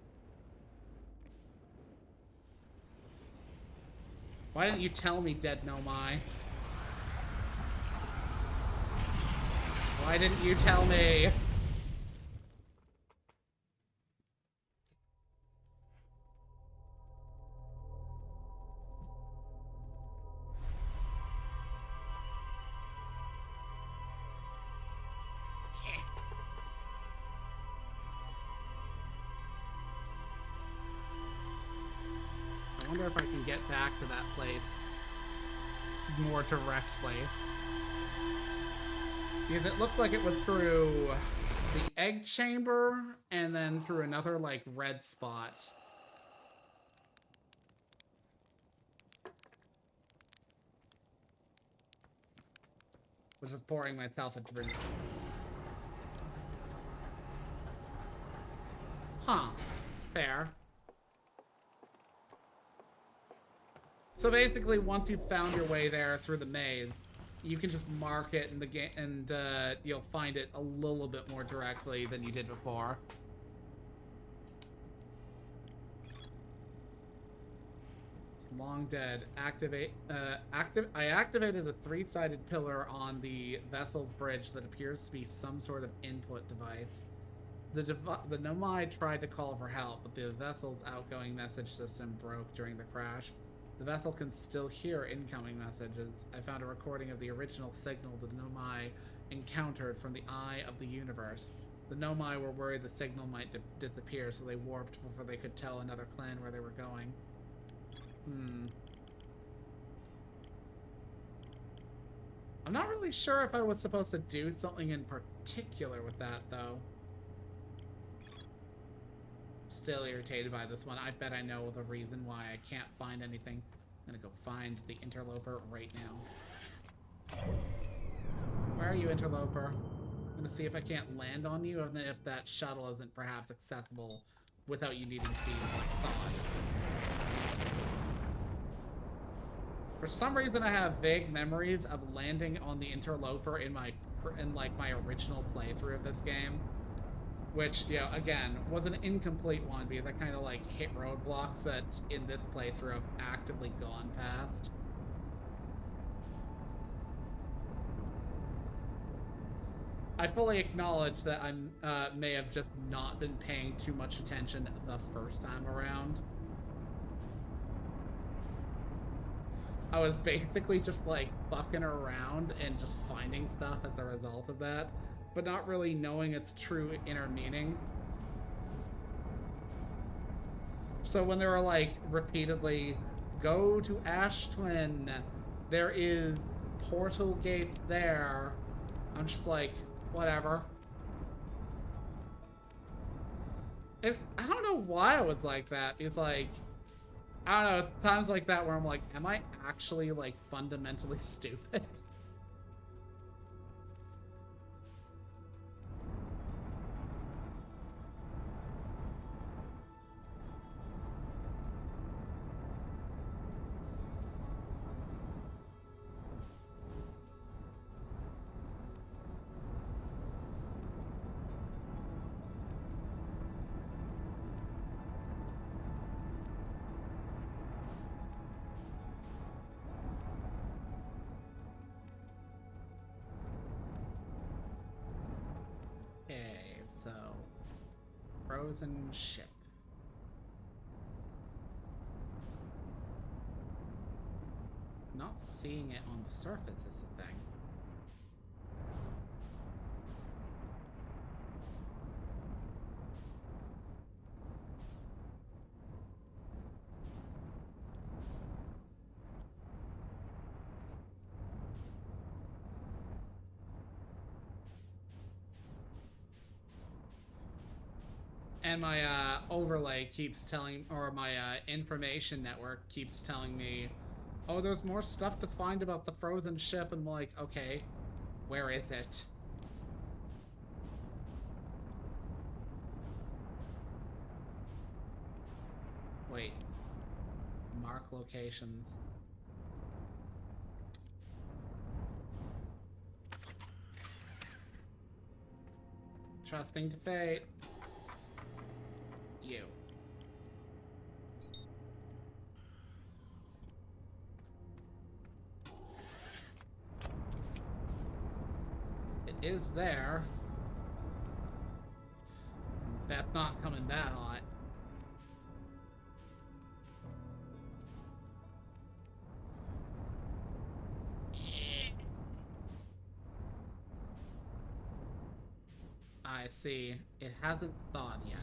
Why didn't you tell me, Dead Nomai? Why didn't you tell me? I wonder if I can get back to that place more directly. Because it looks like it was through the egg chamber and then through another, like, red spot. Which is pouring myself a drink. Huh. Fair. So basically, once you've found your way there through the maze, you can just mark it in the game, and you'll find it a little bit more directly than you did before. It's long dead. I activated a 3-sided pillar on the vessel's bridge that appears to be some sort of input device. The Nomai tried to call for help, but the vessel's outgoing message system broke during the crash. The vessel can still hear incoming messages. I found a recording of the original signal the Nomai encountered from the eye of the universe. The Nomai were worried the signal might disappear, so they warped before they could tell another clan where they were going. I'm not really sure if I was supposed to do something in particular with that, though. Still irritated by this one. I bet I know the reason why I can't find anything. I'm gonna go find the interloper right now. Where are you, interloper? I'm gonna see if I can't land on you, and if that shuttle isn't perhaps accessible without you needing to be like thawed. For some reason, I have vague memories of landing on the interloper in my original playthrough of this game, which, you know, again, was an incomplete one because I kind of like hit roadblocks that in this playthrough I've actively gone past. I fully acknowledge that I may have just not been paying too much attention the first time around. I was basically just like fucking around and just finding stuff as a result of that, but not really knowing its true inner meaning. So when they were like repeatedly, go to Ashe Twin, there is portal gates there, I'm just like, whatever. I don't know why I was like that. It's like, I don't know, times like that where I'm like, am I actually like fundamentally stupid? Okay, so frozen ship. Not seeing it on the surface is the thing. And my overlay keeps telling, or my information network keeps telling me, oh, there's more stuff to find about the frozen ship. And I'm like, okay, where is it? Wait. Mark locations. Trusting to fate. You. It is there. That's not coming that hot. I see. It hasn't thawed yet.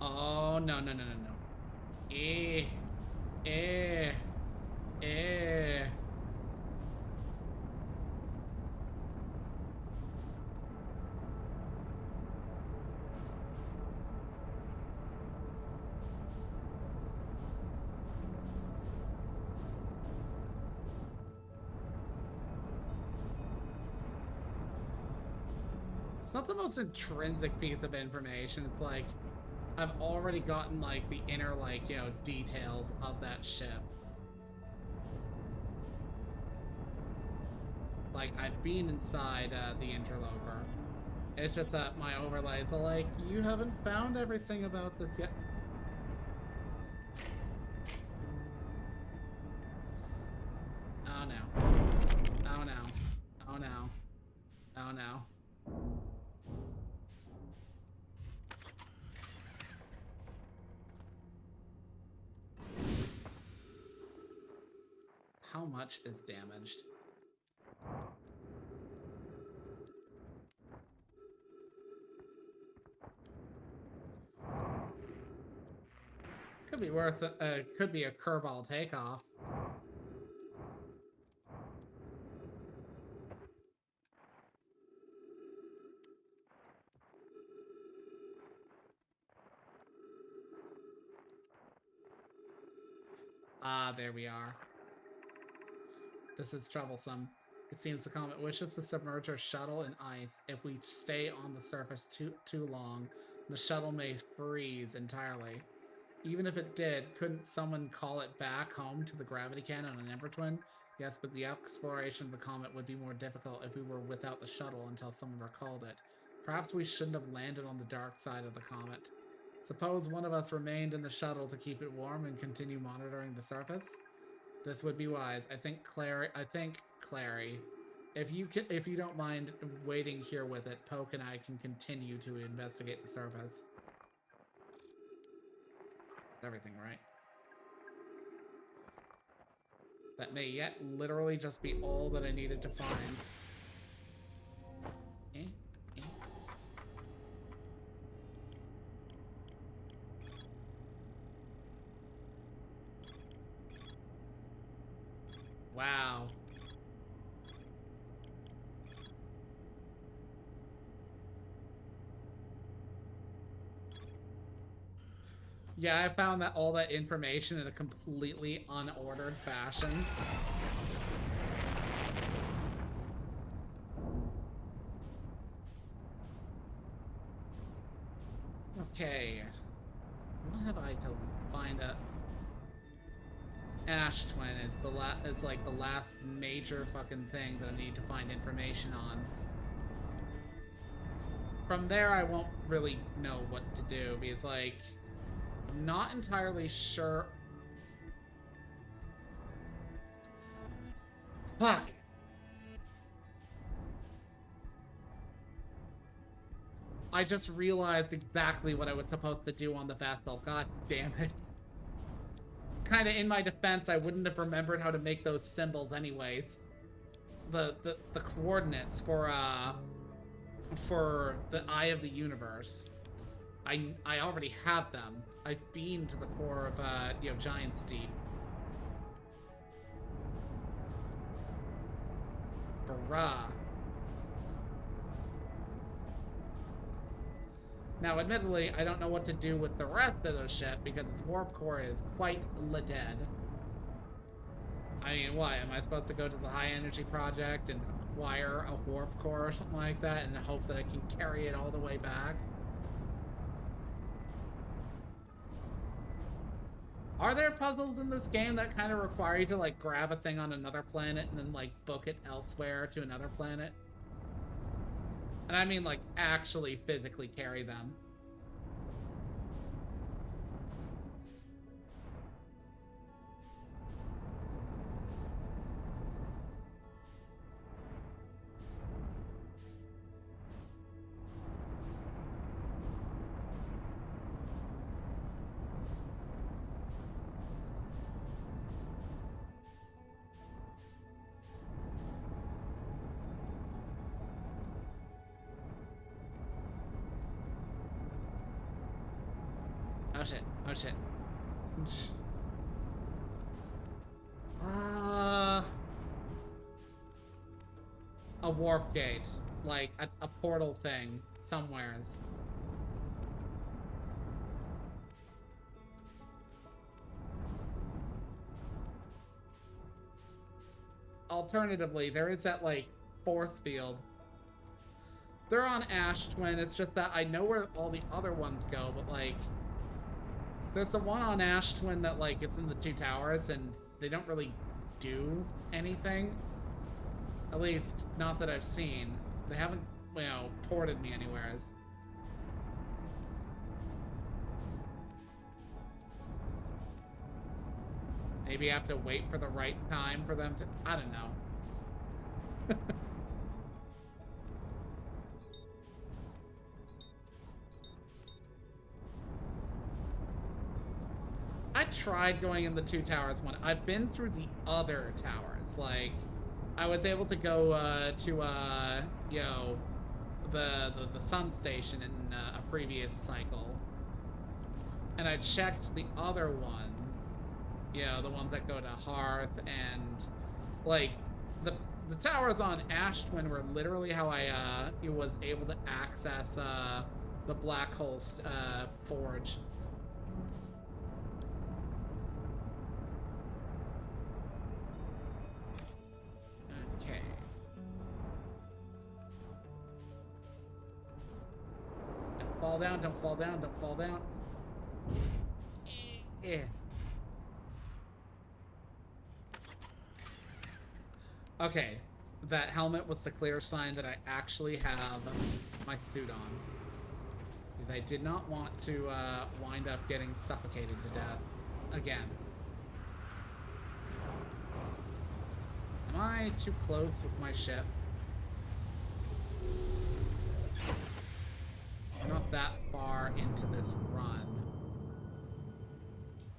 Oh, no, no, no, no, no. Eh. Eh. Eh. It's not the most intrinsic piece of information. It's like, I've already gotten, like, the inner, like, you know, details of that ship. Like, I've been inside the interloper. It's just that my overlays are like, you haven't found everything about this yet. Oh no. Oh no. Oh no. Oh no. how much is damaged? Could be worth could be a curveball takeoff. Ah, there we are. This is troublesome. It seems the comet wishes to submerge our shuttle in ice. If we stay on the surface too long, the shuttle may freeze entirely. Even if it did, couldn't someone call it back home to the gravity cannon on Ember Twin? Yes, but the exploration of the comet would be more difficult if we were without the shuttle until someone recalled it. Perhaps we shouldn't have landed on the dark side of the comet. Suppose one of us remained in the shuttle to keep it warm and continue monitoring the surface? This would be wise. I think Clary, if you don't mind waiting here with it, Poke and I can continue to investigate the surface. Is everything right? That may yet literally just be all that I needed to find. Wow. Yeah, I found that all that information in a completely unordered fashion. Okay. What have I to find a Ashe Twin is like the last major fucking thing that I need to find information on. From there I won't really know what to do because like I'm not entirely sure. Fuck. I just realized exactly what I was supposed to do on the vessel. God damn it. Kind of in my defense, I wouldn't have remembered how to make those symbols anyways. The coordinates for the Eye of the Universe. I already have them. I've been to the core of Giant's Deep. Bruh. Now, admittedly, I don't know what to do with the rest of the ship because its warp core is quite dead. I mean, what? Am I supposed to go to the High Energy Project and acquire a warp core or something like that and hope that I can carry it all the way back? Are there puzzles in this game that kind of require you to, like, grab a thing on another planet and then, like, book it elsewhere to another planet? And I mean, like, actually physically carry them. Oh shit, oh shit. A warp gate. Like, a portal thing. Somewhere. Alternatively, there is that, like, force field. They're on Ashe Twin, it's just that I know where all the other ones go, but, like... There's the one on Ashe Twin that, like, it's in the two towers, and they don't really do anything. At least, not that I've seen. They haven't, you know, ported me anywhere. Maybe I have to wait for the right time for them to... I don't know. I tried going in the two towers one. I've been through the other towers. it's like I was able to go to you know, the sun station in a previous cycle, and I checked the other ones, you know, the ones that go to Hearth, and like the towers on Ashe Twin were literally how I was able to access the Black Hole's forge. Okay. Don't fall down, don't fall down, don't fall down. Yeah. Okay. That helmet was the clear sign that I actually have my suit on. Because I did not want to wind up getting suffocated to death again. Am I too close with my ship? I'm not that far into this run.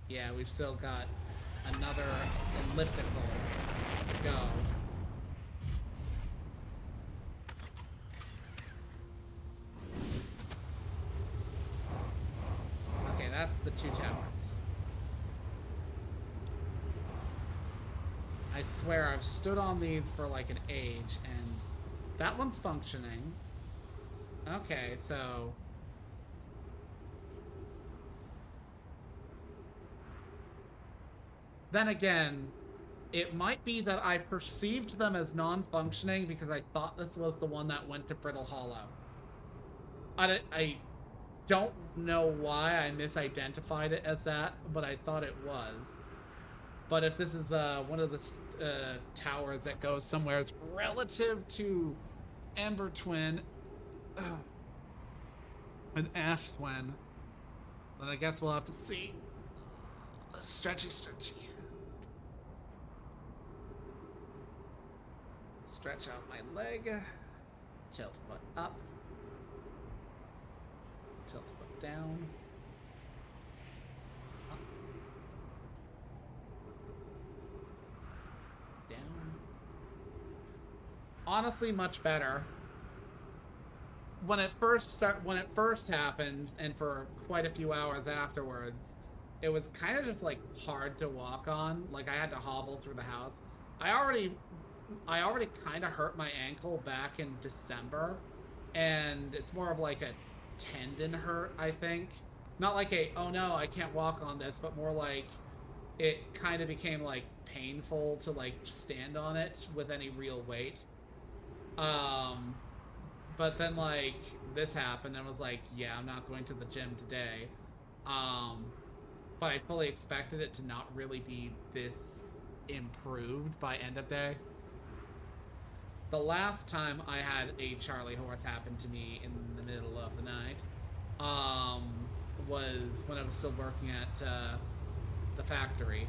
Yeah, we've still got another elliptical to go. Okay, that's the 2 towers. I swear I've stood on these for like an age, and that one's functioning. Okay, so... Then again, it might be that I perceived them as non-functioning because I thought this was the one that went to Brittle Hollow. I don't know why I misidentified it as that, but I thought it was. But if this is one of the towers that goes somewhere it's relative to Ember Twin, an Ashe Twin, then I guess we'll have to see. Stretchy, stretchy. Stretch out my leg. Tilt foot up. Tilt foot down. Up. Down. Honestly, much better. When it first happened, and for quite a few hours afterwards, it was kind of just like hard to walk on. Like I had to hobble through the house. I already kind of hurt my ankle back in December, and it's more of like a tendon hurt, I think. Not like a, oh no, I can't walk on this, but more like it kind of became like painful to like stand on it with any real weight. But then like this happened and I was like, yeah, I'm not going to the gym today. But I fully expected it to not really be this improved by end of day. The last time I had a Charlie horse happen to me in the middle of the night was when I was still working at the factory.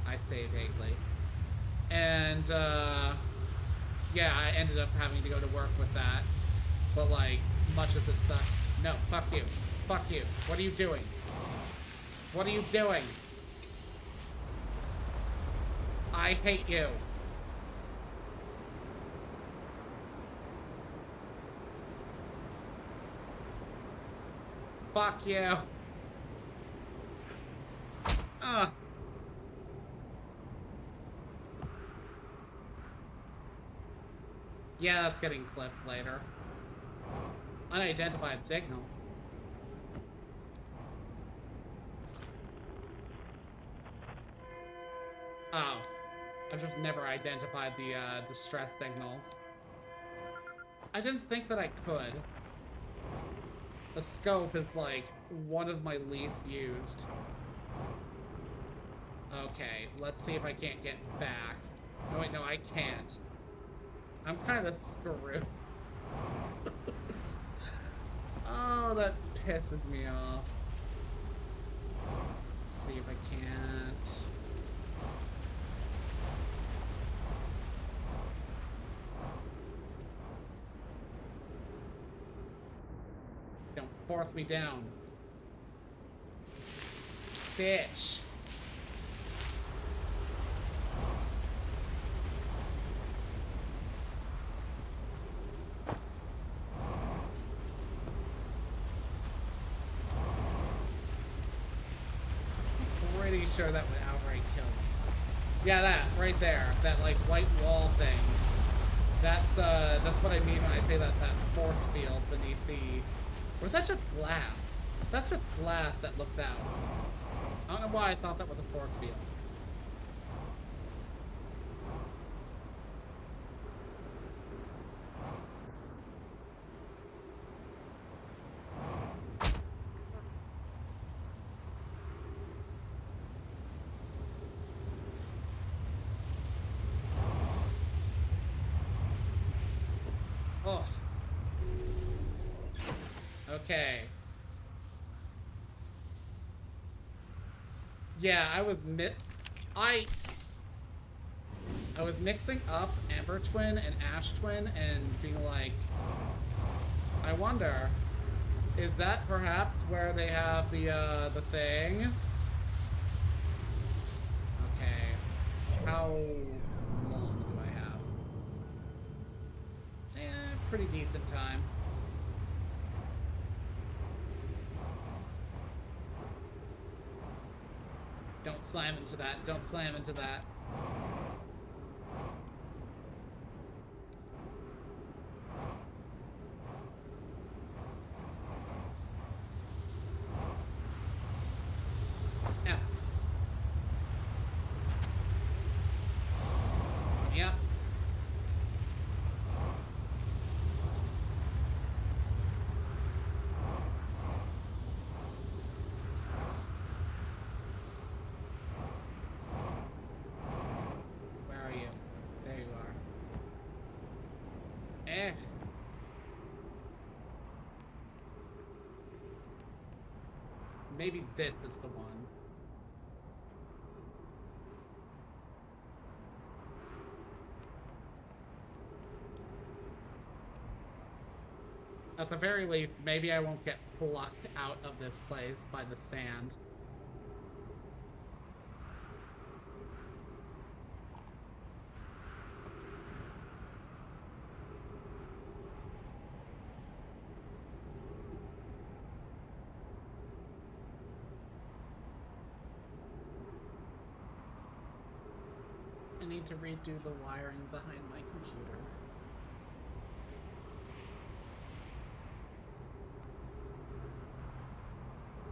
I say vaguely. And yeah, I ended up having to go to work with that. But like, much as it sucked. No, fuck you. Fuck you. What are you doing? What are you doing? I hate you. Fuck you. Yeah, that's getting clipped later. Unidentified signal. Oh. I've just never identified the distress signals. I didn't think that I could. The scope is like one of my least used. Okay, let's see if I can't get back. No, wait, no, I can't. I'm kind of screwed. Oh, that pisses me off. Let's see if I can't. Don't force me down. Bitch. sure that would outright kill me. Yeah, that right there, that like white wall thing. That's what I mean when I say that force field beneath the. Or is that just glass? That's just glass that looks out. I don't know why I thought that was a force field. Oh. Okay. Yeah, I was mixing up Ember Twin and Ash Twin and being like, I wonder, is that perhaps where they have the thing? Okay. How long do I have? Pretty decent time. Don't slam into that. Don't slam into that. Ow. Yep. Where are you? There you are. Eh. Maybe this is the one. At the very least, maybe I won't get plucked out of this place by the sand. I need to redo the wiring behind my computer.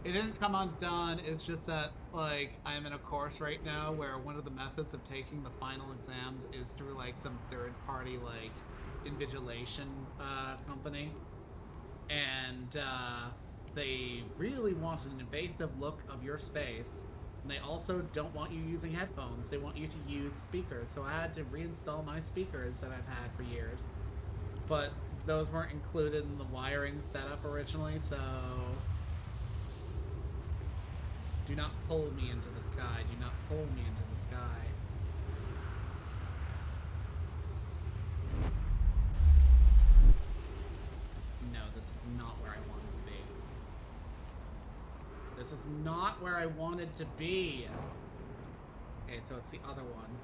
It didn't come undone, it's just that, like, I'm in a course right now where one of the methods of taking the final exams is through, like, some third-party, like, invigilation company. And, they really want an invasive look of your space. And they also don't want you using headphones. They want you to use speakers. So I had to reinstall my speakers that I've had for years. But those weren't included in the wiring setup originally, so... Do not pull me into the sky. Do not pull me into the sky. No, this is not where I wanted to be. This is not where I wanted to be. Okay, so it's the other one.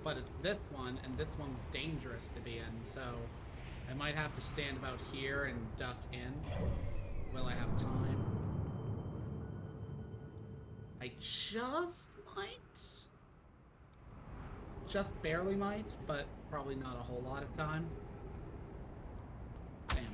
But it's this one, and this one's dangerous to be in, so I might have to stand about here and duck in. Will I have time? I just might. Just barely might, but probably not a whole lot of time. Damn.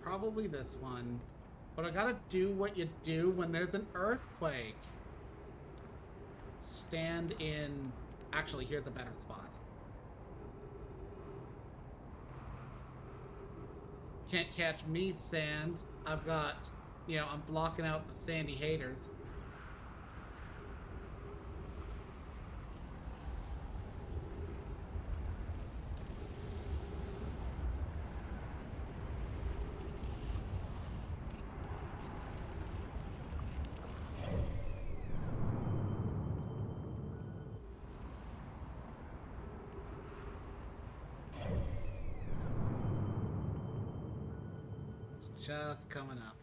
Probably this one. But I gotta do what you do when there's an earthquake. Stand in... Actually, here's a better spot. Can't catch me, sand. I've got... You know, I'm blocking out the sandy haters. just coming up.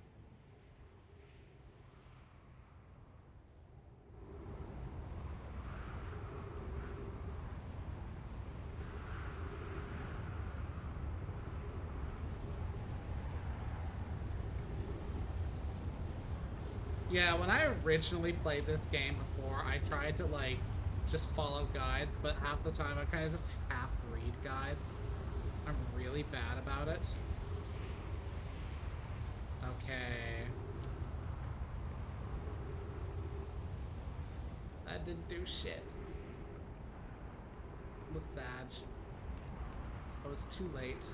Yeah, when I originally played this game before, I tried to, like, just follow guides, but half the time I kind of just half-read guides. I'm really bad about it. Okay. That didn't do shit. The Sag. I was too late.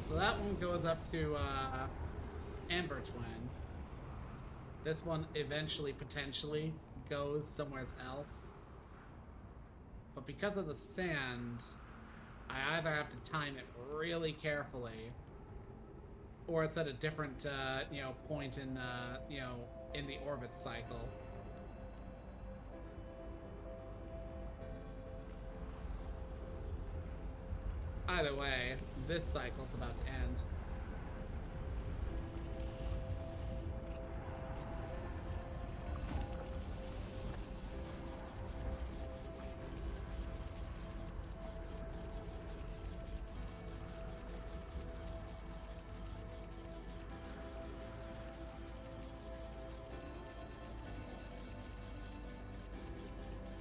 So that one goes up to Amber Twin. This one eventually, potentially, goes somewhere else. But because of the sand, I either have to time it really carefully, or it's at a different, you know, point in, you know, in the orbit cycle. Either way, this cycle's about to end.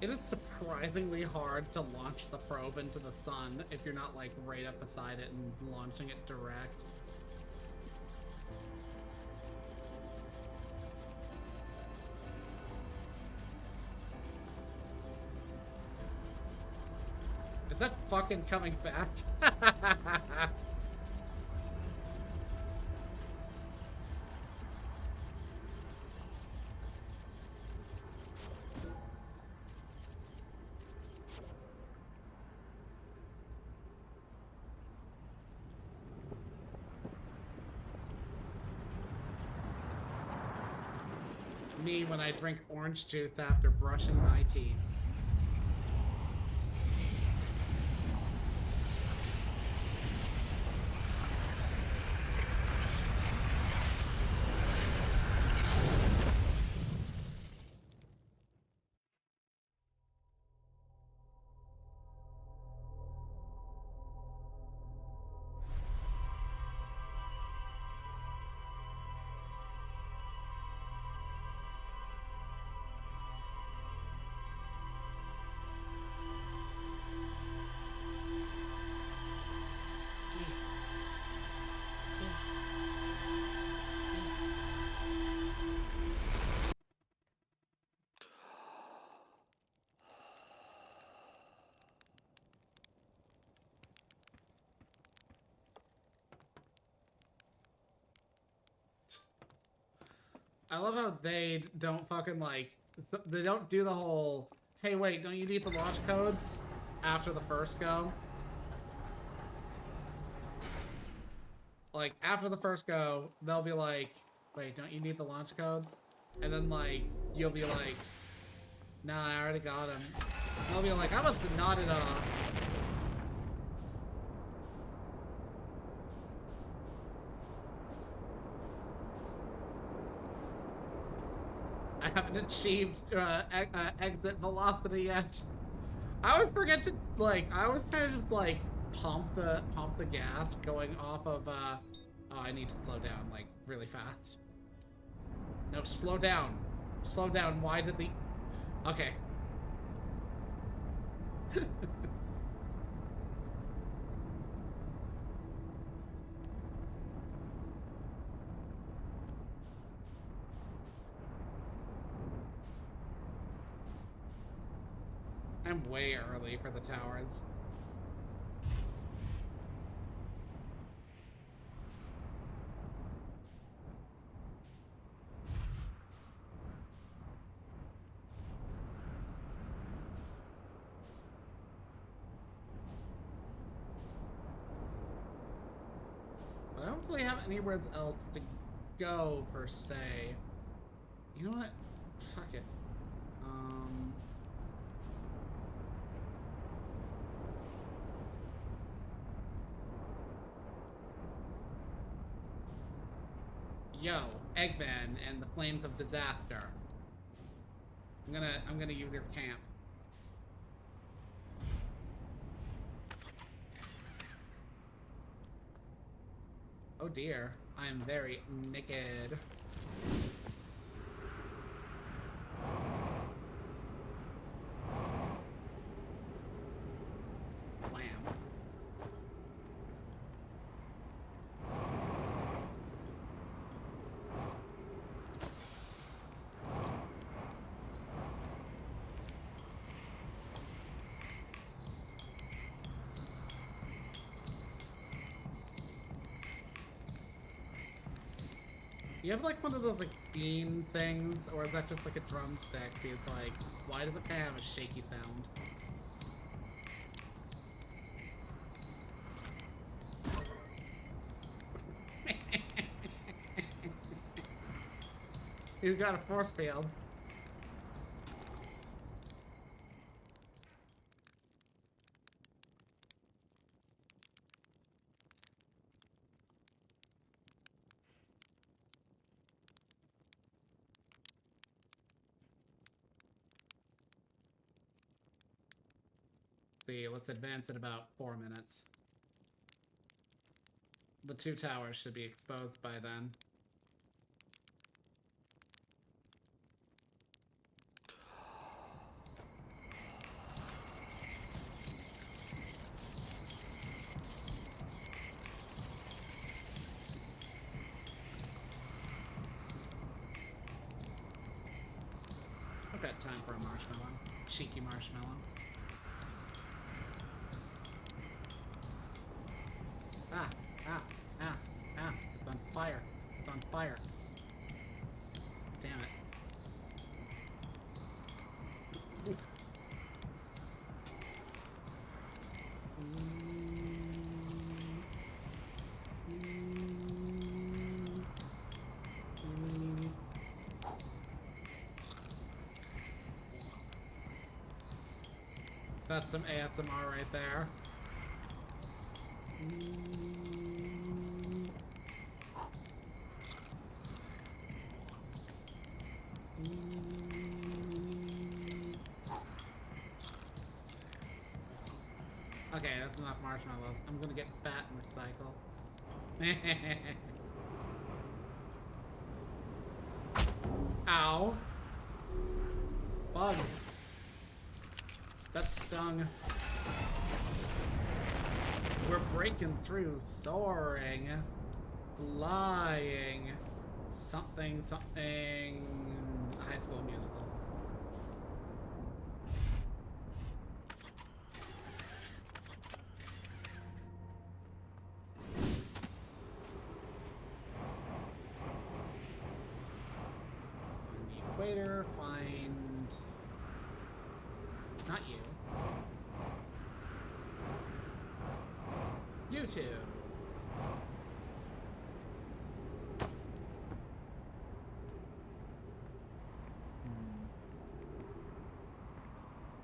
It is surprisingly hard to launch the probe into the sun if you're not, like, right up beside it and launching it direct. Is that fucking coming back? Me when I drink orange juice after brushing my teeth. I love how they don't fucking, like, they don't do the whole, hey, wait, don't you need the launch codes after the first go? Like, after the first go, they'll be like, wait, don't you need the launch codes? And then, like, you'll be like, nah, I already got them. And they'll be like, I must have nodded off. I haven't achieved exit velocity yet. I always forget to, like, I always kind of just, like, pump the gas going off of, oh, I need to slow down, like, really fast. No, slow down. Slow down. Why did the... Okay. I'm way early for the towers. But I don't really have anywhere else to go, per se. You know what? Fuck it. Yo, Eggman and the Flames of Disaster. I'm gonna use your camp. Oh dear, I am very naked. Lamb. You have like one of those like beam things, or is that just like a drumstick? Because like, why does it have a shaky sound? You've got a force field. See, let's advance in about 4 minutes. The 2 towers should be exposed by then. I've got time for a marshmallow. Cheeky marshmallow. Ah, ah, ah, ah. It's on fire. It's on fire. Damn it. That's some ASMR right there. Okay, that's enough marshmallows. I'm gonna get fat in this cycle. Ow. Bug. That stung. We're breaking through, soaring, flying, something, something, High School Musical. Equator, find... not you. You two.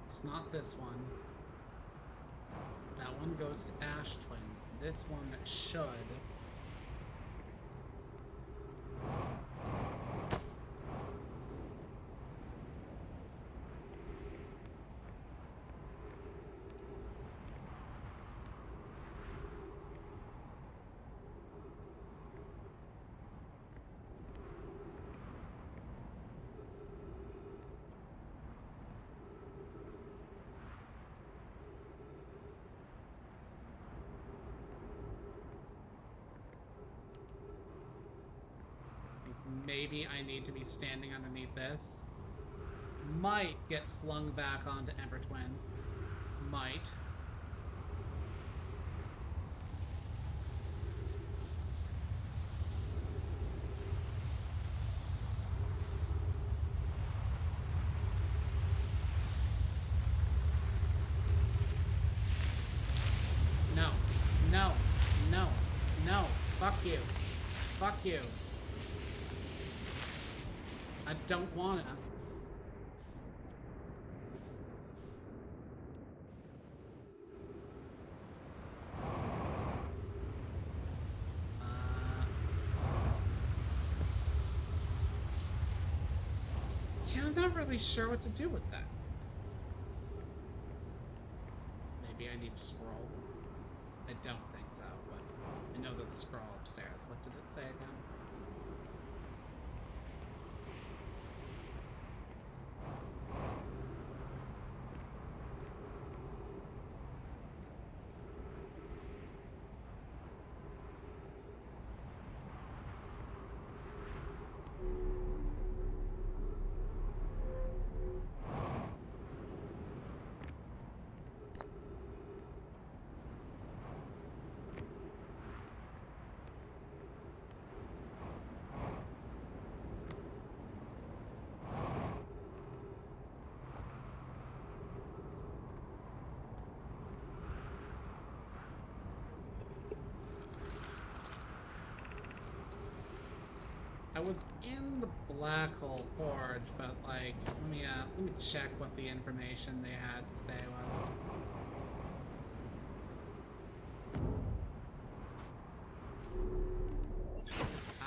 It's not this one. That one goes to Ashe Twin. This one should... Maybe I need to be standing underneath this. Might get flung back onto Emperor Twin. Might. No. No. No. No. Fuck you. Fuck you. I don't wanna. Yeah, I'm not really sure what to do with that. Maybe I need to scroll. I don't think so, but I know that the scroll upstairs. What did it say again? I was in the black hole forge, but like, let me check what the information they had to say was.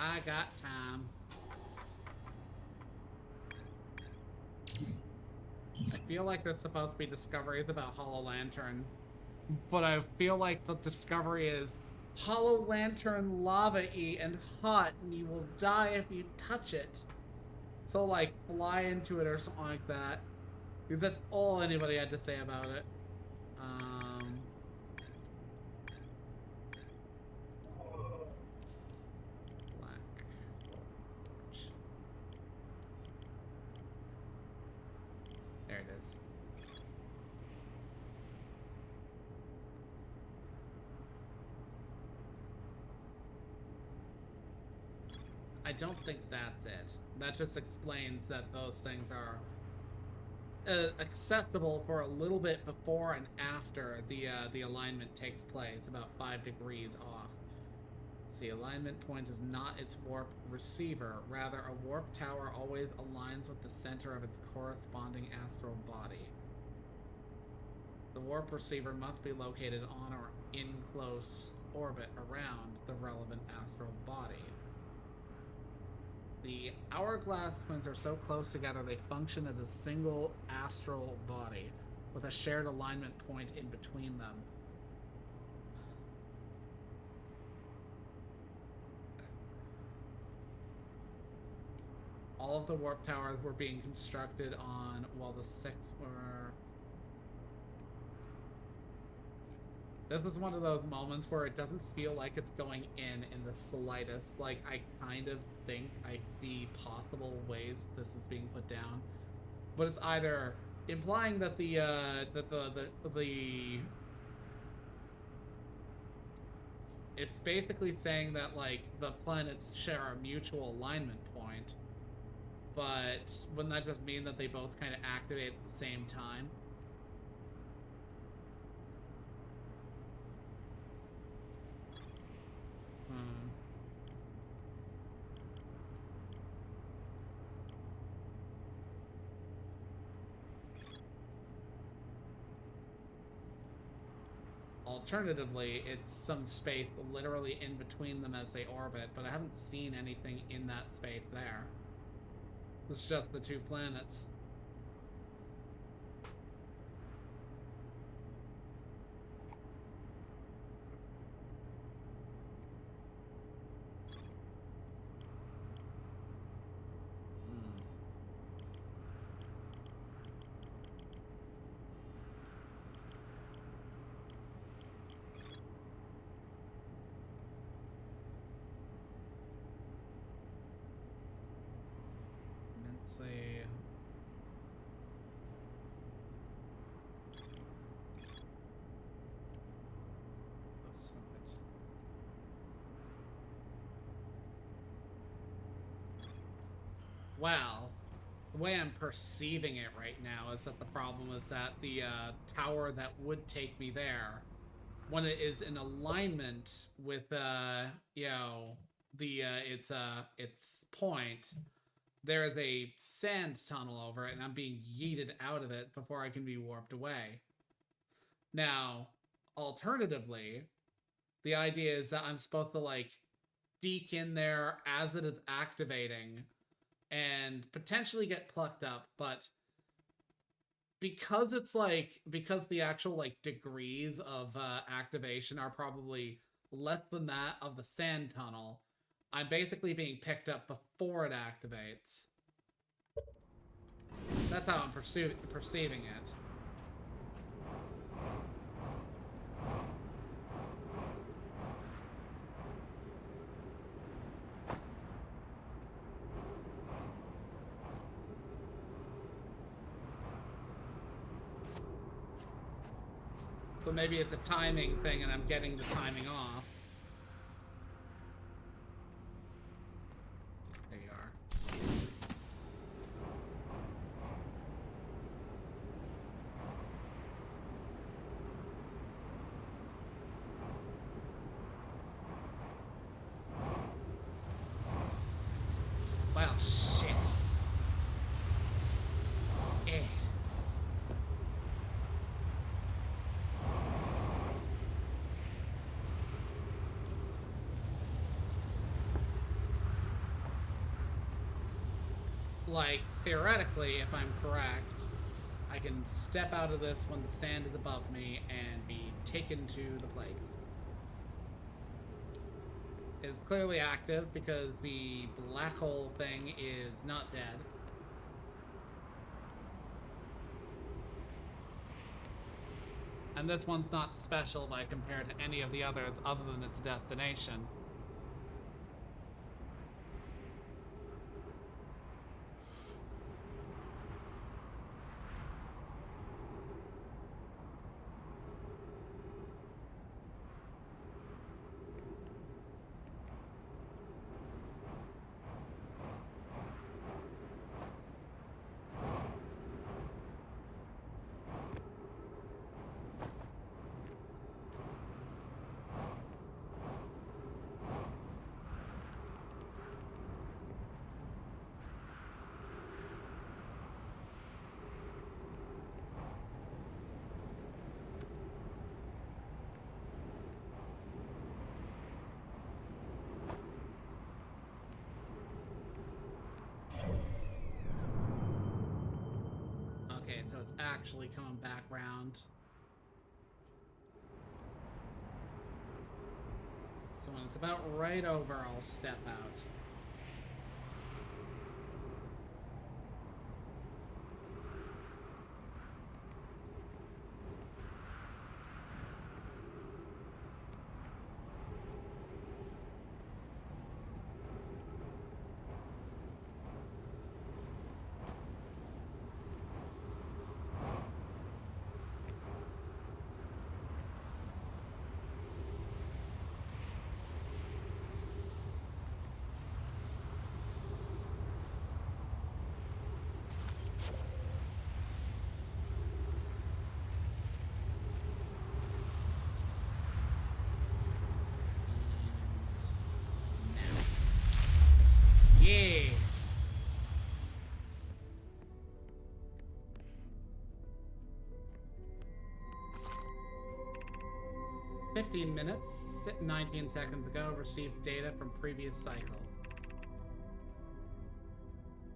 I got time. I feel like there's supposed to be discoveries about Hollow Lantern, but I feel like the discovery is Hollow Lantern lava-y and hot, and you will die if you touch it. So like, fly into it or something like that. Because that's all anybody had to say about it. Black. There it is. I don't think that's it. That just explains that those things are accessible for a little bit before and after the alignment takes place, about 5 degrees off. See, alignment point is not its warp receiver. Rather, a warp tower always aligns with the center of its corresponding astral body. The warp receiver must be located on or in close orbit around the relevant astral body. The hourglass twins are so close together they function as a single astral body, with a shared alignment point in between them. All of the warp towers were being constructed on, while the 6 were... This is one of those moments where it doesn't feel like it's going in the slightest. Like, I kind of think I see possible ways this is being put down. But it's either implying that it's basically saying that, like, the planets share a mutual alignment point. But wouldn't that just mean that they both kind of activate at the same time? Alternatively, it's some space literally in between them as they orbit, but I haven't seen anything in that space there. It's just the 2 planets. Well, the way I'm perceiving it right now is that the problem is that the tower that would take me there, when it is in alignment with, the its point, there is a sand tunnel over it, and I'm being yeeted out of it before I can be warped away. Now, alternatively, the idea is that I'm supposed to like deke in there as it is activating and potentially get plucked up, but because it's like because the actual like degrees of activation are probably less than that of the sand tunnel, I'm basically being picked up before it activates. That's how I'm perceiving it. So maybe it's a timing thing and I'm getting the timing off. There you are. Well, shit. Eh. Like, theoretically, if I'm correct, I can step out of this when the sand is above me and be taken to the place. It's clearly active because the black hole thing is not dead. And this one's not special by compared to any of the others other than its destination. Okay, so it's actually coming back round. So when it's about right over, I'll step out. Yeah. 15 minutes, 19 seconds ago, received data from previous cycle.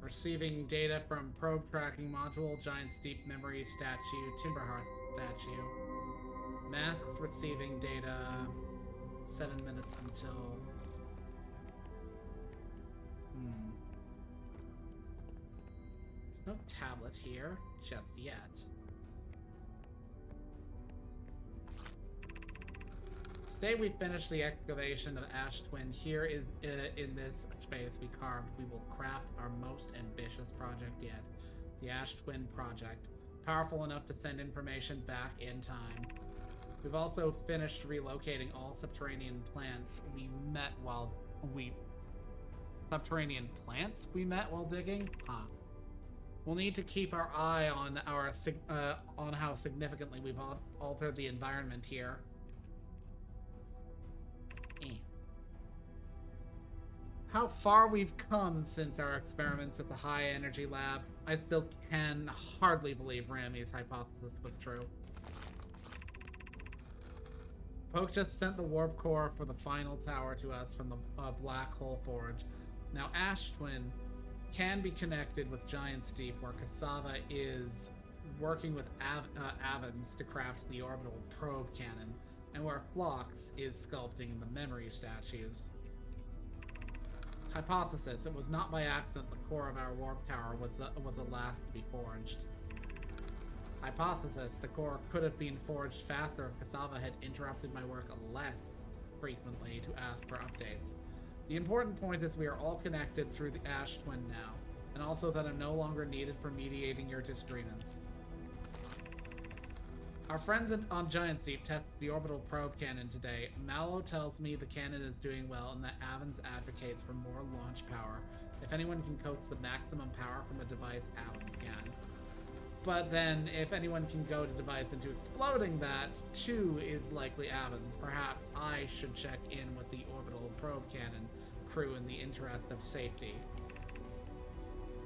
Receiving data from probe tracking module, giant steep memory statue, Timberhearth statue. Masks receiving data 7 minutes until... There's no tablet here just yet. Today we finish the excavation of Ashe Twin. Here is in this space we carved, we will craft our most ambitious project yet. The Ashe Twin project. Powerful enough to send information back in time. We've also finished relocating all subterranean plants we met while subterranean plants we met while digging? Huh. We'll need to keep our eye on on how significantly we've altered the environment here. how far we've come since our experiments at the high energy lab. I still can hardly believe Rami's hypothesis was true. Poke just sent the warp core for the final tower to us from the black hole forge. Now Ashe Twin can be connected with Giant's Deep, where Cassava is working with Avens to craft the orbital probe cannon, and where Phlox is sculpting the memory statues. Hypothesis: it was not by accident the core of our warp tower was the last to be forged. Hypothesis: the core could have been forged faster if Cassava had interrupted my work less frequently to ask for updates. The important point is we are all connected through the Ashe Twin now, and also that I'm no longer needed for mediating your disagreements. Our friends on Giant Deep tested the orbital probe cannon today. Mallow tells me the cannon is doing well and that Avens advocates for more launch power. If anyone can coax the maximum power from a device, Avens can. But then, if anyone can go to device into exploding that, too is likely Avens. Perhaps I should check in with the orbital probe cannon crew in the interest of safety.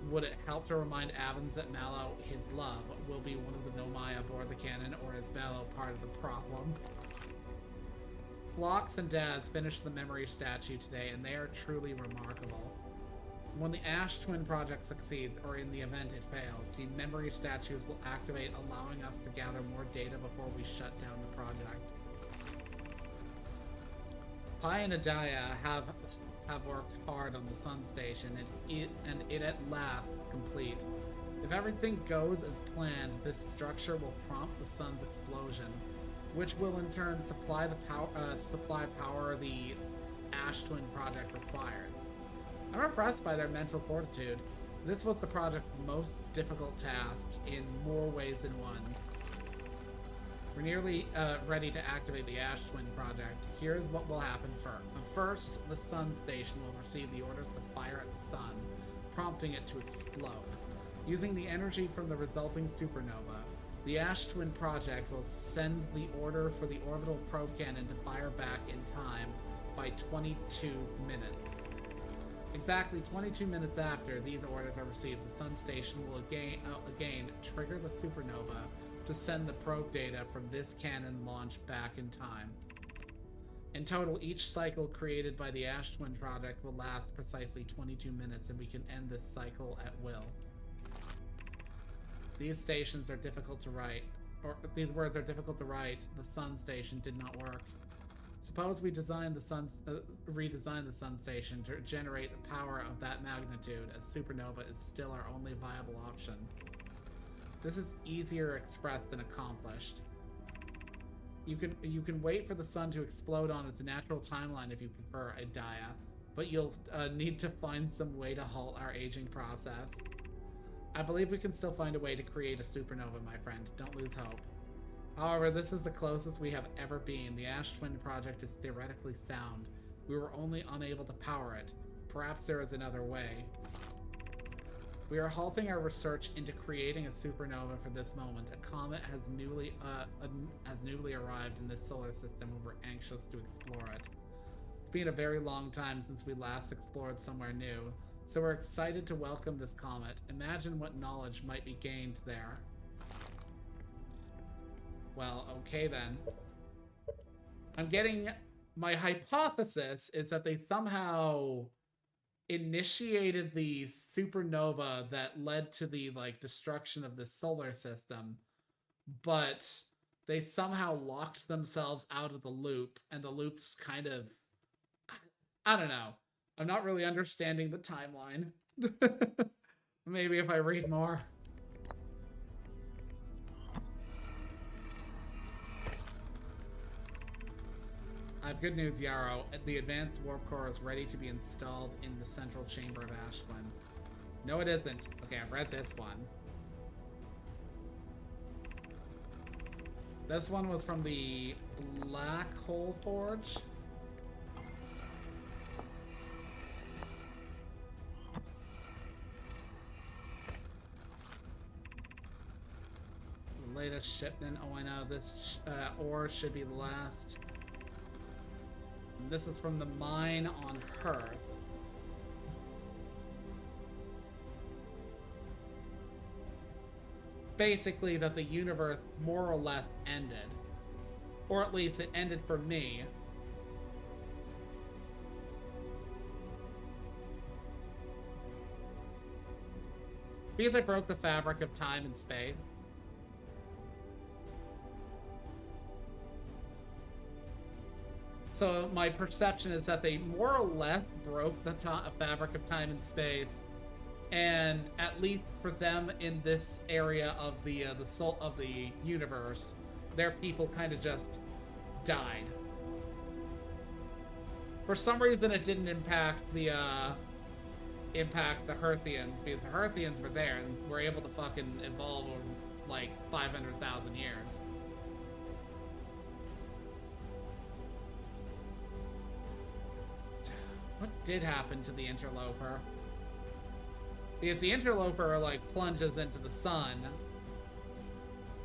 Would it help to remind Avens that Mallow, his love, will be one of the Nomai aboard the cannon, or is Mallow part of the problem? Phlox and Daz finished the memory statue today, and they are truly remarkable. When the Ashe Twin project succeeds, or in the event it fails, the memory statues will activate, allowing us to gather more data before we shut down the project. Pi and Adaya have worked hard on the Sun Station, and it at last is complete. If everything goes as planned, this structure will prompt the Sun's explosion, which will in turn supply power the Ashe Twin project requires. I'm impressed by their mental fortitude. This was the project's most difficult task in more ways than one. We're nearly ready to activate the Ashe Twin project. Here's what will happen first. First, the Sun Station will receive the orders to fire at the Sun, prompting it to explode. Using the energy from the resulting supernova, the Ashe Twin project will send the order for the orbital probe cannon to fire back in time by 22 minutes. Exactly 22 minutes after these orders are received, the Sun Station will again trigger the supernova to send the probe data from this cannon launch back in time. In total, each cycle created by the Ashe Twin project will last precisely 22 minutes, and we can end this cycle at will. These stations are difficult to write, or these words are difficult to write. The Sun Station did not work. Suppose we redesign the Sun Station to generate the power of that magnitude, as supernova is still our only viable option. This is easier expressed than accomplished. You can wait for the sun to explode on its natural timeline if you prefer, Adaya, but you'll need to find some way to halt our aging process. I believe we can still find a way to create a supernova, my friend. Don't lose hope. However, this is the closest we have ever been. The Ashe Twin project is theoretically sound. We were only unable to power it. Perhaps there is another way. We are halting our research into creating a supernova for this moment. A comet has newly arrived in this solar system, and we're anxious to explore it. It's been a very long time since we last explored somewhere new, so we're excited to welcome this comet. Imagine what knowledge might be gained there. Well, okay then. I'm getting... My hypothesis is that they somehow initiated the supernova that led to the, like, destruction of the solar system, but they somehow locked themselves out of the loop, and the loop's kind of... I don't know. I'm not really understanding the timeline. Maybe if I read more. I have good news, Yarrow. The advanced warp core is ready to be installed in the central chamber of Ashe Twin. No, it isn't. Okay, I've read this one. This one was from the Black Hole Forge. The latest shipment. Oh, I know. This ore should be the last. This is from the mine on Earth. basically that the universe more or less ended. Or at least it ended for me. Because I broke the fabric of time and space. So my perception is that they more or less broke the fabric of time and space, and at least for them in this area of the soul of the universe, their people kind of just died. For some reason, it didn't impact the Hearthians, because the Hearthians were there and were able to fucking evolve over like 500,000 years. What did happen to the interloper? Because the interloper like plunges into the sun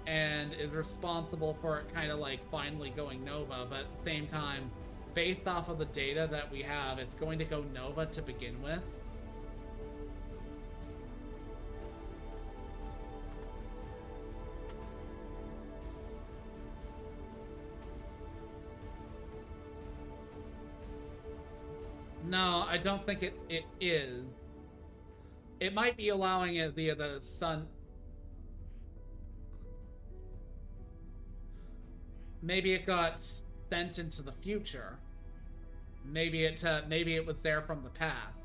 and is responsible for it kind of like finally going nova, but at the same time, based off of the data that we have, it's going to go nova to begin with. No, I don't think it is. It might be allowing it via the sun. Maybe it got sent into the future. Maybe it was there from the past.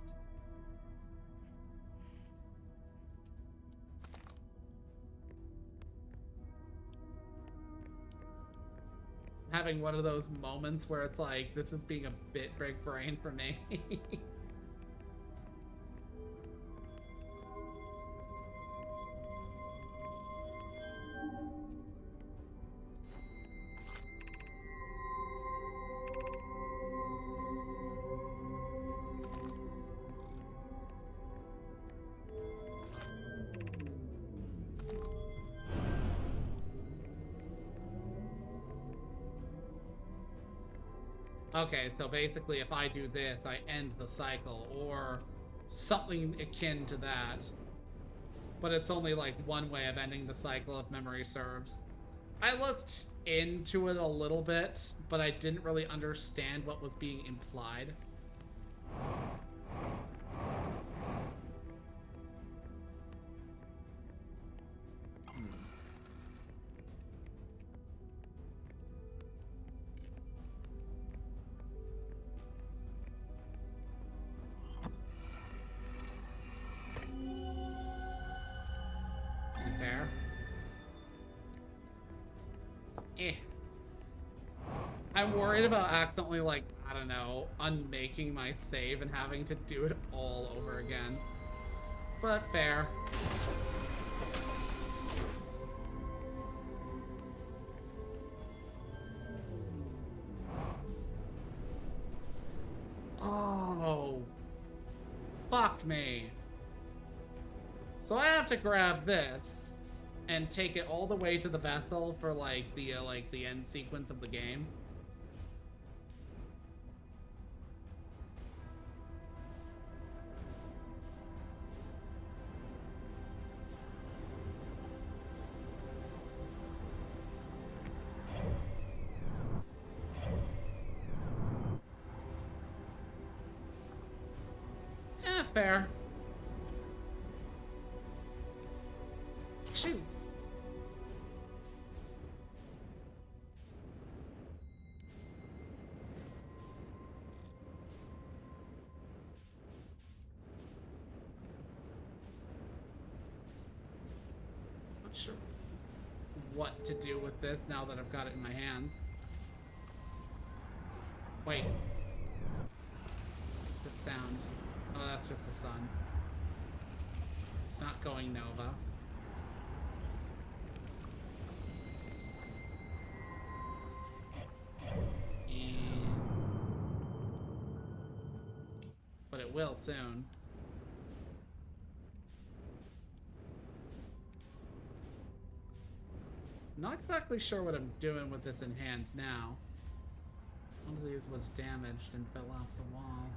Having one of those moments where it's like, this is being a bit big brain for me. Okay, so basically if I do this, I end the cycle, or something akin to that. But it's only like one way of ending the cycle if memory serves. I looked into it a little bit, but I didn't really understand what was being implied. Fair. I'm worried about accidentally, like, I don't know, unmaking my save and having to do it all over again. But fair. Oh. Fuck me. So I have to grab this and take it all the way to the vessel for like the end sequence of the game. Fair. Shoot. Not sure what to do with this now that I've got it in my hands. Wait. That sound. Oh, that's just the sun. It's not going nova. But it will soon. Not exactly sure what I'm doing with this in hand now. One of these was damaged and fell off the wall.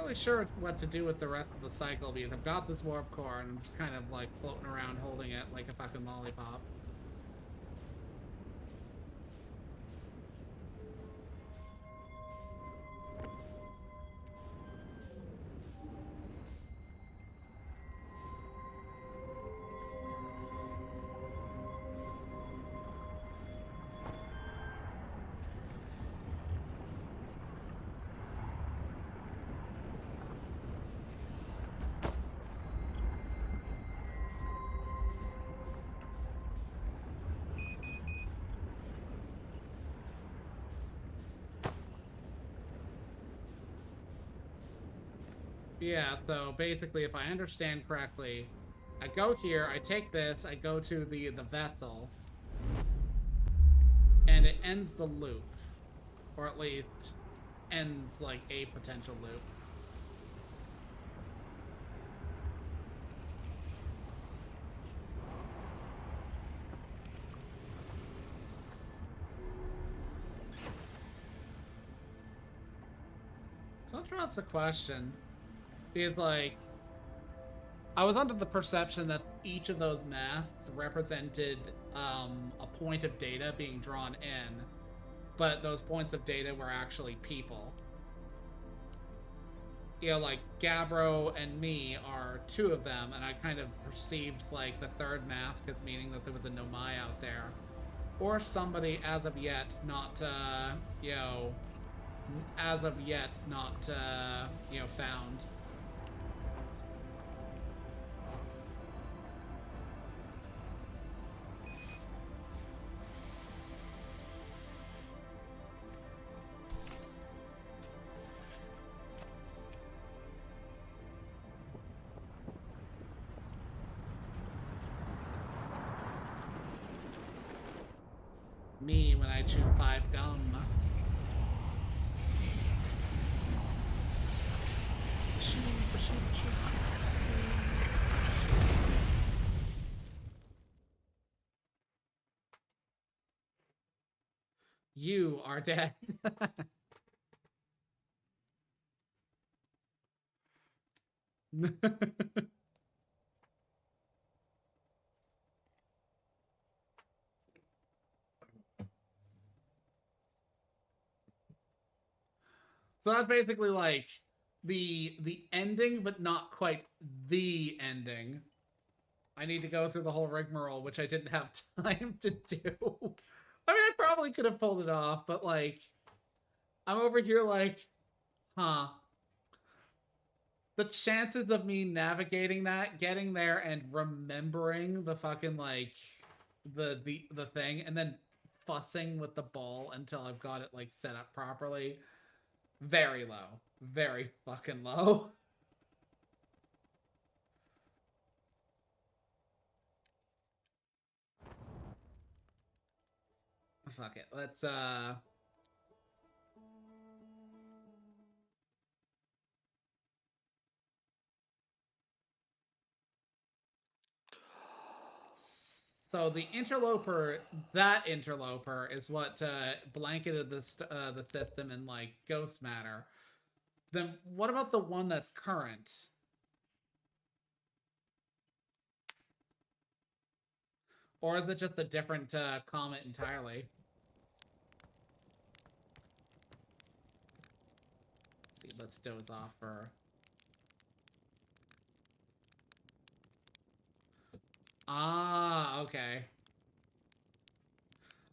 really sure what to do with the rest of the cycle because I've got this warp core and I'm just kind of like floating around holding it like a fucking lollipop. Yeah, so basically, if I understand correctly, I go here, I take this, I go to the vessel, and it ends the loop. Or at least ends, like, a potential loop. So that's the question. Because, like, I was under the perception that each of those masks represented a point of data being drawn in, but those points of data were actually people. You know, like Gabbro and me are two of them, and I kind of perceived like the third mask as meaning that there was a Nomai out there, or somebody as of yet not, you know, as of yet not, you know, found. Me when I chew 5 gum. You are dead. So that's basically like the ending, but not quite the ending. I need to go through the whole rigmarole, which I didn't have time to do. I mean, I probably could have pulled it off, but like, I'm over here like, huh. The chances of me navigating that, getting there, and remembering the fucking like the thing, and then fussing with the ball until I've got it like set up properly, very low, very fucking low. Fuck it. Let's so the interloper, that interloper is what blanketed the system in like ghost matter. Then what about the one that's current? Or is it just a different comet entirely? Let's see, let's doze off for... Ah, okay.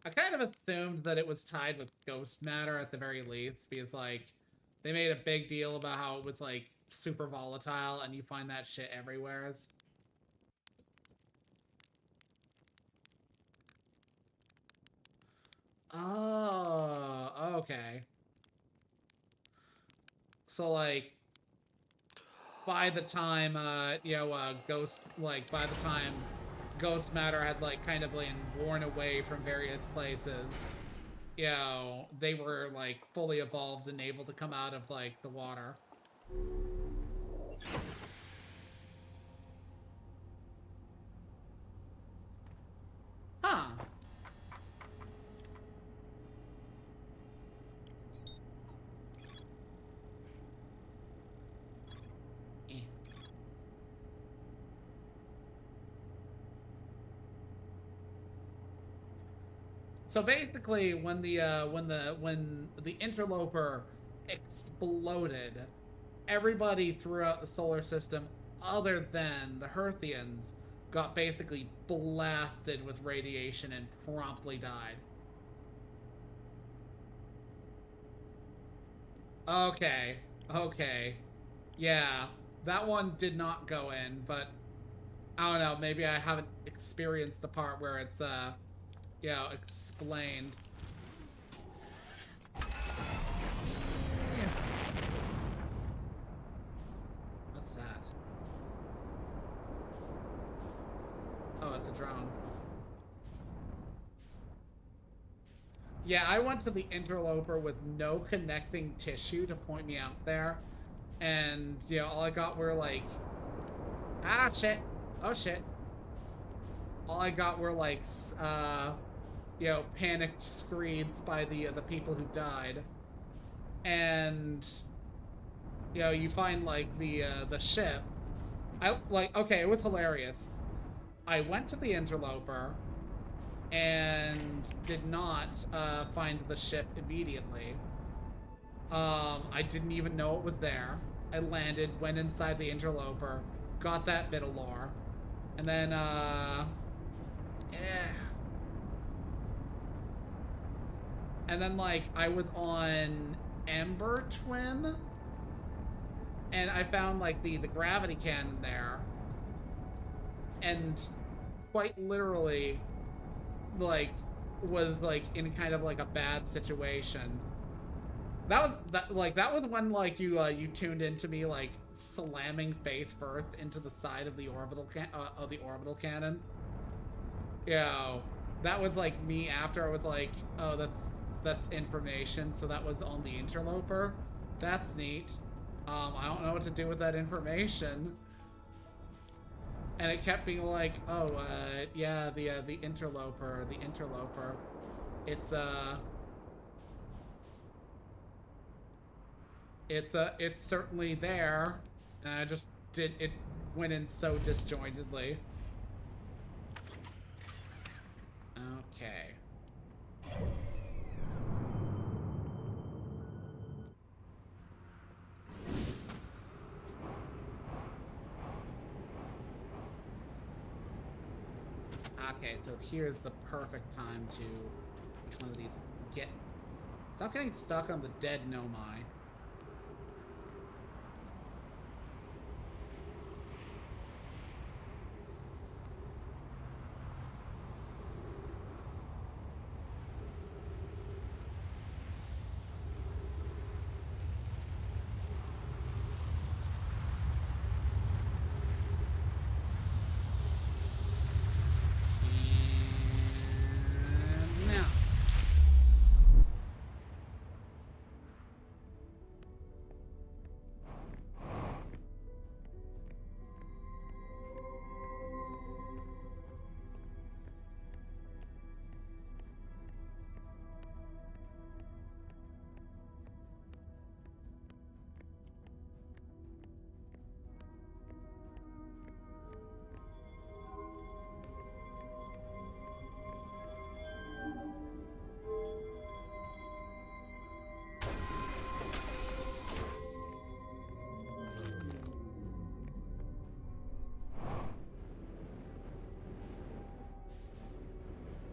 I kind of assumed that it was tied with ghost matter at the very least, because, like, they made a big deal about how it was, like, super volatile, and you find that shit everywhere. Oh, okay. So, like, by the time, you know, by the time ghost matter had, like, kind of been worn away from various places, you know, they were, like, fully evolved and able to come out of, like, the water. Huh. So basically, when the interloper exploded, everybody throughout the solar system, other than the Herthians, got basically blasted with radiation and promptly died. Okay, okay, yeah, that one did not go in, but I don't know. Maybe I haven't experienced the part where it's explained. What's that? Oh, it's a drone. Yeah, I went to the interloper with no connecting tissue to point me out there. And, all I got were like, ah, shit. Oh, shit. All I got were like, panicked screeds by the people who died. And, you find like the ship. Okay, it was hilarious. I went to the interloper and did not find the ship immediately. I didn't even know it was there. I landed, went inside the interloper, got that bit of lore, and then and then like I was on Ember Twin, and I found like the gravity cannon there, and quite literally like was like in kind of like a bad situation. That was when like you tuned into me like slamming face first into the side of the orbital cannon. That was like me after I was like, oh, that's information. So that was on the interloper. That's neat. I don't know what to do with that information. And it kept being like, oh, yeah, the interloper. It's certainly there. And I just it went in so disjointedly. Okay. Okay, so here's the perfect time to which one of these get stop getting stuck on the dead Nomai.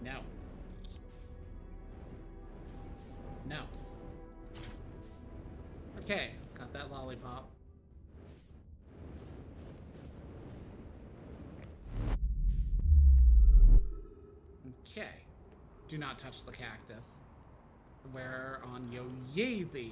No. No. Okay, got that lollipop. Okay. Do not touch the cactus. We're on yo Yeezys.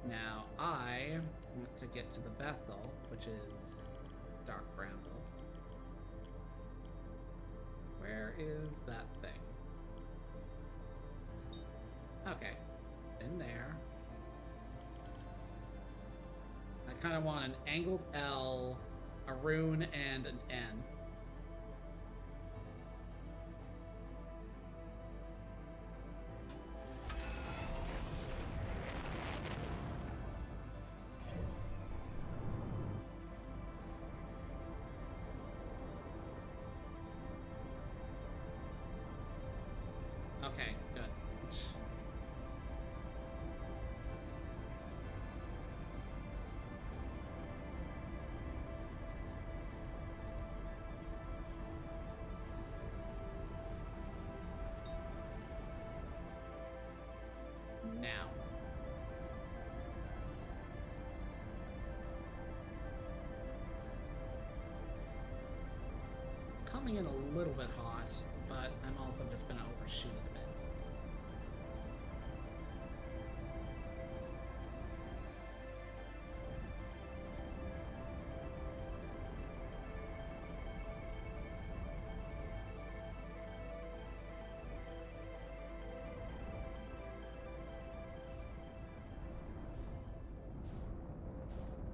Now I want to get to the vessel, which is Dark Bramble. Where is that thing? Okay, in there. I kind of want an angled L, a rune, and an N. Okay, good. Now. Coming in a little bit hot, but I'm also just gonna overshoot it a bit.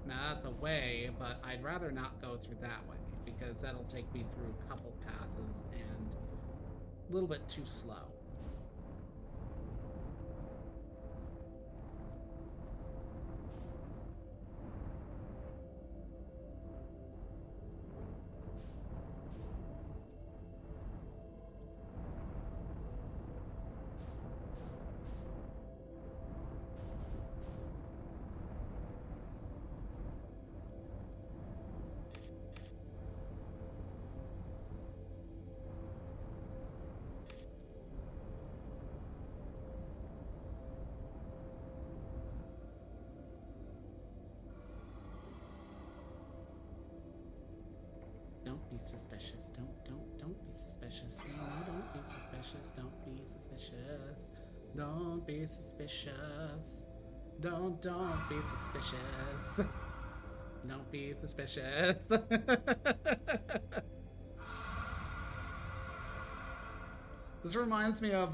Now that's a way, but I'd rather not go through that way, because that'll take me through a couple passes and a little bit too slow. Don't be suspicious. Don't be suspicious. No, don't be suspicious. Don't be suspicious. Don't be suspicious. Don't be suspicious. Don't be suspicious. This reminds me of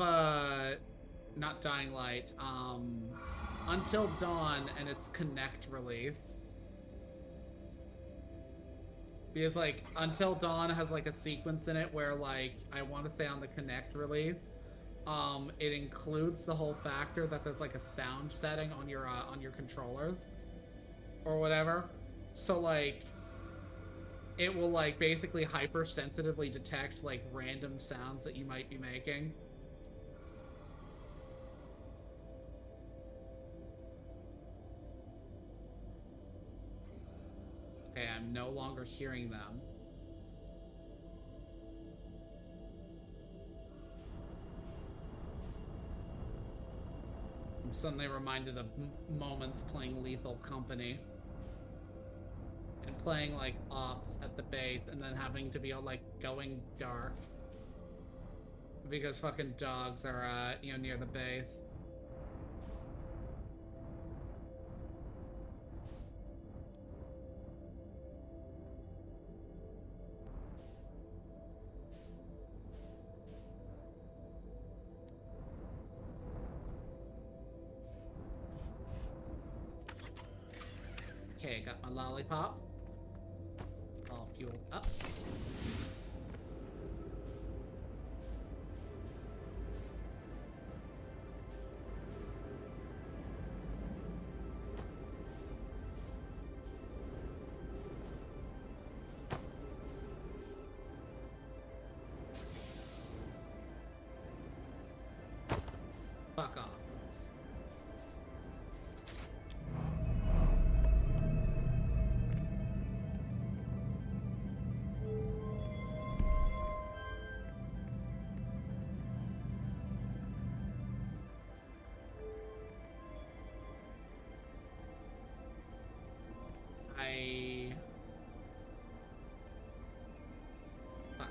not Dying Light, Until Dawn and its Connect release. Because, like, Until Dawn has, like, a sequence in it where, like, I want to say on the Connect release, it includes the whole factor that there's, like, a sound setting on your controllers. Or whatever. So, like, it will, like, basically hypersensitively detect, like, random sounds that you might be making. Okay, I'm no longer hearing them. I'm suddenly reminded of moments playing Lethal Company. And playing, like, ops at the base and then having to be, like, going dark. Because fucking dogs are, you know, near the base. Okay, got my lollipop. All fueled up. Fuck off. Fuck.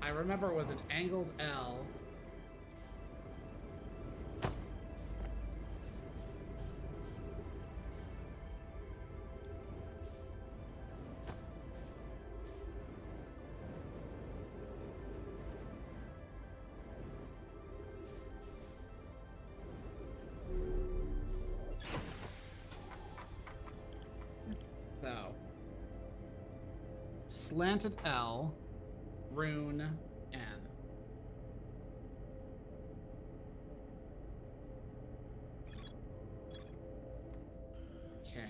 I remember with an angled L. So. Slanted L, rune N. Okay.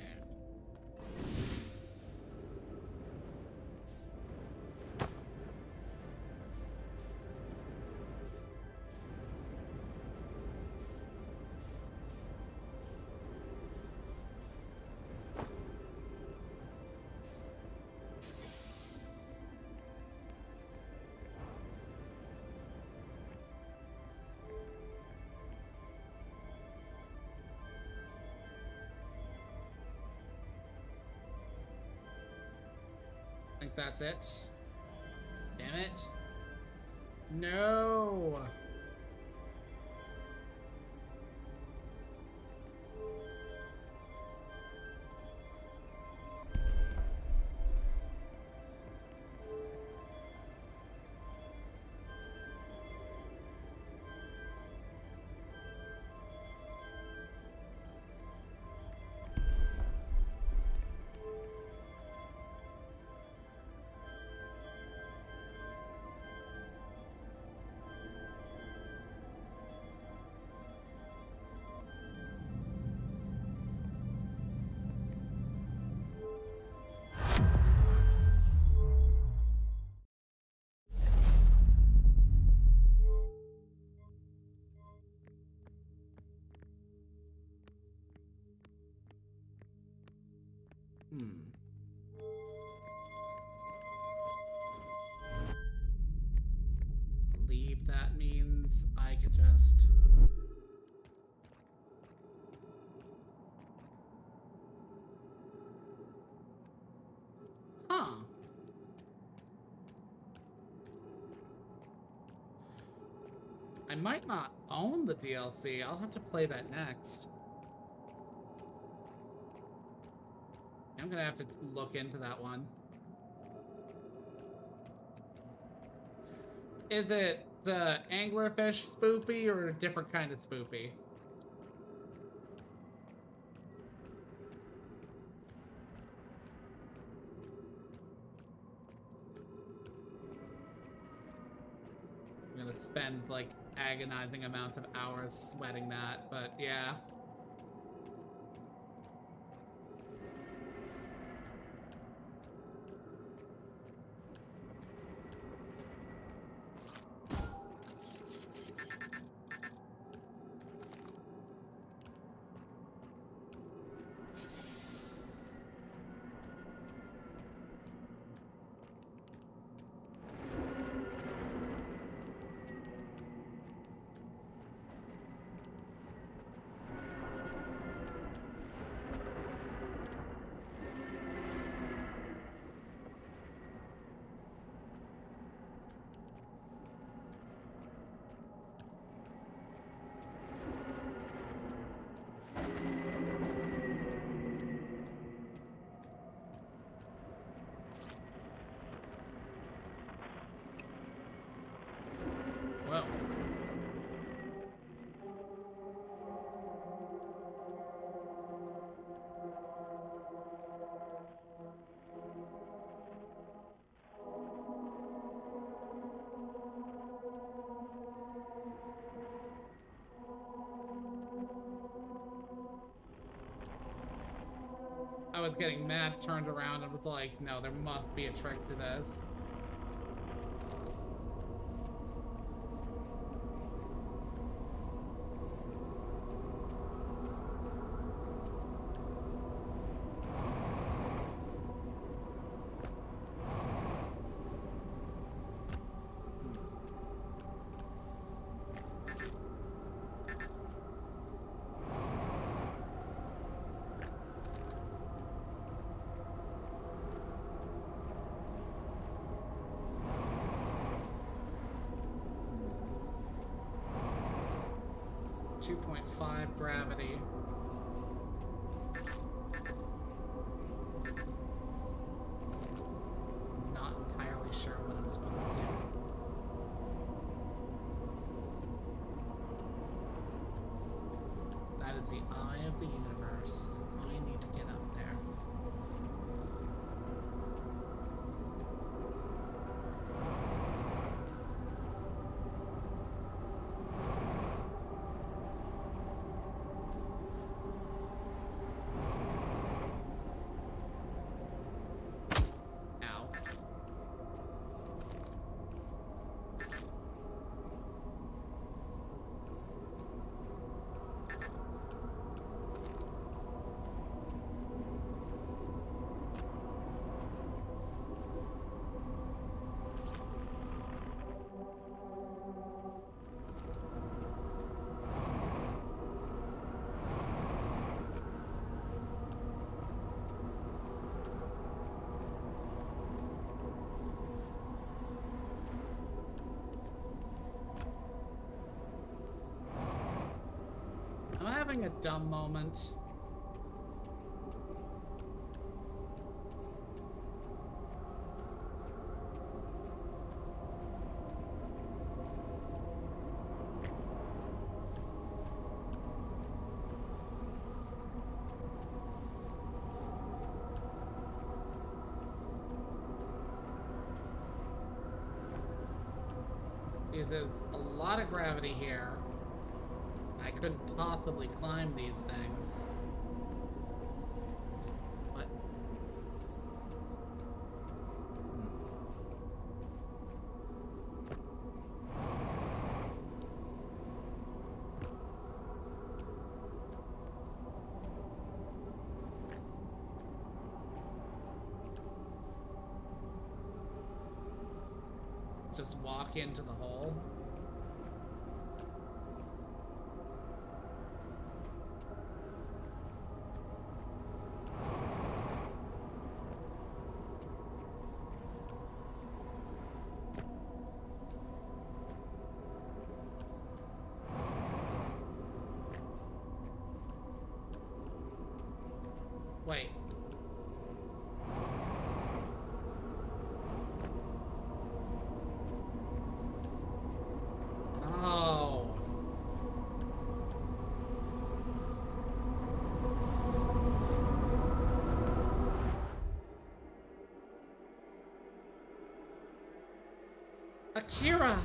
That's it. Damn it. No! Believe that means I could just... Huh. I might not own the DLC. I'll have to play that next. I'm gonna have to look into that one. Is it the anglerfish spoopy or a different kind of spoopy? I'm gonna spend like agonizing amounts of hours sweating that, but yeah. Whoa. I was getting mad, turned around, and was like, no, there must be a trick to this. .5 gravity. Not entirely sure what I'm supposed to do. That is the eye of the universe. I need to get up there. having a dumb moment. There's a lot of gravity here. I couldn't possibly climb these things. What? Just walk into the hole. Wait. Oh. Akira!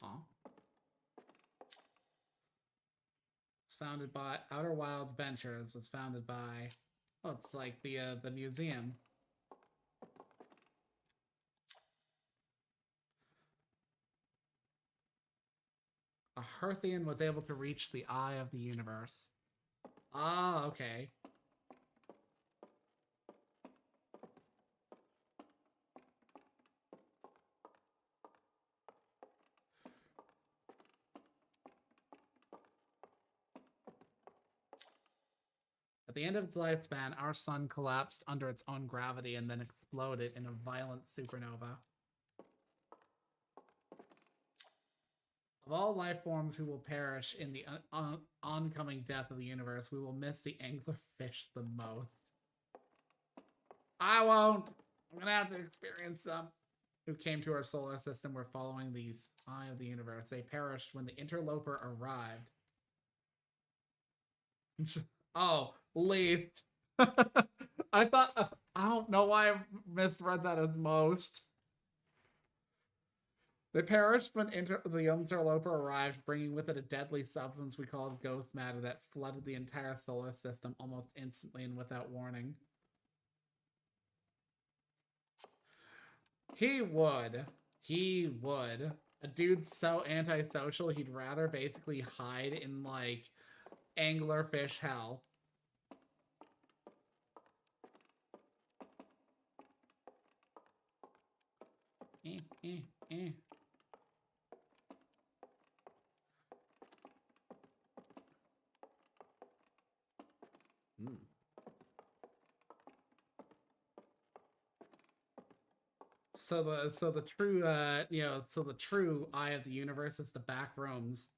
Huh? It's founded by Outer Wilds Ventures. Was founded by. Oh, it's like the museum. A Hearthian was able to reach the eye of the universe. Ah, okay. At the end of its lifespan, our sun collapsed under its own gravity and then exploded in a violent supernova. Of all life forms who will perish in the oncoming death of the universe, we will miss the anglerfish the most. I won't. I'm gonna have to experience them. Who came to our solar system were following the eye of the universe. They perished when the interloper arrived. Oh, leafed. I thought, I don't know why I misread that as most. They perished when the interloper arrived, bringing with it a deadly substance we called ghost matter that flooded the entire solar system almost instantly and without warning. He would. He would. A dude's so antisocial, he'd rather basically hide in, like, anglerfish hell. Eh. So the true the true eye of the universe is the back rooms.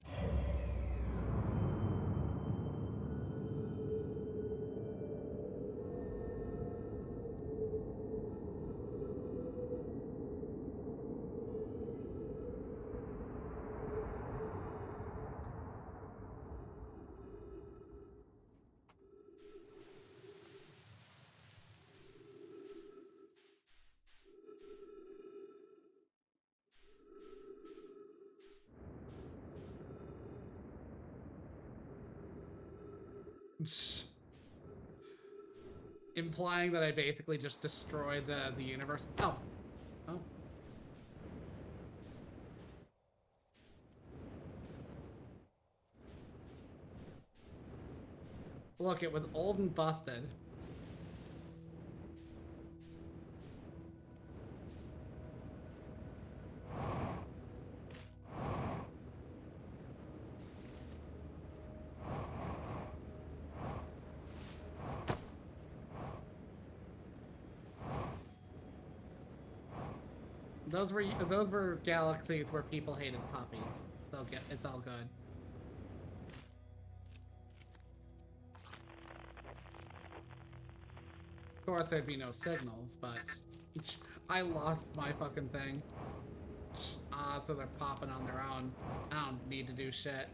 Implying that I basically just destroyed the universe. Oh. Look, it was old and busted. those were galaxies where people hated puppies. So it's all good. Of course, there'd be no signals, but I lost my fucking thing. So they're popping on their own. I don't need to do shit.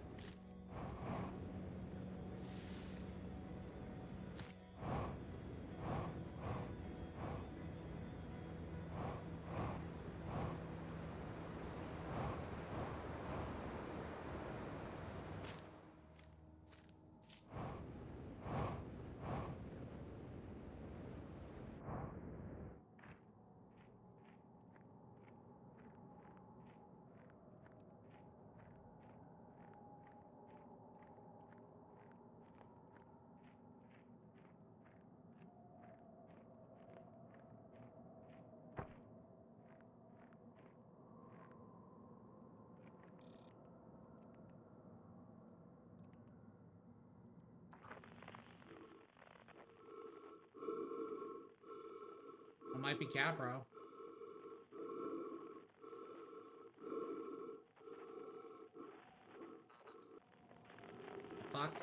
It might be Capro. Fuck.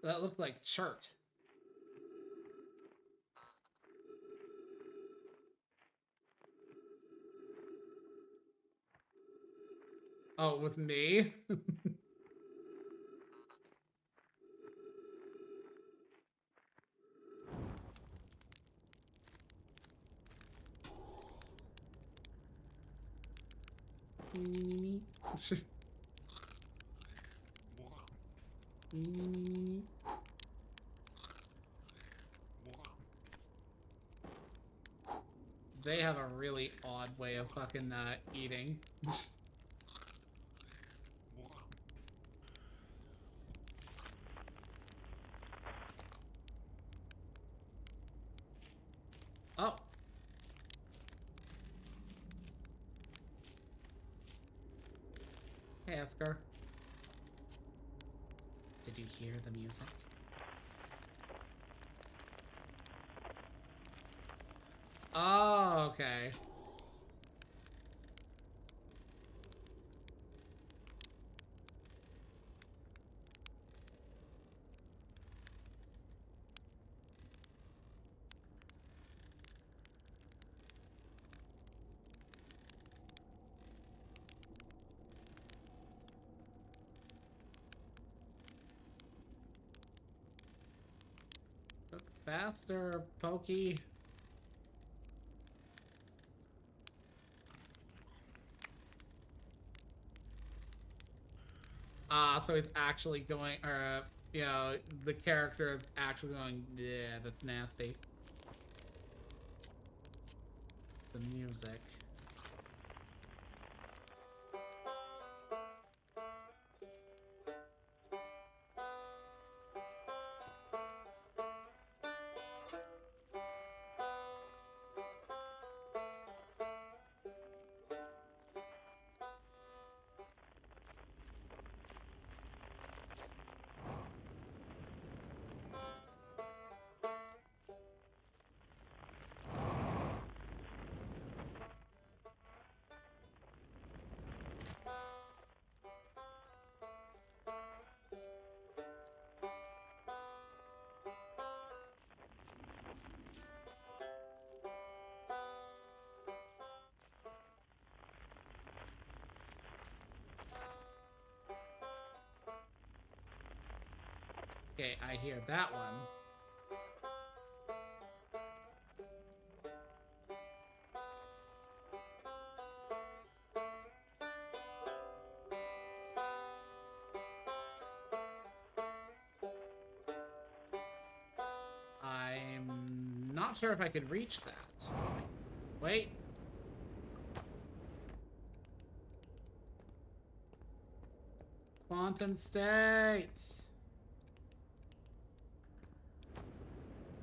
That looked like Chert. Oh, it was me? They have a really odd way of fucking eating. Oh. Hey, Esker. Did you hear the music? Oh, okay. Look faster, Pokey. So he's actually going, or, you know, the character is actually going, yeah, that's nasty. The music. Okay, I hear that one. I'm not sure if I could reach that. Wait. Quantum states.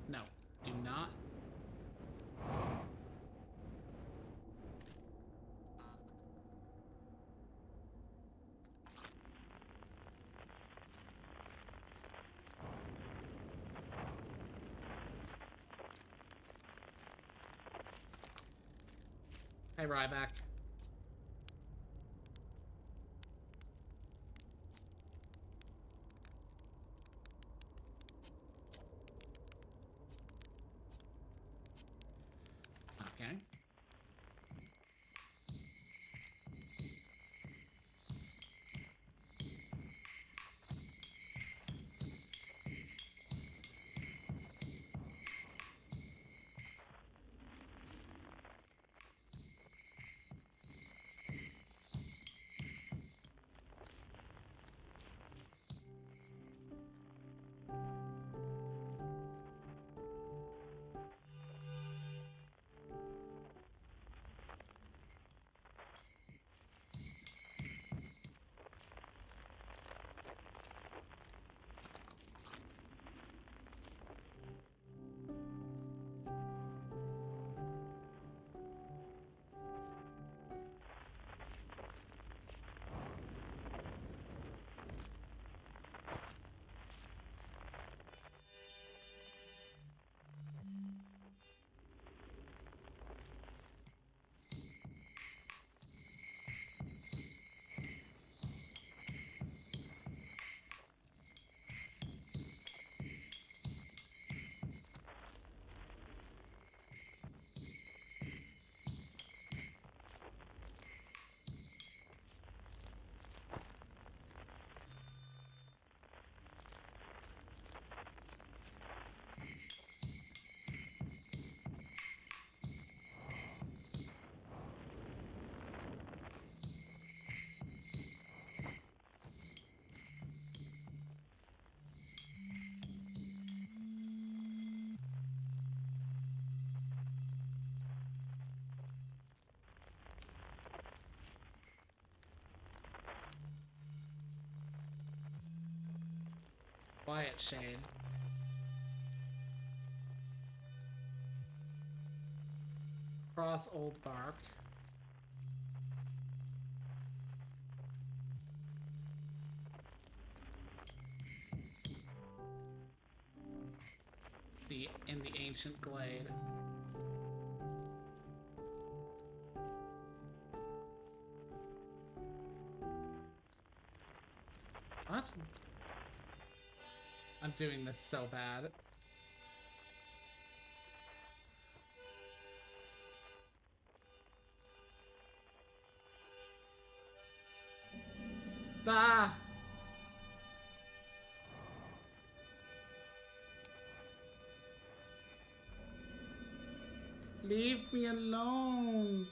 No, do not. Hey, Ryback. Okay. Quiet, Shane. Cross Old Bark. In the ancient glade. What? I'm doing this so bad. Ah! Leave me alone.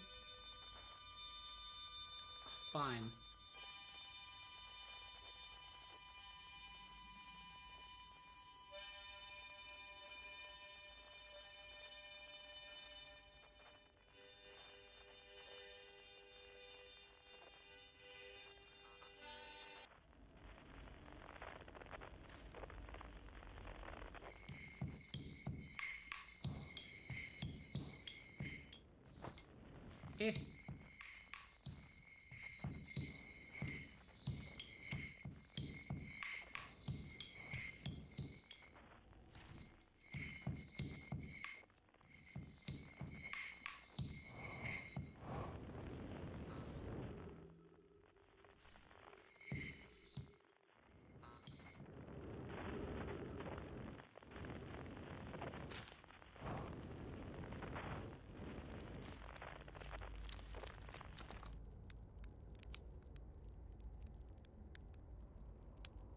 Fine. Eh.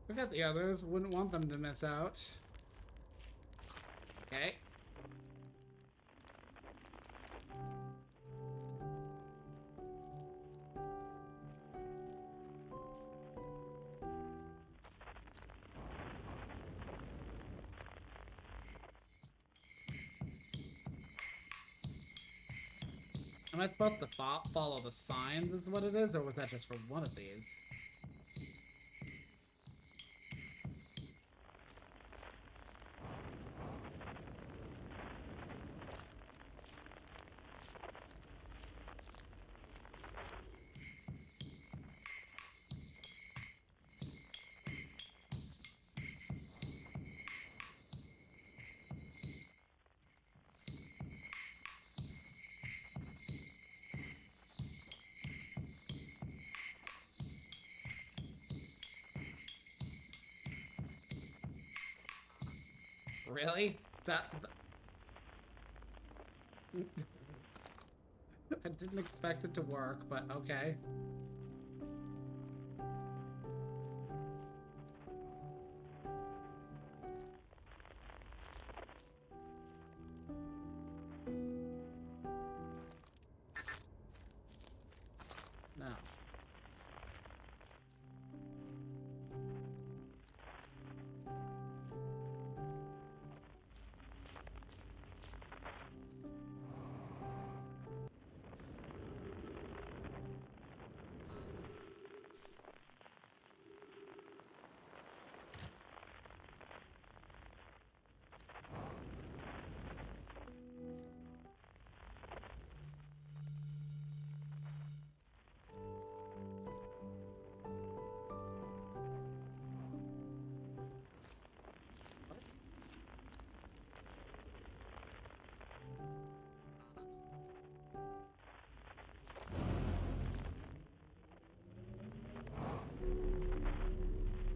Look at the others. Wouldn't want them to miss out. Okay. Am I supposed to follow the signs is what it is, or was that just for one of these? Really? I didn't expect it to work, but okay. No.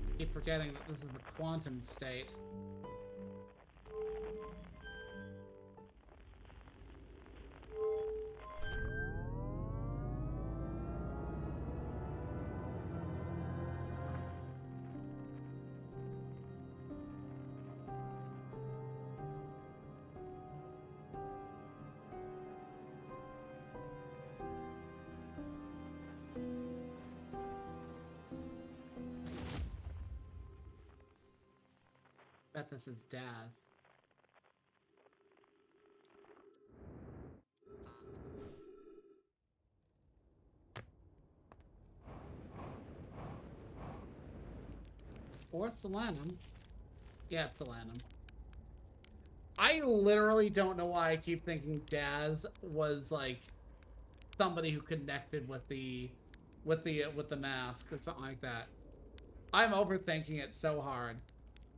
I keep forgetting that this is the quantum state. Bet this is Daz. Or Solanum. Yeah, it's Solanum. I literally don't know why I keep thinking Daz was like somebody who connected with the mask or something like that. I'm overthinking it so hard.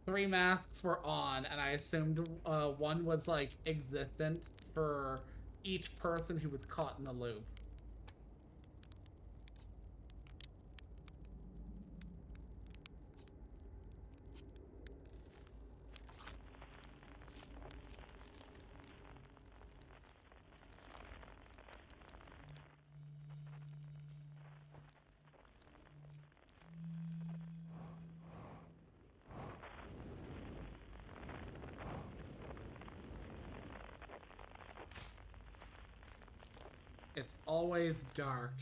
3 masks were on, and I assumed one was like existent for each person who was caught in the loop. It's always dark.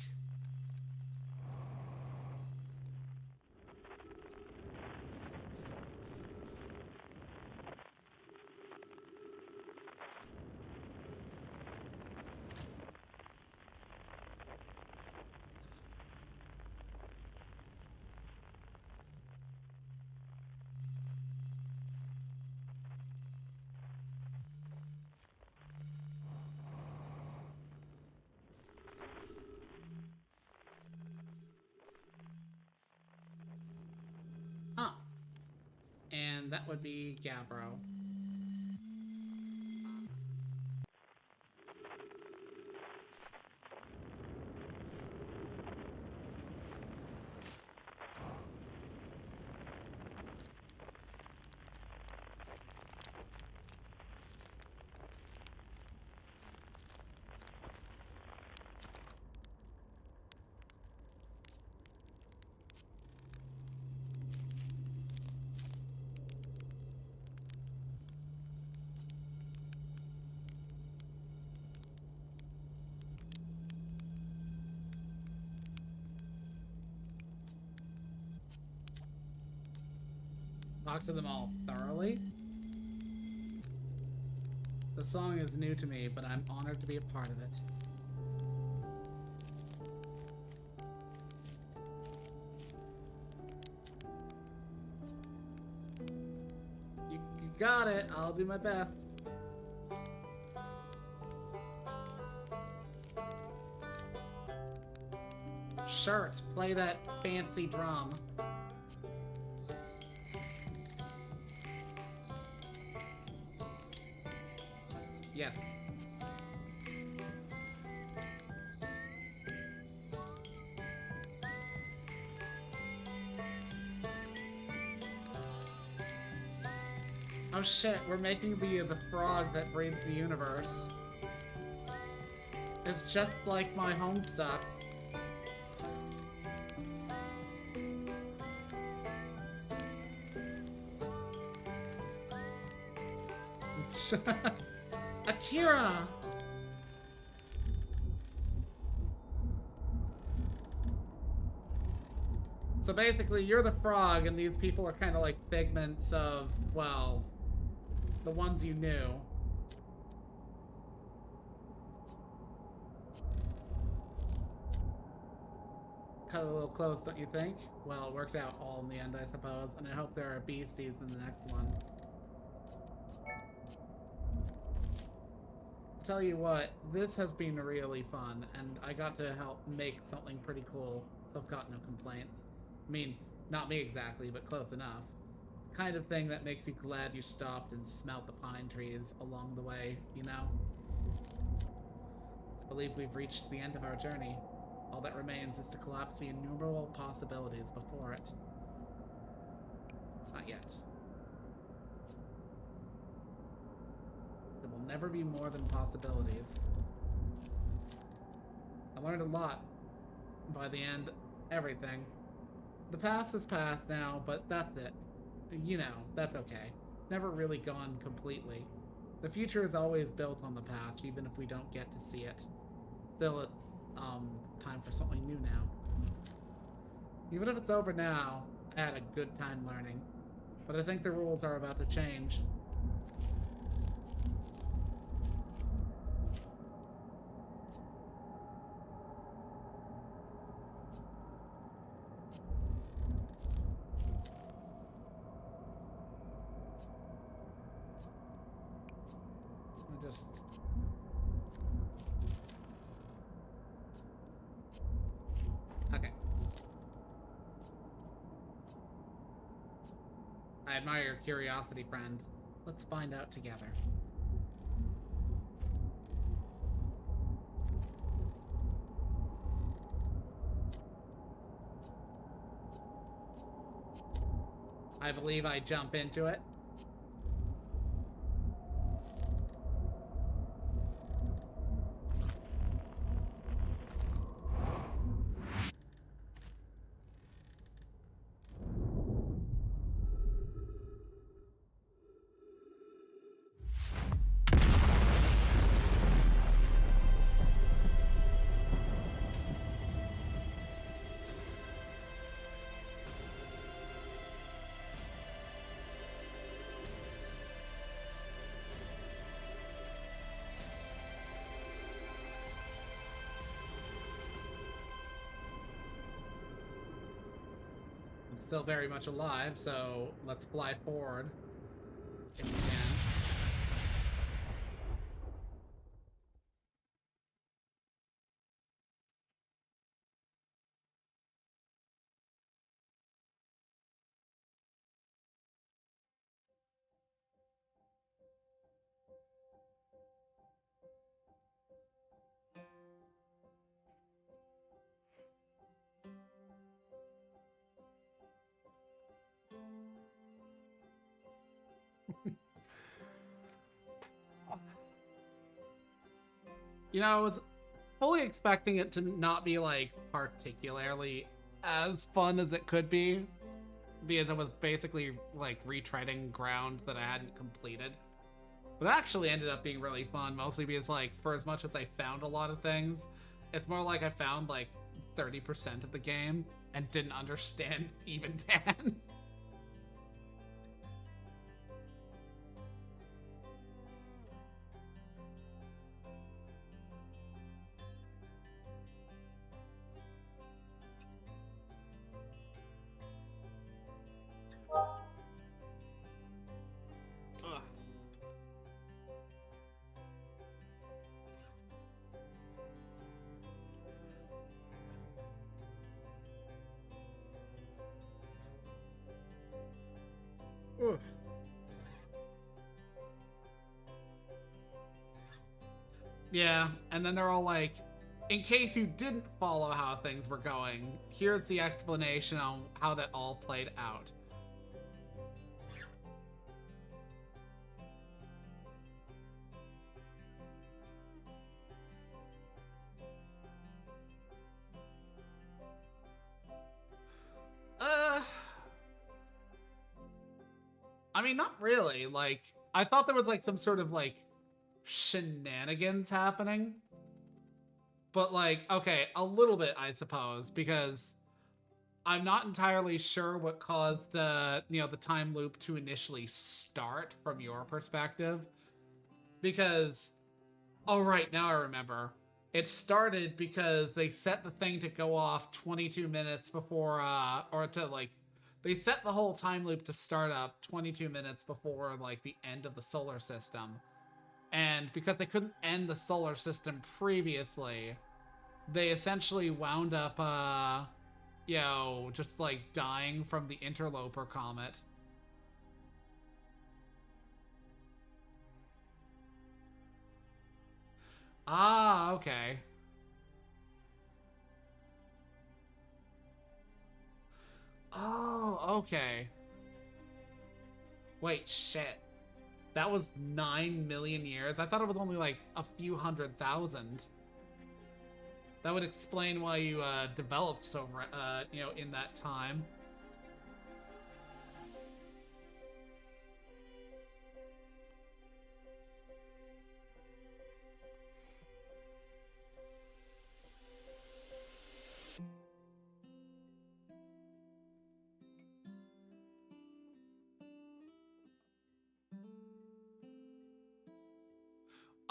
Huh. And that would be Gabbro. Talk to them all thoroughly. The song is new to me, but I'm honored to be a part of it. You got it. I'll do my best. Shirt, play that fancy drum. Yes. Oh shit, we're making the frog that breeds the universe. It's just like my Homestucks. Akira! So basically, you're the frog, and these people are kind of like figments of, well, the ones you knew. Cut a little close, don't you think? Well, it worked out all in the end, I suppose, and I hope there are beasties in the next one. I'll tell you what, this has been really fun, and I got to help make something pretty cool, so I've got no complaints. I mean, not me exactly, but close enough. Kind of thing that makes you glad you stopped and smelt the pine trees along the way, you know? I believe we've reached the end of our journey. All that remains is to collapse the innumerable possibilities before it. Not yet. There will never be more than possibilities. I learned a lot. By the end, everything. The past is past now, but that's it. You know, that's okay. It's never really gone completely. The future is always built on the past, even if we don't get to see it. Still, it's, time for something new now. Even if it's over now, I had a good time learning. But I think the rules are about to change. I just... Okay. I admire your curiosity, friend. Let's find out together. I believe I jump into it. I'm still very much alive, so let's fly forward if we can. You know, I was fully expecting it to not be like particularly as fun as it could be, because it was basically like retreading ground that I hadn't completed. But it actually ended up being really fun, mostly because like for as much as I found a lot of things, it's more like I found like 30% of the game and didn't understand even 10. Ugh. Ugh. Yeah, and then they're all like, in case you didn't follow how things were going, here's the explanation on how that all played out. I mean, not really. Like, I thought there was like some sort of like shenanigans happening. But like, okay, a little bit, I suppose, because I'm not entirely sure what caused the time loop to initially start from your perspective. Because, oh right, now I remember. It started because they set the thing to go off 22 minutes before, or to like, they set the whole time loop to start up 22 minutes before like the end of the solar system. And because they couldn't end the solar system previously, they essentially wound up, just like dying from the interloper comet. Ah, okay. Oh, okay. Wait, shit. That was 9 million years? I thought it was only like a few 100,000. That would explain why you developed so, in that time.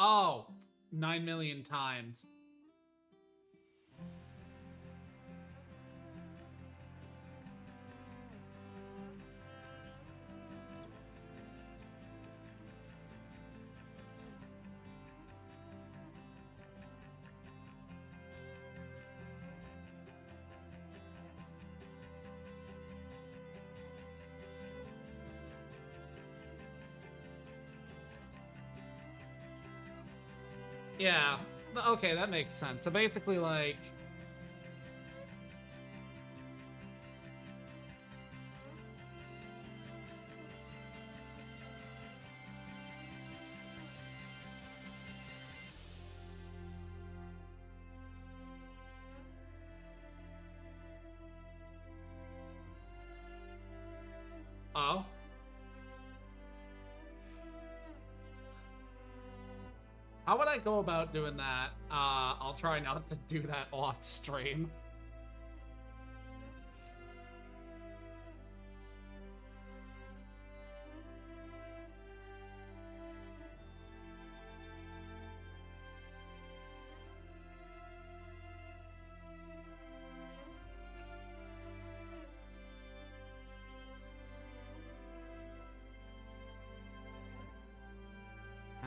Oh, 9 million times. Yeah. Okay, that makes sense. So basically, like, oh, how would I go about doing that? I'll try not to do that off stream.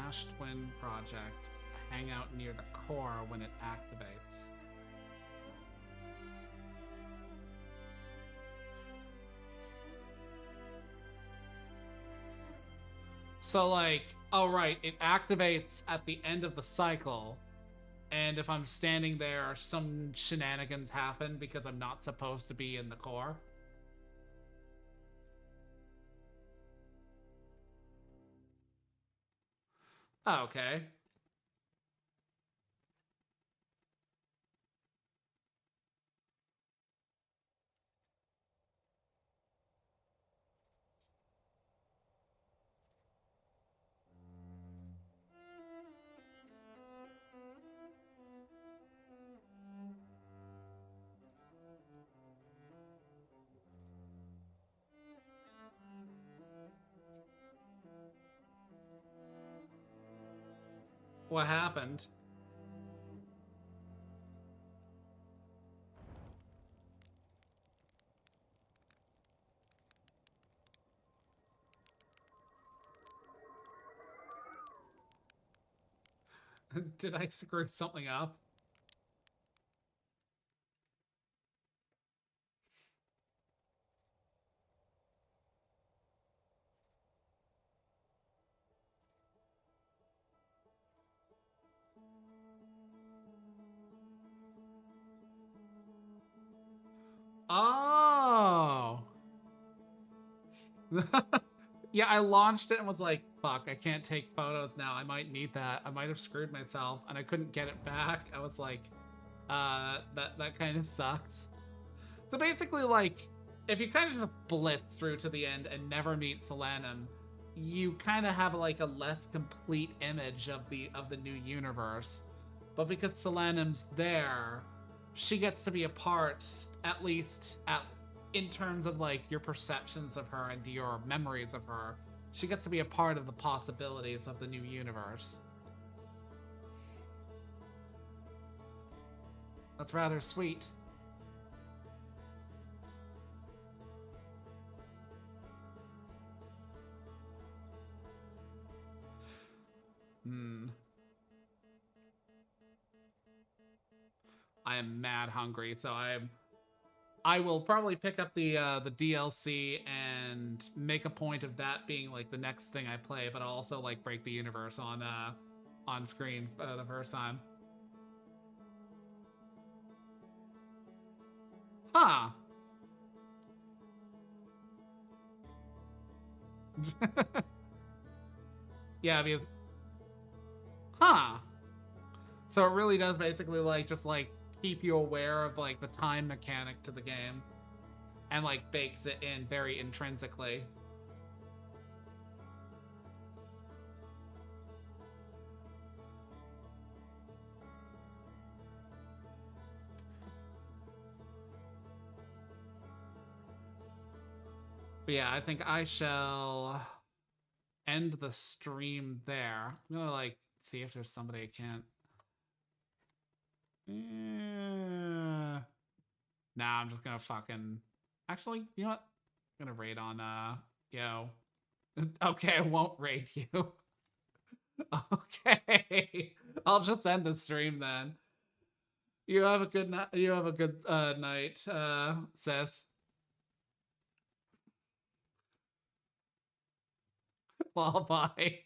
Ash Twin Project. Hang out near the core when it activates. So, like, oh, right, it activates at the end of the cycle. And if I'm standing there, some shenanigans happen because I'm not supposed to be in the core. Oh, okay. What happened? Did I screw something up? Oh. Yeah, I launched it and was like, fuck, I can't take photos now. I might need that. I might have screwed myself and I couldn't get it back. I was like, that kind of sucks. So basically, like, if you kind of just blitz through to the end and never meet Solanum, you kind of have like a less complete image of the new universe. But because Solanum's there, she gets to be a part, at least at in terms of like your perceptions of her and your memories of her. She gets to be a part of the possibilities of the new universe. That's rather sweet. Hmm. I am mad hungry, so I will probably pick up the DLC and make a point of that being like the next thing I play, but I'll also like break the universe on screen the first time. Huh. Yeah, because huh. So it really does basically like just like keep you aware of like the time mechanic to the game and like bakes it in very intrinsically. But yeah, I think I shall end the stream there. I'm gonna like see if there's somebody I can't. Nah, I'm just gonna fucking. Actually, you know what? I'm gonna raid on yo. Okay, I won't raid you. Okay, I'll just end the stream then. You have a good night. You have a good night, sis. Well, bye.